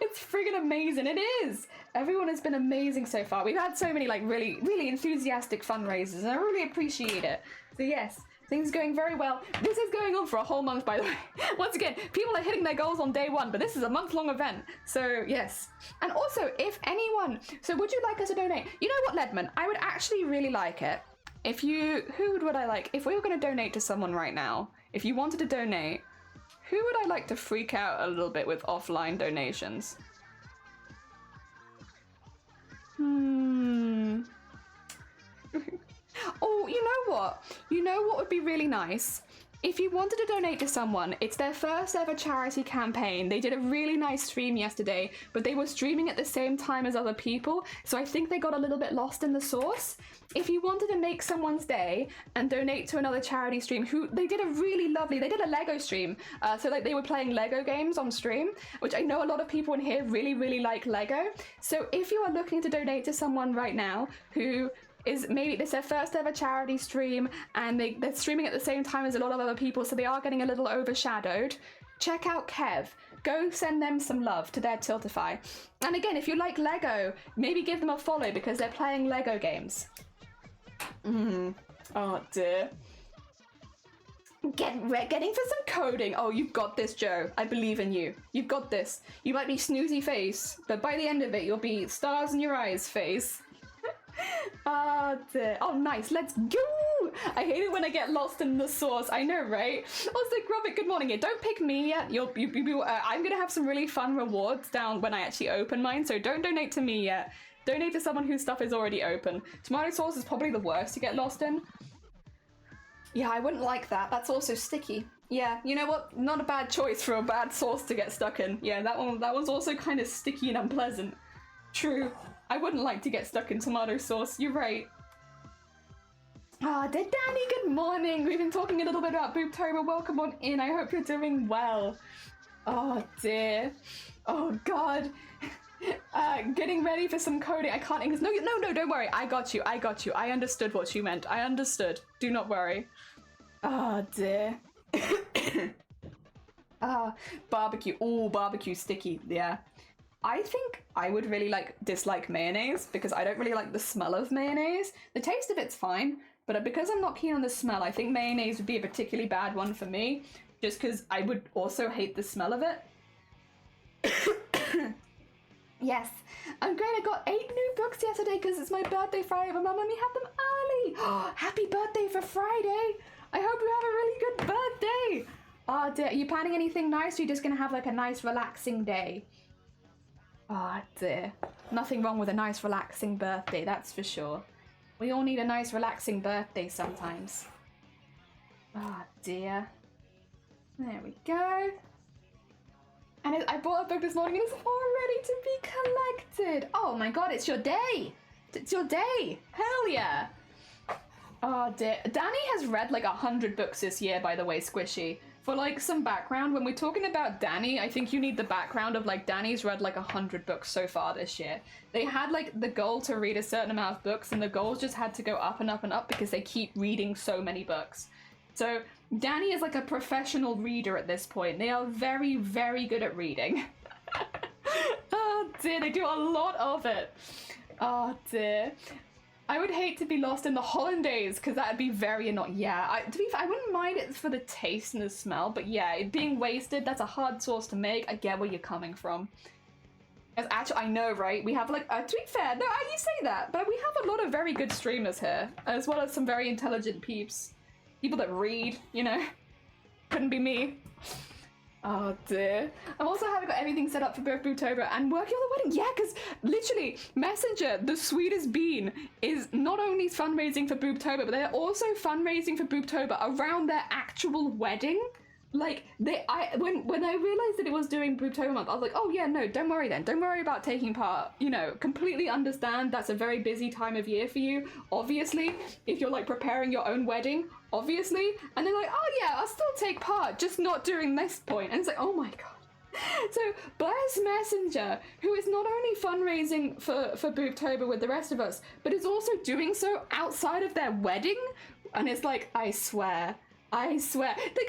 It's friggin' amazing. It is. Everyone has been amazing so far. We've had so many really, really enthusiastic fundraisers, and I really appreciate it. So yes, things are going very well. This is going on for a whole month, by the way. Once again, people are hitting their goals on day 1, but this is a month-long event. So yes. And also, if anyone, so would you like us to donate? You know what, Ledman? I would actually really like it. Who would I like? If we were going to donate to someone right now, if you wanted to donate, who would I like to freak out a little bit with offline donations? Oh, you know what? You know what would be really nice? If you wanted to donate to someone, it's their first ever charity campaign. They did a really nice stream yesterday, but they were streaming at the same time as other people, so I think they got a little bit lost in the sauce. If you wanted to make someone's day and donate to another charity stream, they did a Lego stream. So like they were playing Lego games on stream, which I know a lot of people in here really, really like Lego. So if you are looking to donate to someone right now who maybe it's their first ever charity stream and they're streaming at the same time as a lot of other people, so they are getting a little overshadowed, check out Kev. Go send them some love to their Tiltify. And again, if you like Lego, maybe give them a follow because they're playing Lego games. Oh dear. Getting for some coding. Oh, you've got this, Joe. I believe in you. You've got this. You might be snoozy face, but by the end of it, you'll be stars in your eyes face. Oh, nice. Let's go. I hate it when I get lost in the sauce. I know, right? Also, Robert, good morning. Yeah, don't pick me yet. I'm gonna have some really fun rewards down when I actually open mine, so don't donate to me yet. Donate to someone whose stuff is already open. Tomato sauce is probably the worst to get lost in. Yeah, I wouldn't like that. That's also sticky. Yeah, you know what? Not a bad choice for a bad sauce to get stuck in. Yeah, that was also kind of sticky and unpleasant. True. I wouldn't like to get stuck in tomato sauce. You're right. Ah, dear Danny, good morning. We've been talking a little bit about Boobtober. Welcome on in. I hope you're doing well. Oh dear. Oh god. Getting ready for some coding. I can't English. No, don't worry. I got you. I understood what you meant. I understood. Do not worry. Oh dear. Barbecue. Oh, barbecue sticky. Yeah. I think I would really dislike mayonnaise because I don't really like the smell of mayonnaise. The taste of it's fine, but because I'm not keen on the smell, I think mayonnaise would be a particularly bad one for me, just because I would also hate the smell of it. Yes, I'm great. I got 8 new books yesterday because it's my birthday Friday, but Mum let me have them early. Happy birthday for Friday. I hope you have a really good birthday. Oh dear, are you planning anything nice or are you just going to have a nice relaxing day? Oh dear. Nothing wrong with a nice relaxing birthday, that's for sure. We all need a nice relaxing birthday sometimes. Oh dear. There we go. And I bought a book this morning and it's all ready to be collected. Oh my god, it's your day. It's your day. Hell yeah. Oh dear. Danny has read 100 books this year, by the way, Squishy. For some background, when we're talking about Danny, I think you need the background of Danny's read 100 books so far this year. They had the goal to read a certain amount of books and the goals just had to go up and up and up because they keep reading so many books. So Danny is a professional reader at this point. They are very, very good at reading. Oh dear, they do a lot of it. Oh dear. I would hate to be lost in the hollandaise because that would be very annoying. Yeah, to be fair, I wouldn't mind it for the taste and the smell, but yeah, it being wasted, that's a hard sauce to make. I get where you're coming from. As actually, I know, right? We have to be fair, no, you say that, but we have a lot of very good streamers here, as well as some very intelligent peeps. People that read, you know. Couldn't be me. Oh dear. I'm also having got everything set up for both Boobtober and working on the wedding. Yeah, because literally, Messenger, the sweetest bean, is not only fundraising for Boobtober, but they're also fundraising for Boobtober around their actual wedding. When I realized that it was doing Boobtober month, I was like, oh yeah, no, don't worry then. Don't worry about taking part. You know, completely understand that's a very busy time of year for you. Obviously, if you're preparing your own wedding, obviously. And they're like, oh yeah, I'll still take part, just not during this point. And it's like, oh my god. So bless Messenger, who is not only fundraising for Boobtober with the rest of us, but is also doing so outside of their wedding. And it's I swear.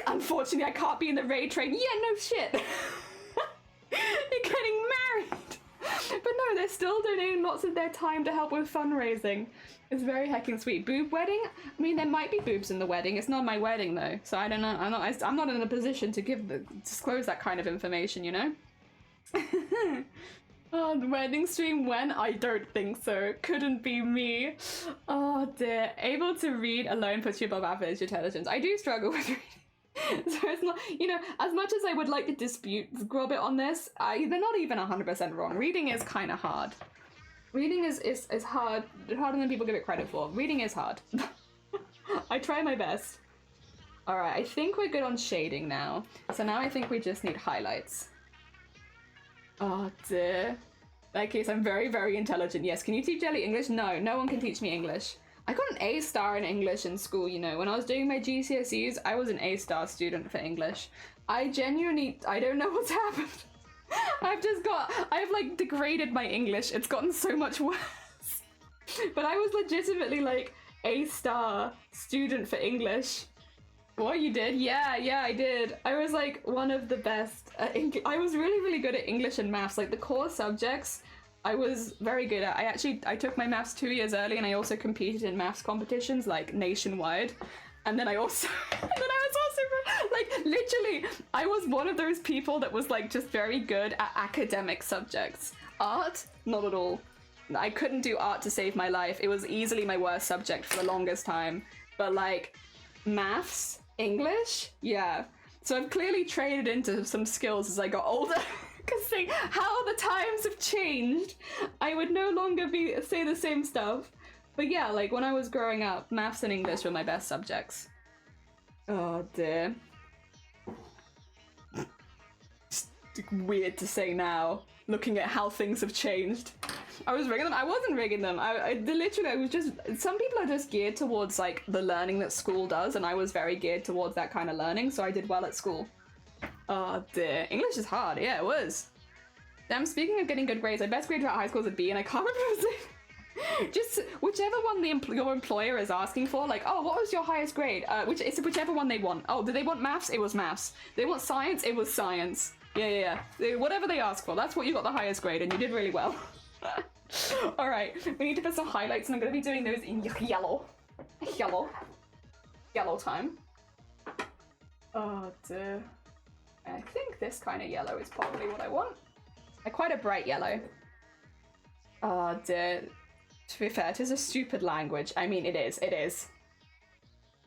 Unfortunately, I can't be in the raid train. Yeah, no shit. You're getting married. But no, they're still donating lots of their time to help with fundraising. It's very heckin' sweet. Boob wedding? I mean, there might be boobs in the wedding. It's not my wedding, though. So I don't know. I'm not in a position to disclose that kind of information, you know? Oh, the wedding stream when? I don't think so. Couldn't be me. Oh dear. Able to read alone puts you above average intelligence. I do struggle with reading. So it's not, as much as I would like to dispute Grobbit on this, they're not even 100% wrong. Reading is kind of hard. Reading is hard, harder than people give it credit for. Reading is hard. I try my best. Alright, I think we're good on shading now. So now I think we just need highlights. Oh dear. In that case, I'm very, very intelligent. Yes, can you teach Jelly English? No, no one can teach me English. I got an A star in English in school, When I was doing my GCSEs, I was an A star student for English. I don't know what's happened. I've degraded my English. It's gotten so much worse. But I was legitimately A star student for English. What, you did? Yeah, I did. I was one of the best at I was really, really good at English and maths. The core subjects, I was very good at. I took my maths 2 years early and I also competed in maths competitions nationwide. And then I was also literally, I was one of those people that was just very good at academic subjects. Art, not at all. I couldn't do art to save my life. It was easily my worst subject for the longest time. But maths, English, yeah. So I've clearly traded into some skills as I got older. Because how the times have changed, I would no longer say the same stuff. But yeah, like when I was growing up, maths and English were my best subjects. Oh dear. It's weird to say now, looking at how things have changed. I was rigging them. I wasn't rigging them. I was just. Some people are just geared towards like the learning that school does, and I was very geared towards that kind of learning, so I did well at school. Oh dear. English is hard. Yeah, it was. Damn, speaking of getting good grades, my best grade at high school was a B, and I can't remember. Just whichever one your employer is asking for, like, oh, what was your highest grade? It's whichever one they want. Oh, did they want maths? It was maths. They want science? It was science. Yeah. Whatever they ask for, that's what you got the highest grade, and you did really well. All right, we need to put some highlights, and I'm going to be doing those in yellow time. Oh dear. I think this kind of yellow is probably what I want. Quite a bright yellow. Oh dear. To be fair, it is a stupid language. I mean, it is.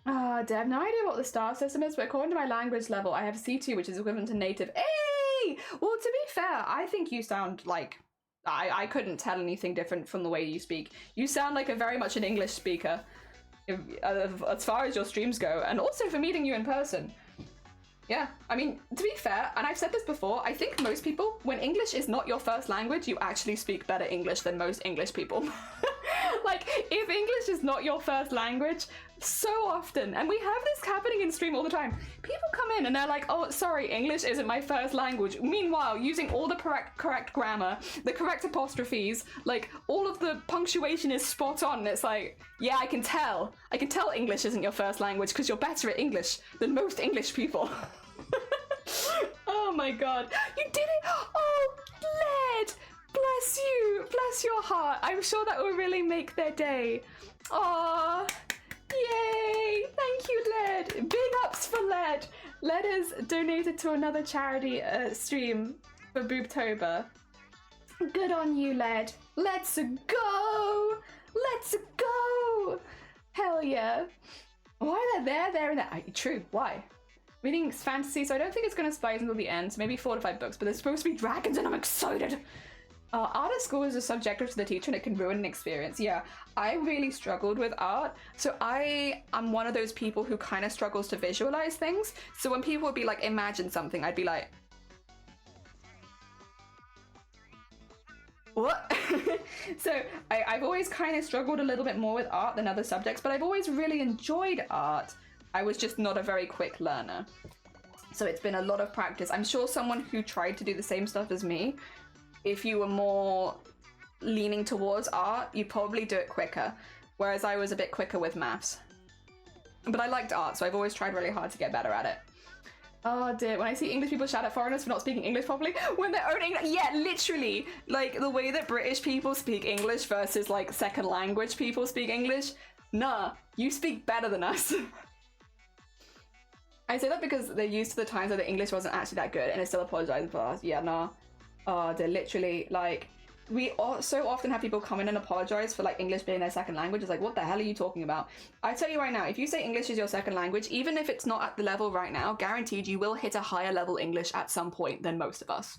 Oh dear, I have no idea what the star system is, but according to my language level, I have C2, which is equivalent to native. Hey! Well, to be fair, I think you sound like... I couldn't tell anything different from the way you speak. You sound like very much an English speaker, as far as your streams go, and also for meeting you in person. Yeah, I mean, to be fair, and I've said this before, I think most people, when English is not your first language, you actually speak better English than most English people. Like, if English is not your first language, so often, and we have this happening in stream all the time, people come in and they're like, oh, sorry, English isn't my first language. Meanwhile, using all the correct grammar, the correct apostrophes, like, all of the punctuation is spot on. It's like, yeah, I can tell English isn't your first language because you're better at English than most English people. Oh my god, you did it! Oh, Led! Bless you! Bless your heart! I'm sure that will really make their day. Aww! Yay! Thank you, Led! Big ups for Led! Led has donated to another charity stream for BOOBTOBER. Good on you, Led! Let's go! Let's go! Hell yeah! Why are they there and there? True, why? Reading fantasy, so I don't think it's going to spice until the end, so maybe 4 to 5 books, but there's supposed to be dragons and I'm excited! Art at school is a subjective to the teacher and it can ruin an experience. Yeah, I really struggled with art, so I am one of those people who kind of struggles to visualize things, so when people would be like, imagine something, I'd be like... What? So I've always kind of struggled a little bit more with art than other subjects, but I've always really enjoyed art. I was just not a very quick learner. So it's been a lot of practice. I'm sure someone who tried to do the same stuff as me, if you were more leaning towards art, you'd probably do it quicker. Whereas I was a bit quicker with maths. But I liked art, so I've always tried really hard to get better at it. Oh dear, when I see English people shout at foreigners for not speaking English properly, when they're own English, yeah, literally, like the way that British people speak English versus like second language people speak English, nah, you speak better than us. I say that because they're used to the times that the English wasn't actually that good and I still apologise for us. Yeah, nah. Oh, they're literally, like, we so often have people come in and apologise for, like, English being their second language. It's like, what the hell are you talking about? I tell you right now, if you say English is your second language, even if it's not at the level right now, guaranteed you will hit a higher level English at some point than most of us.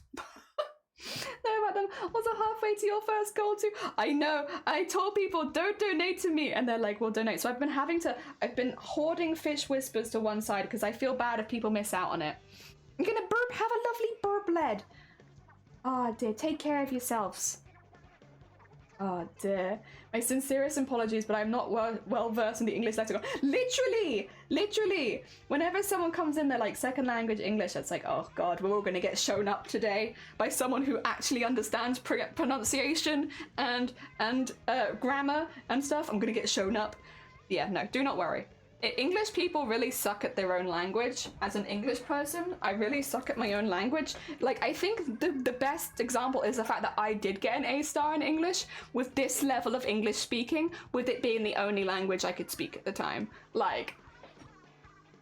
No, about them. Also halfway to your first goal too. I know. I told people don't donate to me, and they're like, "Well, donate." So I've been hoarding fish whispers to one side because I feel bad if people miss out on it. I'm gonna burp. Have a lovely burp, Led. Oh dear. Take care of yourselves. Oh dear. My sincerest apologies, but I'm not well versed in the English lexicon. Literally, whenever someone comes in, they're like second language English, it's like, oh god, we're all gonna get shown up today by someone who actually understands pronunciation and grammar and stuff. I'm gonna get shown up. Yeah, no, do not worry. English people really suck at their own language. As an English person, I really suck at my own language. Like, I think the best example is the fact that I did get an A star in English with this level of English speaking, with it being the only language I could speak at the time. Like,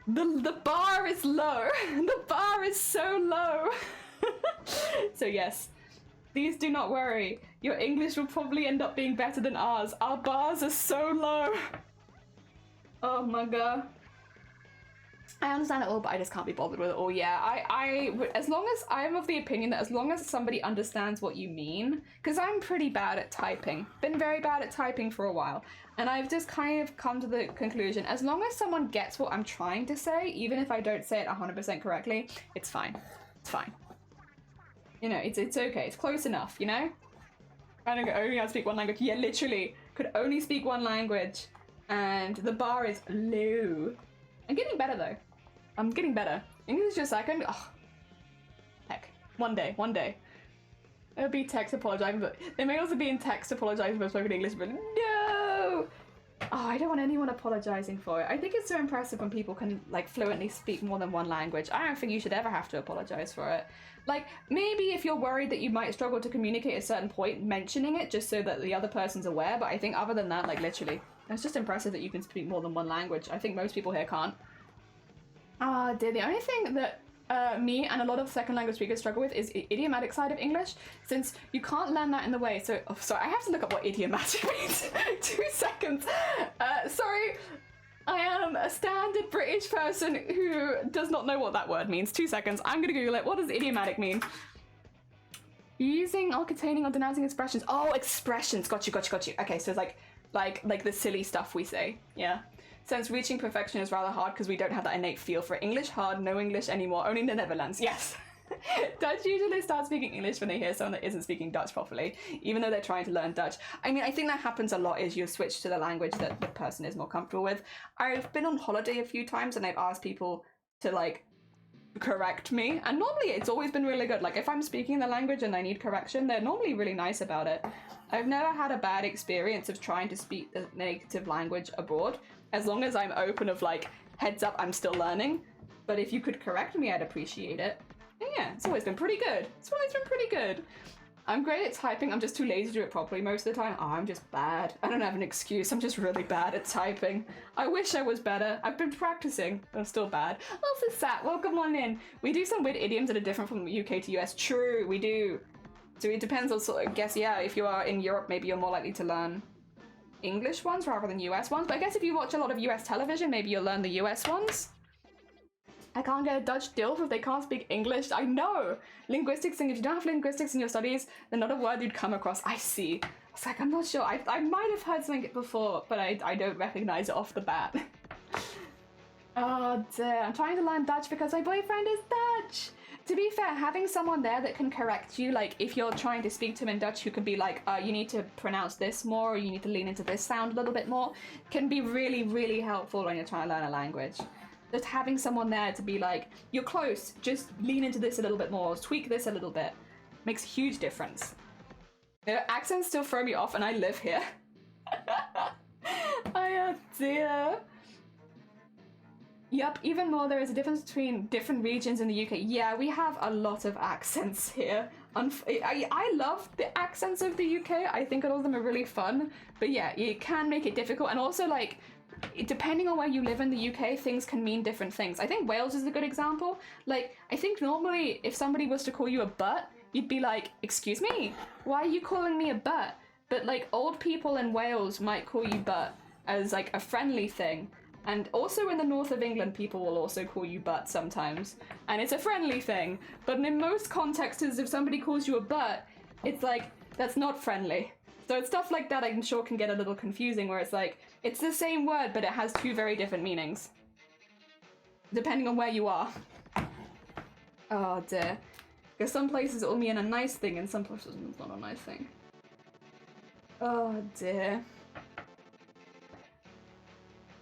the bar is low. The bar is so low. So yes, please do not worry. Your English will probably end up being better than ours. Our bars are so low. Oh my god. I understand it all, but I just can't be bothered with it all. Yeah, as long as I'm of the opinion that as long as somebody understands what you mean, because I'm pretty bad at typing, been very bad at typing for a while, and I've just kind of come to the conclusion, as long as someone gets what I'm trying to say, even if I don't say it 100% correctly, it's fine. It's fine. You know, it's okay. It's close enough, you know? I don't only have to speak one language. Yeah, literally. Could only speak one language. And the bar is low. I'm getting better, though. I'm getting better. English just a second. Oh, heck. One day. It'll be text apologizing, but they may also be in text apologizing for spoken English, but no! Oh, I don't want anyone apologizing for it. I think it's so impressive when people can, like, fluently speak more than one language. I don't think you should ever have to apologize for it. Like, maybe if you're worried that you might struggle to communicate at a certain point, mentioning it just so that the other person's aware, but I think other than that, like, literally, it's just impressive that you can speak more than one language. I think most people here can't. Ah, dear, the only thing that me and a lot of second language speakers struggle with is idiomatic side of English, since you can't learn that in the way. So, oh, sorry, I have to look up what idiomatic means. 2 seconds. Sorry, I am a standard British person who does not know what that word means. 2 seconds. I'm gonna Google it. What does idiomatic mean? Using or containing or denouncing expressions. Oh, expressions. Got you. Okay, so it's like the silly stuff we say. Yeah. Since reaching perfection is rather hard because we don't have that innate feel for English. Hard, no English anymore, only in the Netherlands. Yes. Dutch usually start speaking English when they hear someone that isn't speaking Dutch properly, even though they're trying to learn Dutch. I mean, I think that happens a lot is you switch to the language that the person is more comfortable with. I've been on holiday a few times and I've asked people to, like, correct me, and normally it's always been really good. Like, if I'm speaking the language and I need correction, they're normally really nice about it. I've never had a bad experience of trying to speak the native language abroad, as long as I'm open of, like, heads up, I'm still learning. But if you could correct me, I'd appreciate it. And yeah, it's always been pretty good. I'm great at typing, I'm just too lazy to do it properly most of the time. Oh, I'm just bad. I don't have an excuse, I'm just really bad at typing. I wish I was better. I've been practicing, but I'm still bad. Also, Sat, welcome on in. We do some weird idioms that are different from UK to US. True, we do. So it depends on, I guess, yeah, if you are in Europe, maybe you're more likely to learn English ones rather than US ones. But I guess if you watch a lot of US television, maybe you'll learn the US ones. I can't get a Dutch DILF if they can't speak English. I know! Linguistics thing, if you don't have linguistics in your studies, then not a word you'd come across. I see. It's like, I'm not sure. I might have heard something before, but I don't recognize it off the bat. Oh dear. I'm trying to learn Dutch because my boyfriend is Dutch! To be fair, having someone there that can correct you, like if you're trying to speak to him in Dutch, who can be like, you need to pronounce this more, or you need to lean into this sound a little bit more, can be really, really helpful when you're trying to learn a language. Just having someone there to be like, you're close, just lean into this a little bit more, tweak this a little bit, makes a huge difference. You know, accents still throw me off and I live here. Oh dear. Yep, even more, there is a difference between different regions in the UK. Yeah, we have a lot of accents here. I love the accents of the UK. I think a lot of them are really fun. But yeah, it can make it difficult. And also, like, depending on where you live in the UK, things can mean different things. I think Wales is a good example. Like, I think normally if somebody was to call you a butt, you'd be like, excuse me, why are you calling me a butt? But like, old people in Wales might call you butt as like a friendly thing. And also in the north of England, people will also call you butt sometimes. And it's a friendly thing. But in most contexts, if somebody calls you a butt, it's like, that's not friendly. So it's stuff like that I'm sure can get a little confusing, where it's like, it's the same word, but it has 2 very different meanings. Depending on where you are. Oh dear. Because some places it will mean a nice thing, and some places it's not a nice thing. Oh dear.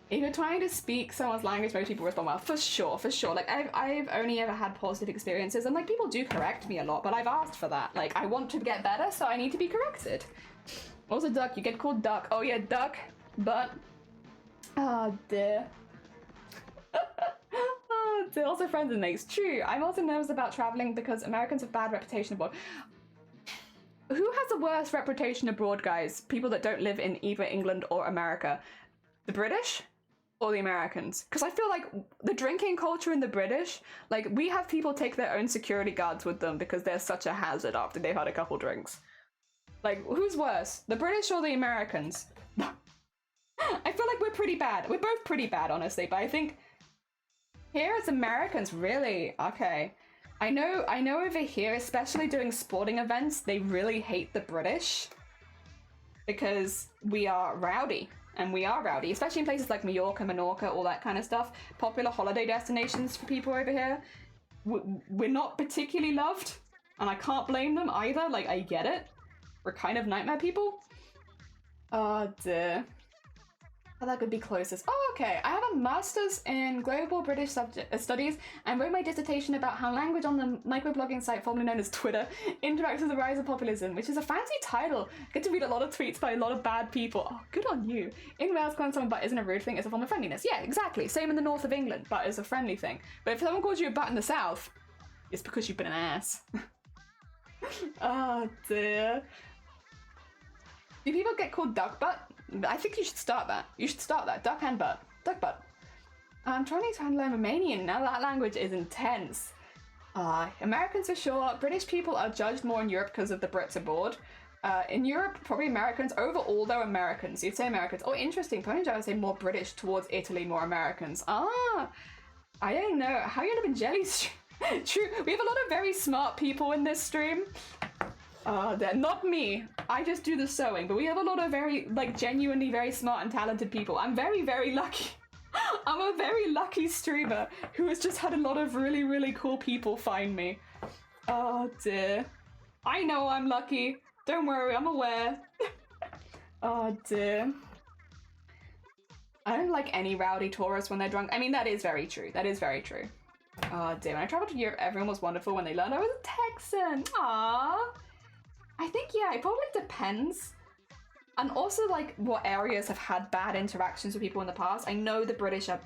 If you're trying to speak someone's language, most people respond well. For sure. Like, I've only ever had positive experiences, and like, people do correct me a lot, but I've asked for that. Like, I want to get better, so I need to be corrected. Also, duck, you get called duck. Oh yeah, duck, but... Oh dear. Oh dear. Also, friends and mates. True, I'm also nervous about traveling because Americans have bad reputation abroad. Who has a worse reputation abroad, guys? People that don't live in either England or America. The British? Or the Americans? Because I feel like the drinking culture in the British, like, we have people take their own security guards with them because they're such a hazard after they've had a couple drinks. Like, who's worse? The British or the Americans? I feel like we're pretty bad. We're both pretty bad, honestly, but I think Here it's Americans, really? Okay. I know over here, especially doing sporting events, they really hate the British because we are rowdy. And we are rowdy, especially in places like Mallorca, Menorca, all that kind of stuff. Popular holiday destinations for people over here. We're not particularly loved, and I can't blame them either. Like, I get it. We're kind of nightmare people. Oh dear. Oh, that could be closest. Oh, okay. I have a master's in global British studies and wrote my dissertation about how language on the microblogging site formerly known as Twitter interacts with the rise of populism, which is a fancy title. I get to read a lot of tweets by a lot of bad people. Oh, good on you. In Wales, calling someone butt isn't a rude thing, it's a form of friendliness. Yeah, exactly. Same in the north of England, butt is a friendly thing. But if someone calls you a butt in the south, it's because you've been an ass. Oh dear. Do people get called duck butt? I think you should start that. You should start that. Duck and butt. Duck butt. I'm trying to learn Romanian. Now that language is intense. Americans for sure. British people are judged more in Europe because of the Brits abroad. In Europe, probably Americans. Overall, though, Americans. You'd say Americans. Oh, interesting. Ponyja would say more British towards Italy, more Americans. I don't know. How you end up in Jelly Stream? True. We have a lot of very smart people in this stream. They're not me. I just do the sewing, but we have a lot of very, like, genuinely very smart and talented people. I'm very, very lucky. I'm a very lucky streamer who has just had a lot of really, really cool people find me. Oh dear. I know I'm lucky. Don't worry, I'm aware. Oh dear. I don't like any rowdy tourists when they're drunk. I mean, that is very true. That is very true. Oh dear. When I traveled to Europe, everyone was wonderful when they learned I was a Texan. Aww. I think, yeah, it probably depends. And also, like, what areas have had bad interactions with people in the past. I know the British are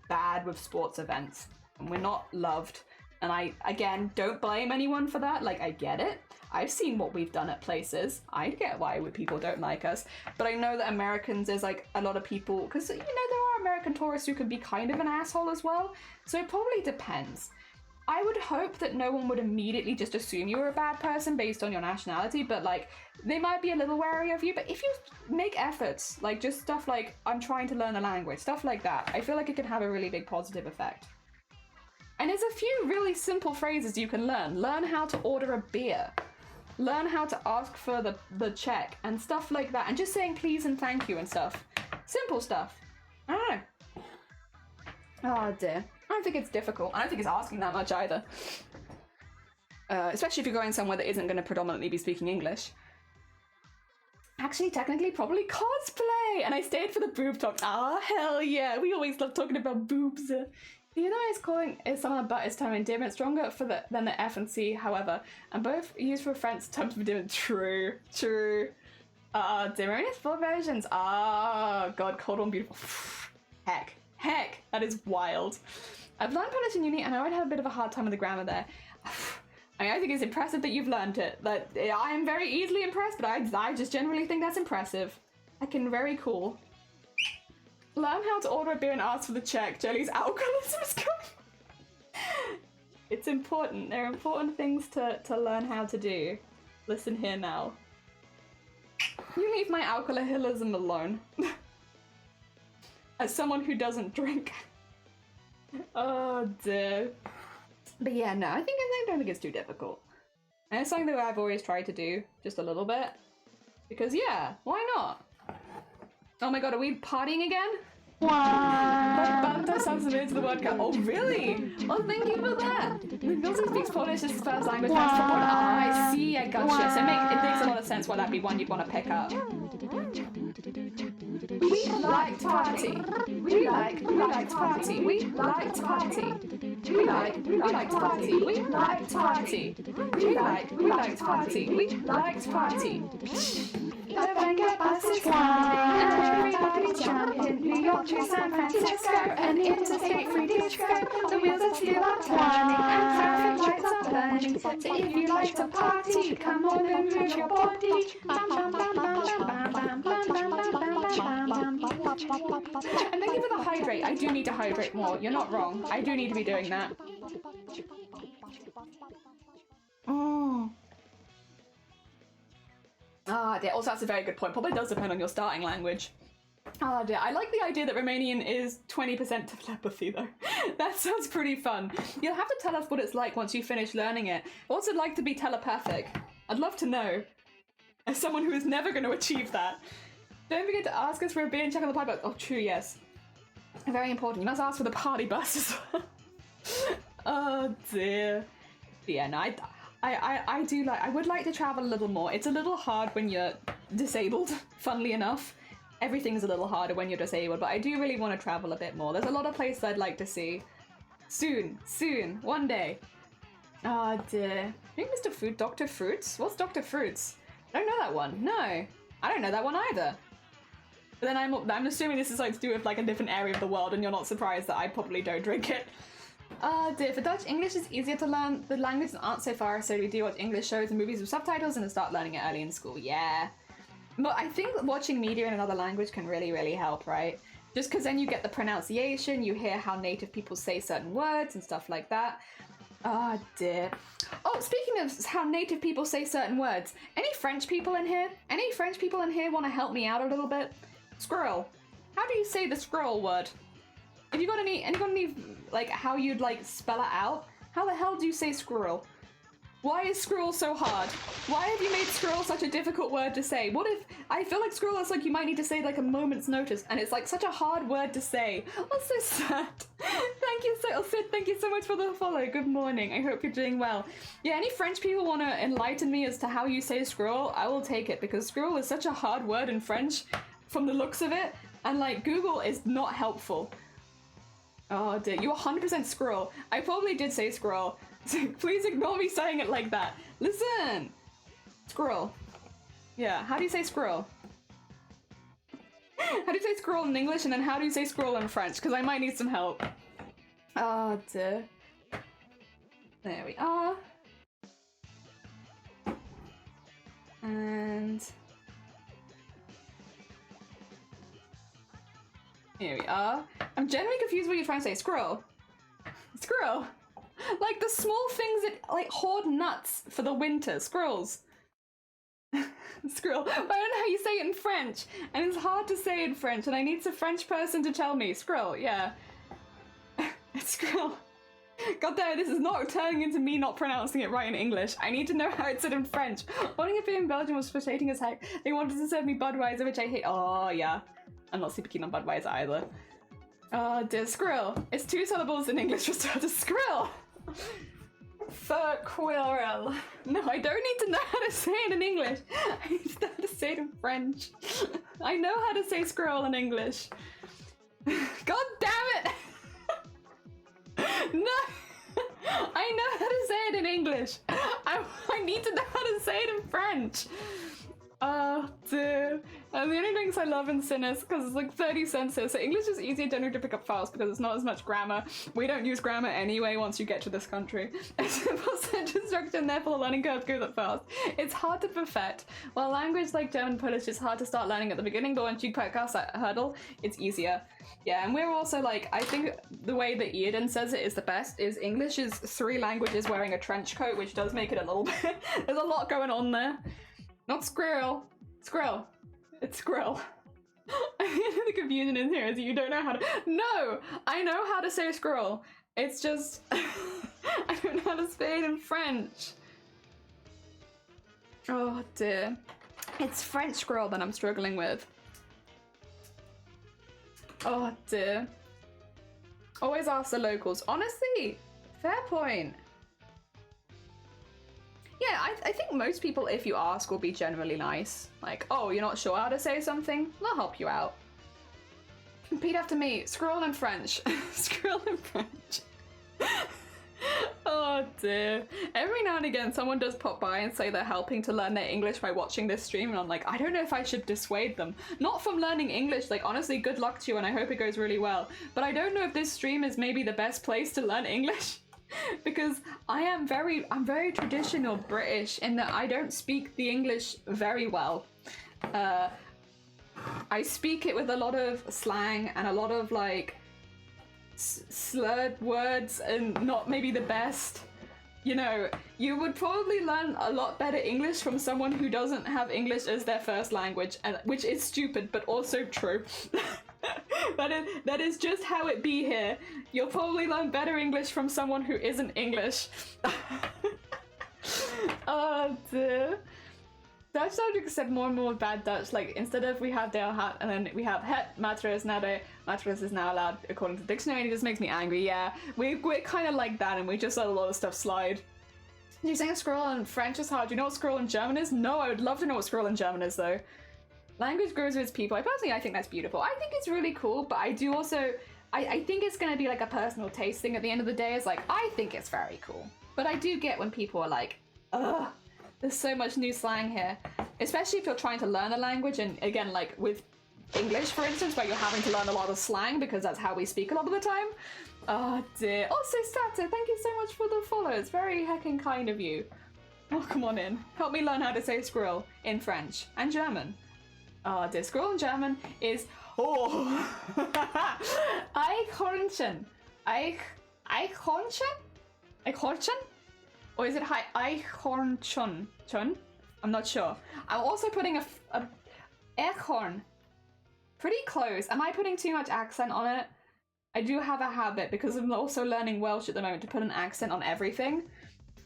bad with sports events, and we're not loved. And I, again, don't blame anyone for that. Like, I get it. I've seen what we've done at places. I get why people don't like us. But I know that Americans, there's, like, a lot of people... Because, you know, there are American tourists who can be kind of an asshole as well. So it probably depends. I would hope that no one would immediately just assume you were a bad person based on your nationality, but like, they might be a little wary of you, but if you make efforts, like just stuff like, I'm trying to learn a language, stuff like that, I feel like it can have a really big positive effect. And there's a few really simple phrases you can learn. Learn how to order a beer. Learn how to ask for the check and stuff like that, and just saying please and thank you and stuff. Simple stuff. I don't know. Oh dear. I don't think it's difficult. I don't think it's asking that much either. Especially if you're going somewhere that isn't going to predominantly be speaking English. Actually, technically, probably cosplay! And I stayed for the boob talk. Ah, hell yeah! We always love talking about boobs. The United calling is someone a butt is term endearment stronger than the F and C, however. And both used for friends terms of endearment. True. True. Dear full versions. Ah, God, cold one, beautiful. Heck, that is wild. I've learned Polish in uni and I already had a bit of a hard time with the grammar there. I mean, I think it's impressive that you've learned it. That I am very easily impressed, but I just generally think that's impressive. Very cool. Learn how to order a beer and ask for the check. Jelly's alcoholism is coming. It's important. There are important things to learn how to do. Listen here now. You leave my alcoholism alone. As someone who doesn't drink. Oh dear. But yeah, no, I don't think it's too difficult. And it's something that I've always tried to do, just a little bit. Because yeah, why not? Oh my god, are we partying again? Wow. That sounds familiar to the word cat. Oh really? Oh, thank you for that. Wilson speaks Polish as his first language. I see, I gotcha. So it makes a lot of sense why that'd be one you'd want to pick up. We like to party. We like to party. We like to party. We like to party. We like to party. We like to party. We like to party. The Venga bus is coming and everybody's jumping. New York to San Francisco and interstate free disco. The wheels of steel are turning and traffic lights are burning. So if you like to party, come on and move your body. Bam bam bam bam bam bam bam bam bam bam bam. And thank you for the hydrate. I do need to hydrate more. You're not wrong. I do need to be doing that. Oh. Also that's a very good point. Probably does depend on your starting language. Oh dear, I like the idea that Romanian is 20% telepathy though. That sounds pretty fun. You'll have to tell us what it's like once you finish learning it. What's it like to be telepathic? I'd love to know. As someone who is never going to achieve that. Don't forget to ask us for a beer and check on the party bus. Oh, true, yes. Very important. You must ask for the party bus as well. Oh dear. Yeah, no, I do like, I would like to travel a little more. It's a little hard when you're disabled, funnily enough. Everything's a little harder when you're disabled, but I do really want to travel a bit more. There's a lot of places I'd like to see. Soon, one day. Oh dear. I think Mr. Fruit, Dr. Fruits? What's Dr. Fruits? I don't know that one. No, I don't know that one either. But then I'm assuming this is like to do with like a different area of the world, and you're not surprised that I probably don't drink it. Dear, for Dutch, English is easier to learn. The languages aren't so far, so we do watch English shows and movies with subtitles and then start learning it early in school. Yeah. But I think watching media in another language can really, really help, right? Just because then you get the pronunciation, you hear how native people say certain words and stuff like that. Oh dear. Oh, speaking of how native people say certain words, any French people in here? Any French people in here want to help me out a little bit? Squirrel. How do you say the squirrel word? Have you got any, like, how you'd, like, spell it out? How the hell do you say squirrel? Why is squirrel so hard? Why have you made squirrel such a difficult word to say? What if, I feel like squirrel is like you might need to say like a moment's notice, and it's like such a hard word to say. Oh, so sad. Thank you Sid, thank you so much for the follow. Good morning, I hope you're doing well. Yeah, any French people want to enlighten me as to how you say squirrel? I will take it, because squirrel is such a hard word in French from the looks of it, and like Google is not helpful. Oh dear, you 100% squirrel. I probably did say squirrel. So please ignore me saying it like that. Listen! Squirrel. Yeah, how do you say squirrel? How do you say squirrel in English, and then how do you say squirrel in French? Because I might need some help. Oh dear. There we are. And... here we are. I'm genuinely confused what you're trying to say. Squirrel. Squirrel. Like the small things that like hoard nuts for the winter. Squirrels. Squirrel. But I don't know how you say it in French. And it's hard to say in French, and I need a French person to tell me. Squirrel, yeah. Squirrel. God damn it, this is not turning into me not pronouncing it right in English. I need to know how it's said in French. Wanting a beer in Belgium was frustrating as heck. They wanted to serve me Budweiser, which I hate. Oh, yeah. I'm not super keen on Budweiser either. Oh dear, squirrel. It's 2 syllables in English for start to squirrel. Furquirrel. No, I don't need to know how to say it in English. I need to know how to say it in French. I know how to say squirrel in English. God damn it! No! I know how to say it in English. I need to know how to say it in French. Oh dear. And the only drinks I love in Sin is because it's like 30 cents here, so English is easier generally to pick up fast because it's not as much grammar. We don't use grammar anyway once you get to this country. A simple sentence structure and therefore the learning curve goes up fast. It's hard to perfect. While language like German and Polish is hard to start learning at the beginning, but once you pass that hurdle, it's easier. Yeah, and we're also like, I think the way that Eden says it is the best, is English is 3 languages wearing a trench coat, which does make it a little bit, there's a lot going on there. Not squirrel. Squirrel. It's squirrel. The confusion in here is that you don't know how to... No! I know how to say squirrel. It's just... I don't know how to say it in French. Oh dear. It's French squirrel that I'm struggling with. Oh dear. Always ask the locals. Honestly, fair point. Yeah, I think most people, if you ask, will be generally nice. Like, oh, you're not sure how to say something? They'll help you out. Repeat after me. Squirrel in French. Squirrel in French. Oh dear. Every now and again, someone does pop by and say they're helping to learn their English by watching this stream, and I'm like, I don't know if I should dissuade them. Not from learning English, like honestly, good luck to you and I hope it goes really well. But I don't know if this stream is maybe the best place to learn English. Because I'm very traditional British in that I don't speak the English very well. I speak it with a lot of slang and a lot of like slurred words and not maybe the best. you know, you would probably learn a lot better English from someone who doesn't have English as their first language, and which is stupid, but also true. That is just how it be here. You'll probably learn better English from someone who isn't English. Oh dear. Dutch subjects said more and more bad Dutch, like instead of we have der hat and then we have het, matter is nade, matter is now allowed according to the dictionary, and it just makes me angry. Yeah, we're kind of like that, and we just let a lot of stuff slide. You saying squirrel in French is hard. Do you know what squirrel in German is? No, I would love to know what squirrel in German is though. Language grows with its people. I think that's beautiful. I think it's really cool, but I do also, I think it's going to be like a personal taste thing at the end of the day. It's like, I think it's very cool. But I do get when people are like, ugh, there's so much new slang here. Especially if you're trying to learn a language, and again, like with English, for instance, where you're having to learn a lot of slang because that's how we speak a lot of the time. Oh dear. Also, Sato, thank you so much for the follow. It's very heckin' kind of you. Oh, come on in. Help me learn how to say squirrel in French and German. Oh dear. Squirrel in German is... Oh! Eichhörnchen. Eichhörnchen? Eichhörnchen? Or is it Eichhörnchen? Chun? I'm not sure. I'm also putting a Eichhorn. Pretty close. Am I putting too much accent on it? I do have a habit, because I'm also learning Welsh at the moment, to put an accent on everything.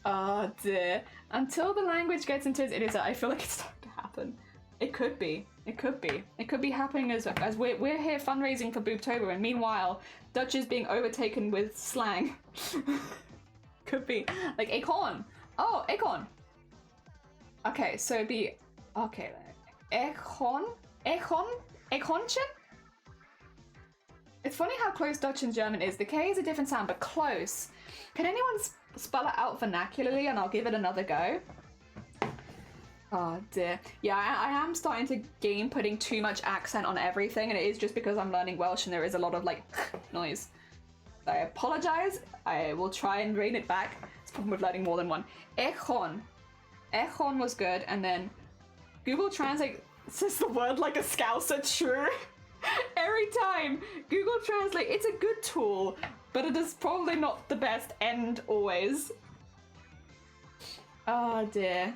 Oh dear. Until the language gets into its idiot, I feel like it's starting to happen. It could be. It could be. It could be happening as we're here fundraising for BOOBTOBER, and meanwhile, Dutch is being overtaken with slang. Could be. Like acorn. Oh, acorn. Okay, so it'd be... Okay. Acorn? Acornchen? It's funny how close Dutch and German is. The K is a different sound, but close. Can anyone spell it out vernacularly, and I'll give it another go? Oh dear. Yeah, I am starting to game putting too much accent on everything, and it is just because I'm learning Welsh and there is a lot of like noise. I apologize. I will try and rein it back. It's the problem with learning more than one. Echon. Echon was good, and then Google Translate says the word like a Scouser, true. Every time. Google Translate, it's a good tool, but it is probably not the best end always. Oh dear.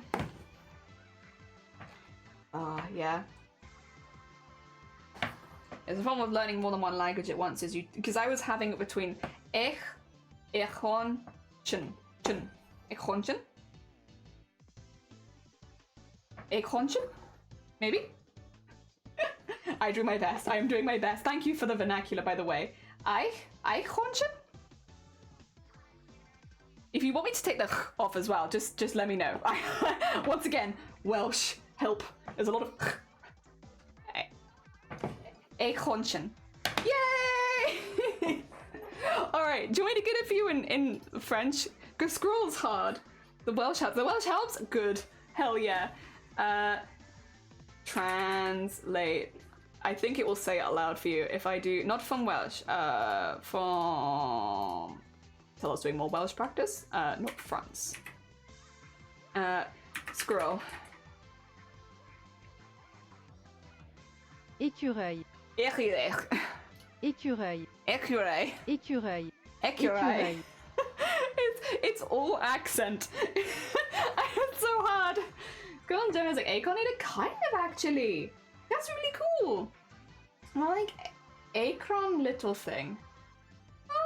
Yeah. The problem with learning more than one language at once is because I was having it between echon, chun, echonchen, echonchen, maybe. I do my best. I am doing my best. Thank you for the vernacular, by the way. Eichhörnchen? If you want me to take the off as well, just let me know. Once again, Welsh, help. There's a lot of Eichhörnchen. Yay! Alright, do you want me to get it for you in French? Because squirrel's hard. The Welsh helps. The Welsh helps? Good. Hell yeah. Translate. I think it will say it aloud for you if I do. Not from Welsh. From... Tell us doing more Welsh practice. Not France. Squirrel.
Écureuil.
Écureuil.
Écureuil.
Écureuil.
Écureuil.
Écureuil. It's all accent. It's so hard. Girl in German is like acornated, kind of actually. That's really cool. I like acron little thing.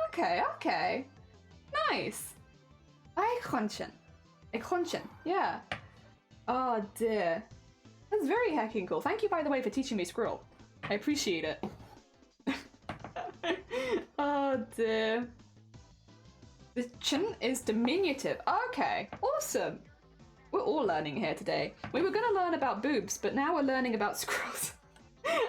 Okay. Nice. Eichhörnchen. Eichhörnchen. Yeah. Oh dear. That's very heckin' cool. Thank you, by the way, for teaching me squirrel. I appreciate it. Oh dear. The chin is diminutive. Okay, awesome. We're all learning here today. We were gonna learn about boobs, but now we're learning about squirrels.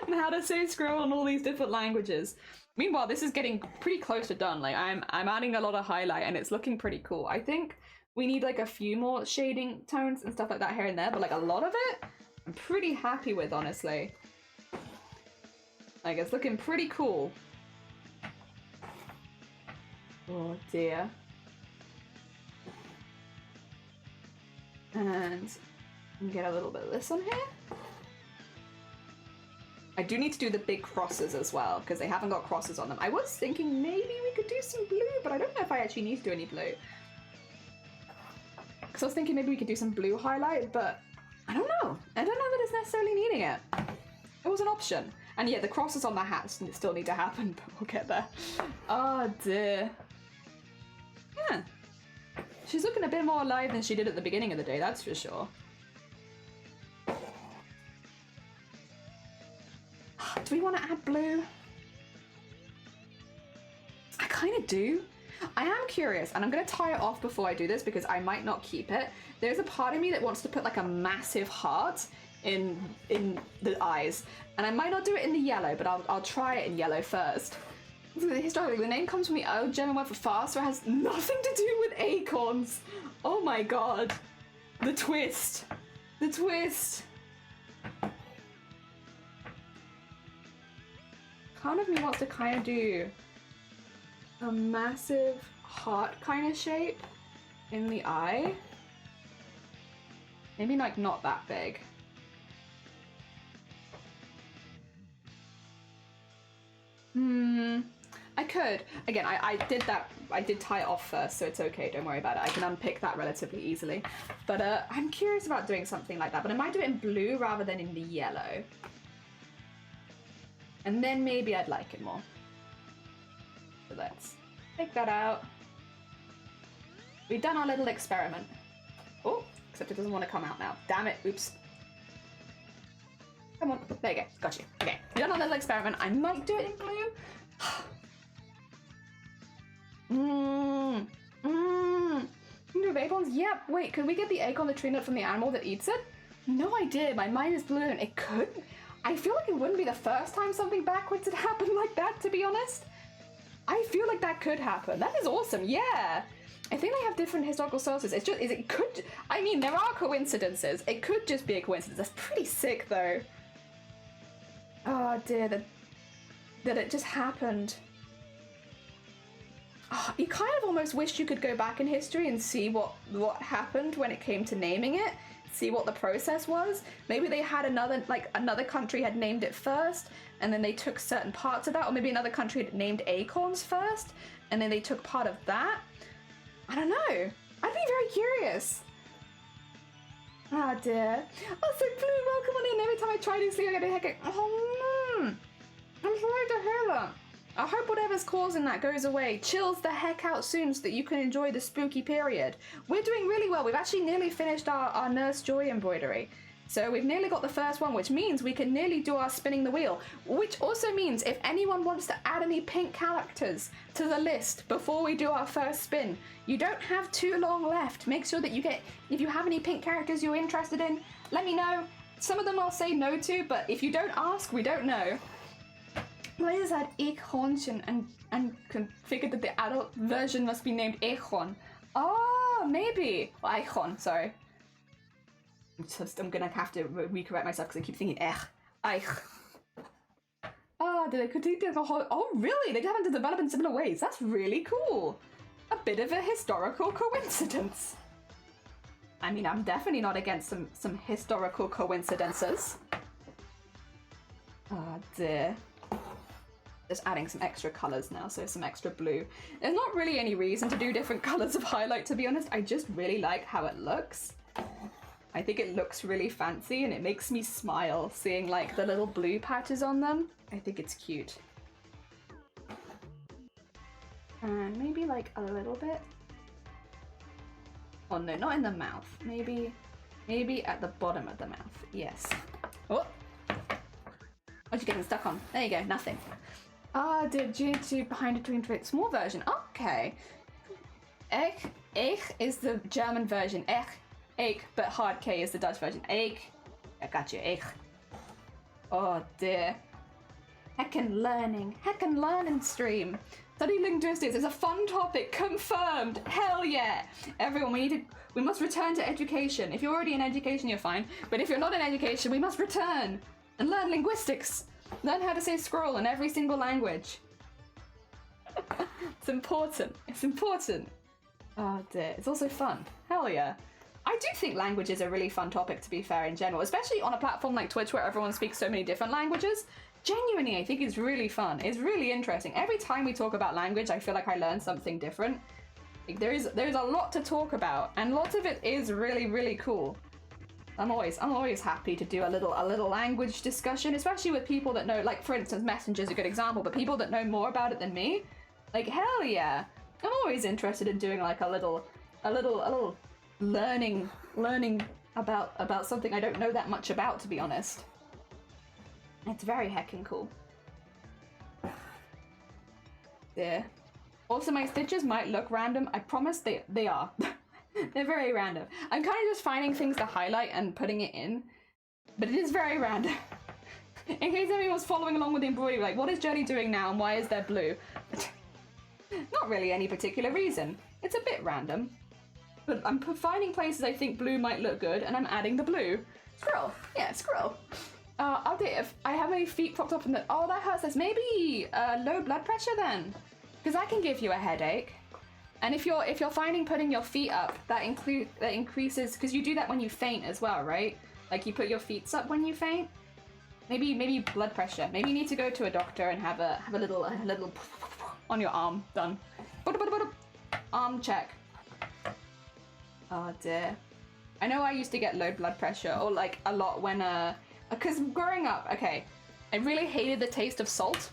And how to say squirrel in all these different languages. Meanwhile, this is getting pretty close to done. Like I'm adding a lot of highlight and it's looking pretty cool. I think we need like a few more shading tones and stuff like that here and there, but like a lot of it, I'm pretty happy with, honestly. Like, it's looking pretty cool. Oh dear. And get a little bit of this on here. I do need to do the big crosses as well, because they haven't got crosses on them. I was thinking maybe we could do some blue, but I don't know if I actually need to do any blue. Because I was thinking maybe we could do some blue highlight, but I don't know. I don't know that it's necessarily needing it. It was an option. And yeah, the crosses on the hats still need to happen, but we'll get there. Oh dear. Yeah. She's looking a bit more alive than she did at the beginning of the day, that's for sure. Do we want to add blue? I kind of do. I am curious, and I'm going to tie it off before I do this because I might not keep it. There's a part of me that wants to put like a massive heart in the eyes, and I might not do it in the yellow, but I'll try it in yellow first. Historically, the name comes from the old German word for fast, so it has nothing to do with acorns. Oh my god. The twist. The twist. Part of me wants to kind of do a massive heart kind of shape in the eye. Maybe like not that big. I could. Again, I did that. I did tie it off first, so it's okay. Don't worry about it. I can unpick that relatively easily. But I'm curious about doing something like that. But I might do it in blue rather than in the yellow. And then maybe I'd like it more. So let's take that out. We've done our little experiment. Oh, except it doesn't want to come out now. Damn it. Oops. Come on. There you go. Got you. Okay. We've done our little experiment. I might do it in blue. The acorns? Yep. Wait, could we get the acorn, the tree nut from the animal that eats it? No idea. My mind is blown. It could. I feel like it wouldn't be the first time something backwards had happened like that, to be honest. I feel like that could happen. That is awesome. Yeah. I think they have different historical sources. It's just, it could, I mean, there are coincidences. It could just be a coincidence. That's pretty sick, though. Oh, dear. That it just happened. Oh, you kind of almost wish you could go back in history and see what happened when it came to naming it. See what the process was. Maybe they had another country had named it first, and then they took certain parts of that, or maybe another country had named acorns first, and then they took part of that. I don't know. I'd be very curious. Oh dear. Oh, so Blue, welcome on in. Every time I try to sleep, I get a headache. Oh no. I'm sorry to hear that. I hope whatever's causing that goes away. Chills the heck out soon so that you can enjoy the spooky period. We're doing really well. We've actually nearly finished our Nurse Joy embroidery. So we've nearly got the first one, which means we can nearly do our spinning the wheel. Which also means if anyone wants to add any pink characters to the list before we do our first spin, you don't have too long left. Make sure that you get, if you have any pink characters you're interested in, let me know. Some of them I'll say no to, but if you don't ask, we don't know. I just had Eichhornchen and figured that the adult version must be named Eichhorn. Oh, maybe. Well, Eichhorn, sorry. I'm gonna have to recorrect myself because I keep thinking Eich. Oh, did they continue the whole? Oh, really? They happen to develop in similar ways. That's really cool. A bit of a historical coincidence. I mean, I'm definitely not against some historical coincidences. Oh dear. Just adding some extra colours now, so some extra blue. There's not really any reason to do different colours of highlight, to be honest. I just really like how it looks. I think it looks really fancy and it makes me smile seeing like the little blue patches on them. I think it's cute. And maybe like a little bit. Oh no, not in the mouth. Maybe at the bottom of the mouth. Yes. Oh! What you getting stuck on? There you go, nothing. Ah, the G2 behind a twin small version. Okay. Ich is the German version. Ich, but hard K is the Dutch version. Ich. I got you, ich. Oh dear. Heckin' learning stream. Study linguistics is a fun topic, confirmed. Hell yeah. Everyone, we must return to education. If you're already in education, you're fine. But if you're not in education, we must return and learn linguistics. Learn how to say scroll in every single language. It's important. It's important. Oh dear. It's also fun. Hell yeah. I do think language is a really fun topic, to be fair, in general, especially on a platform like Twitch where everyone speaks so many different languages. Genuinely, I think it's really fun. It's really interesting. Every time we talk about language, I feel like I learn something different. Like, there's a lot to talk about, and lots of it is really, really cool. I'm always happy to do a little language discussion, especially with people that know, like, for instance, Messenger's a good example, but people that know more about it than me, like, hell yeah. I'm always interested in doing like a little learning about something I don't know that much about, to be honest. It's very heckin' cool. There. Also, my stitches might look random. I promise they are. They're very random. I'm kind of just finding things to highlight and putting it in, but it is very random. In case anyone's following along with the embroidery, like, what is Jelly doing now and why is there blue? Not really any particular reason. It's a bit random. But I'm finding places I think blue might look good, and I'm adding the blue. Squirrel. Yeah, squirrel. Update if I have any feet propped up in the... Oh, that hurts. That's maybe low blood pressure then. Because that can give you a headache. And if you're finding putting your feet up, that increases... Because you do that when you faint as well, right? Like, you put your feet up when you faint. Maybe blood pressure. Maybe you need to go to a doctor and have a little on your arm done. Arm check. Oh dear. I know I used to get low blood pressure, or like a lot when because growing up, okay, I really hated the taste of salt.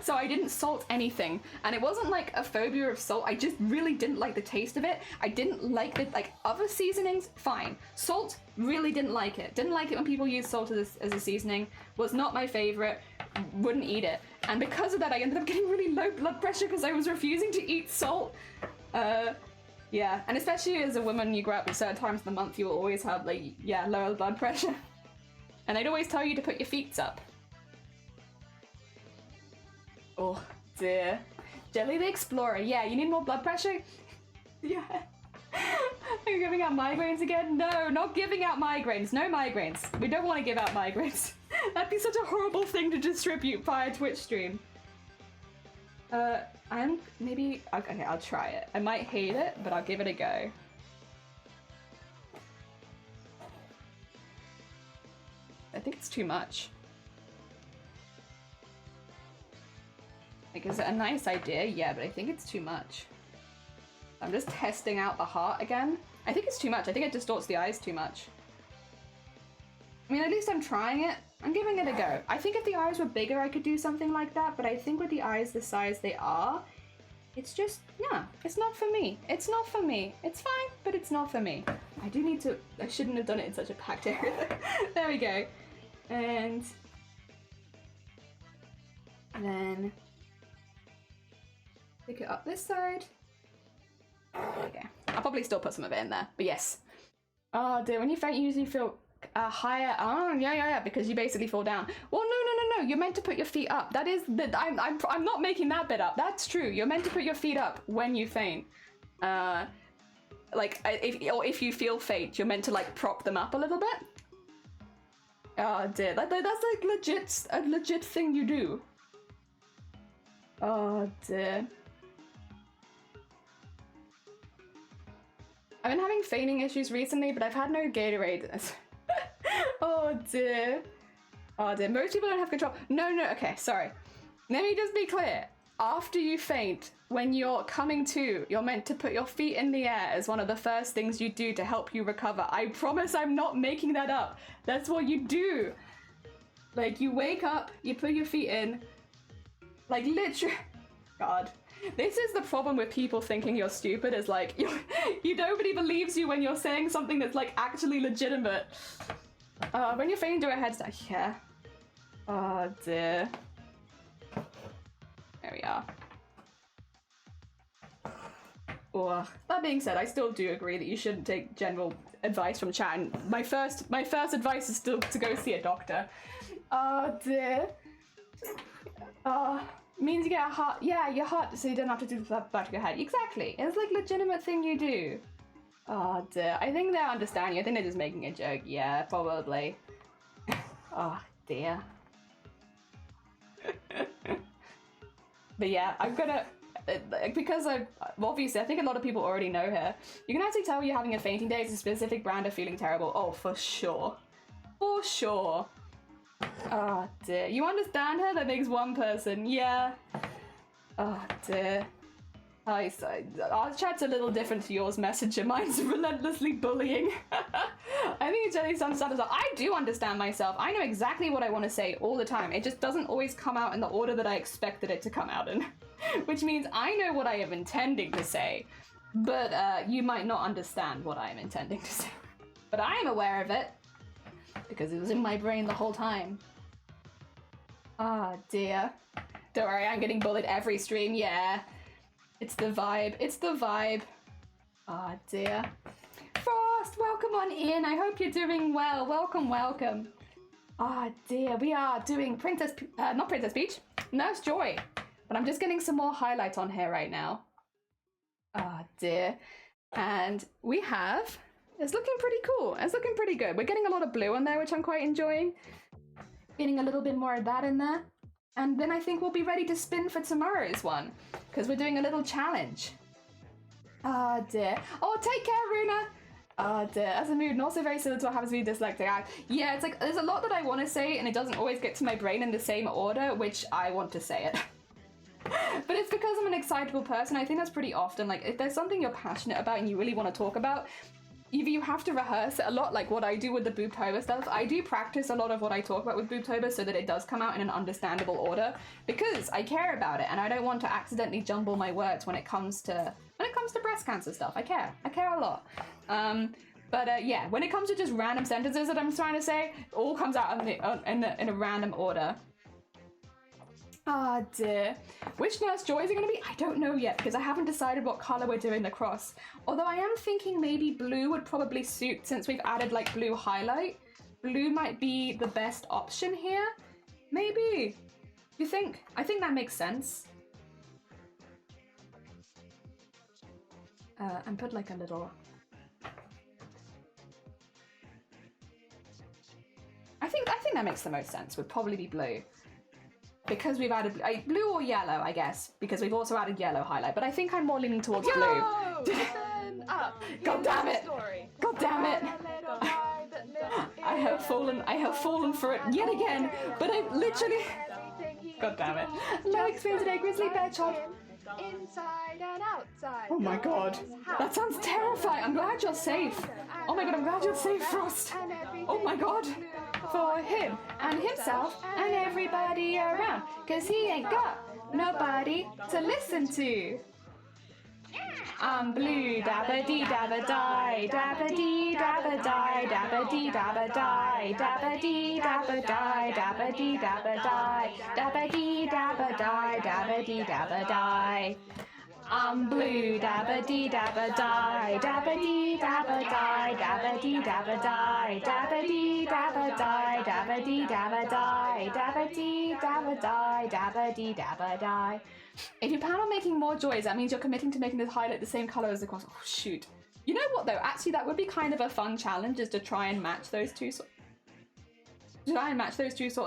So I didn't salt anything, and it wasn't like a phobia of salt. I just really didn't like the taste of it. I didn't like the other seasonings. Fine, salt, really didn't like it. Didn't like it when people use salt as a seasoning. Was not my favorite. Wouldn't eat it, and because of that, I ended up getting really low blood pressure because I was refusing to eat salt. Yeah, and especially as a woman, you grow up at certain times of the month, you will always have lower blood pressure, and they'd always tell you to put your feet up. Oh dear. Jelly the Explorer. Yeah, you need more blood pressure? Yeah. Are you giving out migraines again? No, not giving out migraines. No migraines. We don't want to give out migraines. That'd be such a horrible thing to distribute via Twitch stream. Okay, I'll try it. I might hate it, but I'll give it a go. I think it's too much. Like, is it a nice idea? Yeah, but I think it's too much. I'm just testing out the heart again. I think it's too much. I think it distorts the eyes too much. I mean, at least I'm trying it. I'm giving it a go. I think if the eyes were bigger, I could do something like that, but I think with the eyes the size they are, it's just, yeah, it's not for me. It's not for me. It's fine, but it's not for me. I shouldn't have done it in such a packed area. There we go. And then pick it up this side. Okay. I'll probably still put some of it in there, but yes. Oh dear, when you faint, you usually feel higher. Oh yeah, because you basically fall down. Well, no. You're meant to put your feet up. That is I'm not making that bit up. That's true. You're meant to put your feet up when you faint. If you feel faint, you're meant to like prop them up a little bit. Oh dear, that's like a legit thing you do. Oh dear. I've been having fainting issues recently, but I've had no Gatorade. Oh dear. Oh dear. Most people don't have control. No, okay, sorry. Let me just be clear. After you faint, when you're coming to, you're meant to put your feet in the air as one of the first things you do to help you recover. I promise I'm not making that up. That's what you do. Like, you wake up, you put your feet in, like literally. God. This is the problem with people thinking you're stupid, is like, nobody believes you when you're saying something that's like actually legitimate. When you're failing to do a headstand, yeah. Oh dear. There we are. Oh, that being said, I still do agree that you shouldn't take general advice from chat, and my first advice is still to go see a doctor. Oh dear. Means you get a heart. Yeah, your heart, so you don't have to do the back of your head. Exactly. It's like legitimate thing you do. Oh dear. I think they understand you. I think they're just making a joke. Yeah, probably. Oh dear. But yeah, I'm gonna, because obviously I think a lot of people already know her. You can actually tell you're having a fainting day. It's a specific brand of feeling terrible. Oh, for sure. For sure. Oh dear. You understand her? That makes one person. Yeah. Oh dear. Our chat's a little different to yours, Messenger. Mine's relentlessly bullying. I think it's really understandable. I do understand myself. I know exactly what I want to say all the time. It just doesn't always come out in the order that I expected it to come out in. Which means I know what I am intending to say, but you might not understand what I am intending to say. But I am aware of it, because it was in my brain the whole time. Ah, dear. Don't worry, I'm getting bullied every stream, yeah. It's the vibe. It's the vibe. Ah, dear. Frost, welcome on in. I hope you're doing well. Welcome, welcome. Ah, dear. We are doing not Princess Peach, Nurse Joy. But I'm just getting some more highlights on here right now. Ah, dear. And we have... It's looking pretty cool. It's looking pretty good. We're getting a lot of blue on there, which I'm quite enjoying. Getting a little bit more of that in there. And then I think we'll be ready to spin for tomorrow's one, because we're doing a little challenge. Oh dear. Oh, take care, Runa. Oh dear. As a mood, and also very similar to what happens to me dyslexic. Yeah, it's like there's a lot that I want to say, and it doesn't always get to my brain in the same order, which I want to say it. But it's because I'm an excitable person. I think that's pretty often. Like, if there's something you're passionate about and you really want to talk about, either you have to rehearse it a lot, like what I do with the BOOBTOBER stuff. I do practice a lot of what I talk about with BOOBTOBER so that it does come out in an understandable order, because I care about it and I don't want to accidentally jumble my words when it comes to breast cancer stuff. I care a lot. Yeah, when it comes to just random sentences that I'm trying to say, it all comes out in a random order. Oh dear. Which Nurse Joy is it going to be? I don't know yet, because I haven't decided what colour we're doing the cross. Although I am thinking maybe blue would probably suit, since we've added like blue highlight. Blue might be the best option here. Maybe. You think? I think that makes sense. And put like a little... I think that makes the most sense. Would probably be blue. Because we've added blue or yellow, I guess, because we've also added yellow highlight, but I think I'm more leaning towards blue. God damn it! God damn it! I have fallen for it yet again, but I literally... God damn it. Low experience today, Grizzly Bear Chop.
Inside and outside.
Oh my god. That sounds terrifying. I'm glad you're safe. Oh my god, I'm glad you're safe, Frost. Oh my god. For him and himself and everybody around, 'cause he ain't got nobody to listen to. I'm blue, dabba dee dabba die, dabba dee dabba die, dabba dee dabba die, dabba dee dabba die, dabba dee dabba die, dabba dee dabba die, dabba dee dabba die. I'm blue, dabba dee dabba die, dabba dee dabba die, dabba dee dabba die, dabba dee dabba die, dabba dee dabba die, dabba dee dabba die, dabba dee dabba die. If you plan on making more joys, that means you're committing to making this highlight the same colour as the cross. Oh shoot. You know what though? Actually, that would be kind of a fun challenge, is to try and match those two sort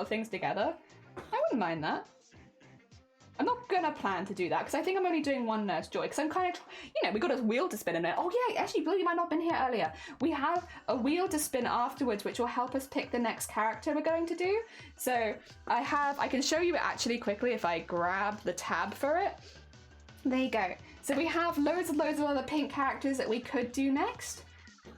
of things together. I wouldn't mind that. I'm not gonna plan to do that, because I think I'm only doing one Nurse Joy, because I'm kind of, we got a wheel to spin in it. Oh yeah, actually, Blue, you might not have been here earlier. We have a wheel to spin afterwards, which will help us pick the next character we're going to do. So I can show you it actually quickly if I grab the tab for it. There you go. So we have loads of other pink characters that we could do next.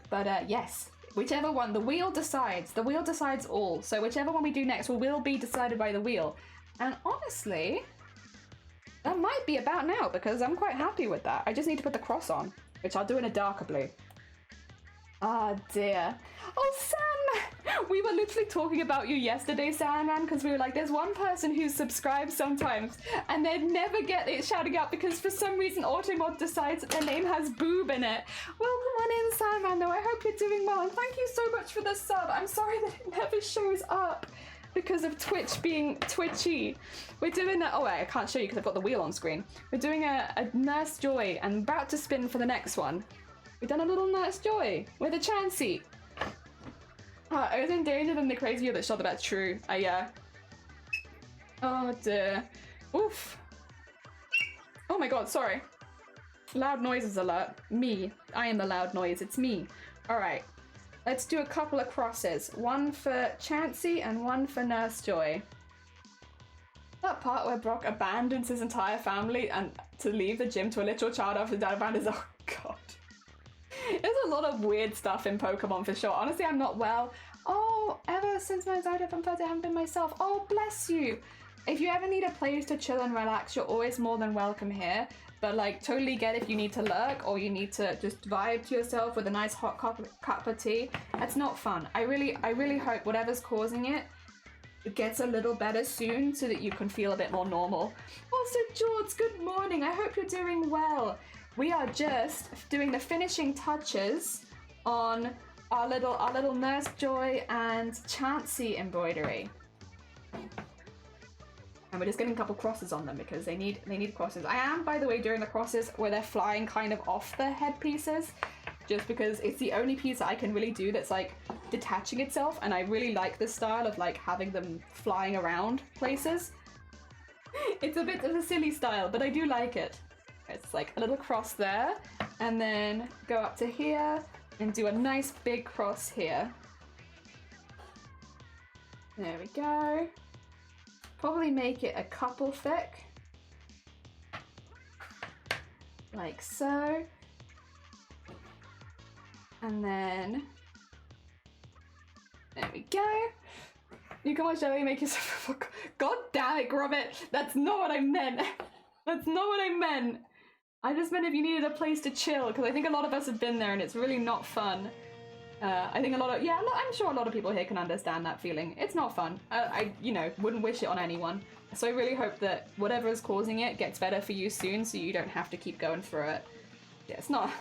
But yes, whichever one, the wheel decides. The wheel decides all. So whichever one we do next will be decided by the wheel. And honestly... that might be about now, because I'm quite happy with that. I just need to put the cross on, which I'll do in a darker blue. Ah, dear. Oh, Sandman! We were literally talking about you yesterday, Sandman, because we were like, there's one person who subscribes sometimes, and they never get it shouting out because for some reason Automod decides that their name has boob in it. Welcome on in, Sandman, though. I hope you're doing well, and thank you so much for the sub. I'm sorry that it never shows up because of Twitch being twitchy. We're doing that. Oh, wait, I can't show you because I've got the wheel on screen. We're doing a Nurse Joy and about to spin for the next one. We've done a little Nurse Joy with a Chansey. I was in danger than the crazy view that shot. That's true. Oh dear. Oof. Oh my god, sorry. Loud noises alert. Me. I am the loud noise. It's me. Alright. Let's do a couple of crosses. One for Chansey and one for Nurse Joy. That part where Brock abandons his entire family and to leave the gym to a literal child after dad abandons. Oh god. There's a lot of weird stuff in Pokemon for sure. Honestly, I'm not well. Oh, ever since my anxiety from first, I haven't been myself. Oh, bless you. If you ever need a place to chill and relax, you're always more than welcome here. But like, totally get if you need to lurk or you need to just vibe to yourself with a nice hot cup of tea. That's not fun. I really hope whatever's causing it gets a little better soon so that you can feel a bit more normal. Also, George, good morning. I hope you're doing well. We are just doing the finishing touches on our little Nurse Joy and Chansey embroidery. And we're just getting a couple crosses on them because they need crosses. I am, by the way, doing the crosses where they're flying kind of off the headpieces, just because it's the only piece that I can really do that's like detaching itself, and I really like this style of like having them flying around places. It's a bit of a silly style, but I do like it. It's like a little cross there, and then go up to here and do a nice big cross here. There we go. Probably make it a couple thick. Like so. And then, there we go. You can watch Ellie make yourself. God damn it, Gromit! That's not what I meant. That's not what I meant. I just meant if you needed a place to chill, because I think a lot of us have been there and it's really not fun. I think I'm sure a lot of people here can understand that feeling. It's not fun. I wouldn't wish it on anyone. So I really hope that whatever is causing it gets better for you soon, so you don't have to keep going through it. Yeah, it's not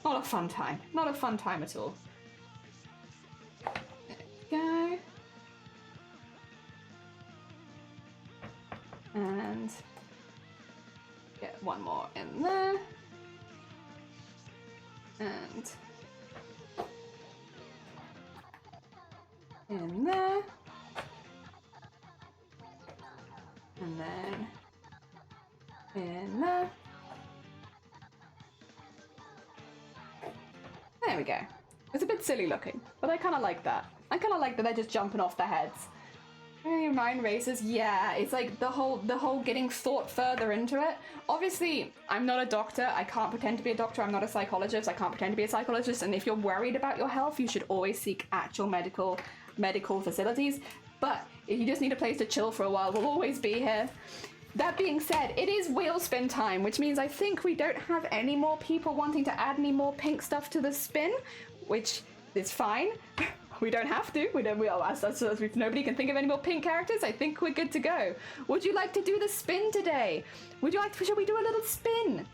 a fun time. Not a fun time at all. There we go. And get one more in there. And in there. And then in there. There we go. It's a bit silly looking, but I kind of like that. I kind of like that they're just jumping off their heads. Mind races, yeah, it's like the whole getting thought further into it. Obviously, I'm not a doctor. I can't pretend to be a doctor. I'm not a psychologist. I can't pretend to be a psychologist. And if you're worried about your health, you should always seek actual medical facilities. But if you just need a place to chill for a while, we'll always be here. That being said, it is wheel spin time, which means I think we don't have any more people wanting to add any more pink stuff to the spin, which is fine. We don't have to. If nobody can think of any more pink characters, I think we're good to go. Would you like to do the spin today? Should we do a little spin?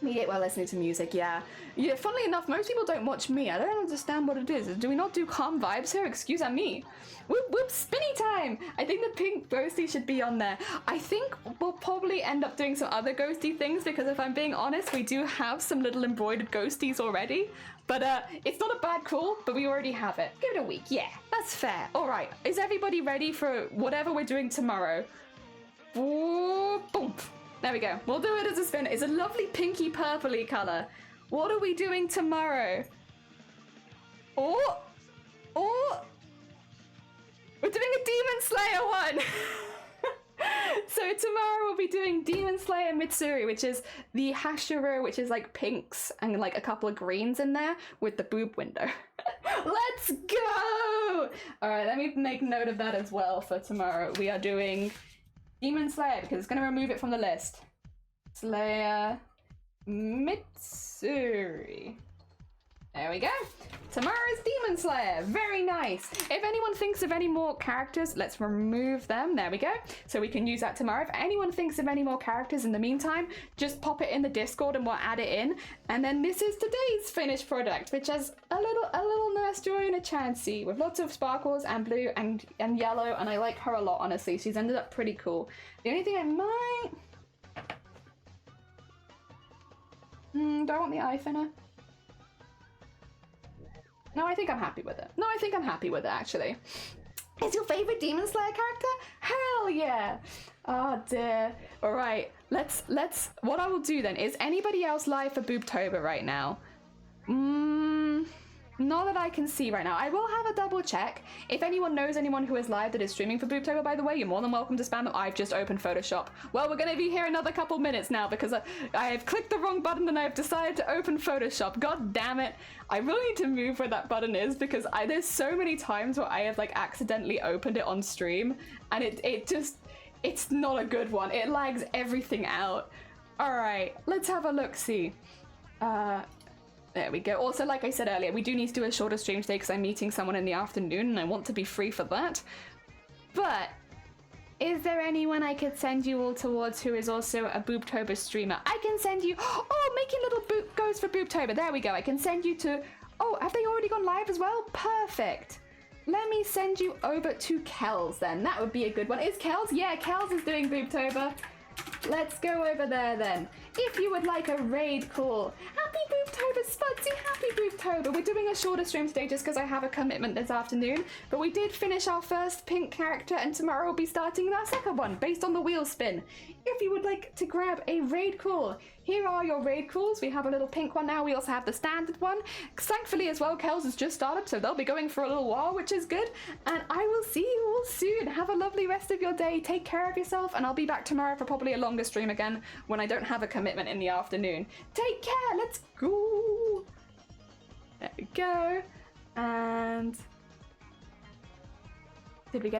Mediate while listening to music, yeah. Yeah, funnily enough, most people don't watch me. I don't understand what it is. Do we not do calm vibes here? Excuse me. Whoop whoop, spinny time! I think the pink ghosty should be on there. I think we'll probably end up doing some other ghosty things, because if I'm being honest, we do have some little embroidered ghosties already. But it's not a bad call, but we already have it. Give it a week, yeah, that's fair. All right, is everybody ready for whatever we're doing tomorrow? Ooh, boom. There we go. We'll do it as a spin. It's a lovely pinky purpley color. What are we doing tomorrow? Oh, we're doing a Demon Slayer one. So tomorrow we'll be doing Demon Slayer Mitsuri, which is the Hashira, which is like pinks and like a couple of greens in there with the boob window. Let's go! All right, let me make note of that as well for tomorrow. We are doing Demon Slayer because it's going to remove it from the list. Slayer Mitsuri. There we go. Tomorrow's Demon Slayer. Very nice. If anyone thinks of any more characters, let's remove them. There we go. So we can use that tomorrow. If anyone thinks of any more characters in the meantime, just pop it in the Discord and we'll add it in. And then this is today's finished product, which has a little Nurse Joy and a Chansey with lots of sparkles and blue and yellow. And I like her a lot, honestly. She's ended up pretty cool. The only thing I might... do I want the eye thinner? No, I think I'm happy with it. No, I think I'm happy with it, actually. Is your favorite Demon Slayer character? Hell yeah! Oh dear. All right, let's. What I will do then is anybody else live for BOOBTOBER right now? Not that I can see right now. I will have a double check. If anyone knows anyone who is live that is streaming for BOOBTOBER, by the way, you're more than welcome to spam them. I've just opened Photoshop. Well, we're going to be here another couple minutes now because I have clicked the wrong button and I've decided to open Photoshop. God damn it. I really need to move where that button is because there's so many times where I have like accidentally opened it on stream and it's not a good one. It lags everything out. All right, let's have a look-see. There we go. Also, like I said earlier, we do need to do a shorter stream today because I'm meeting someone in the afternoon and I want to be free for that. But is there anyone I could send you all towards who is also a BOOBTOBER streamer? I can send you... Oh, making little boot goes for BOOBTOBER. There we go. I can send you to... Oh, have they already gone live as well? Perfect. Let me send you over to Kels then. That would be a good one. Is Kels? Yeah, Kels is doing BOOBTOBER. Let's go over there then. If you would like a raid call. Happy BOOBTOBER, Spudsy, happy BOOBTOBER. We're doing a shorter stream today just because I have a commitment this afternoon. But we did finish our first pink character and tomorrow we'll be starting our second one based on the wheel spin. If you would like to grab a raid call, here are your raid calls. We have a little pink one now. We also have the standard one. Thankfully as well, Kels has just started, so they'll be going for a little while, which is good. And I will see you all soon. Have a lovely rest of your day. Take care of yourself, and I'll be back tomorrow for probably a longer stream again when I don't have a commitment in the afternoon. Take care. Let's go. There we go. And did we get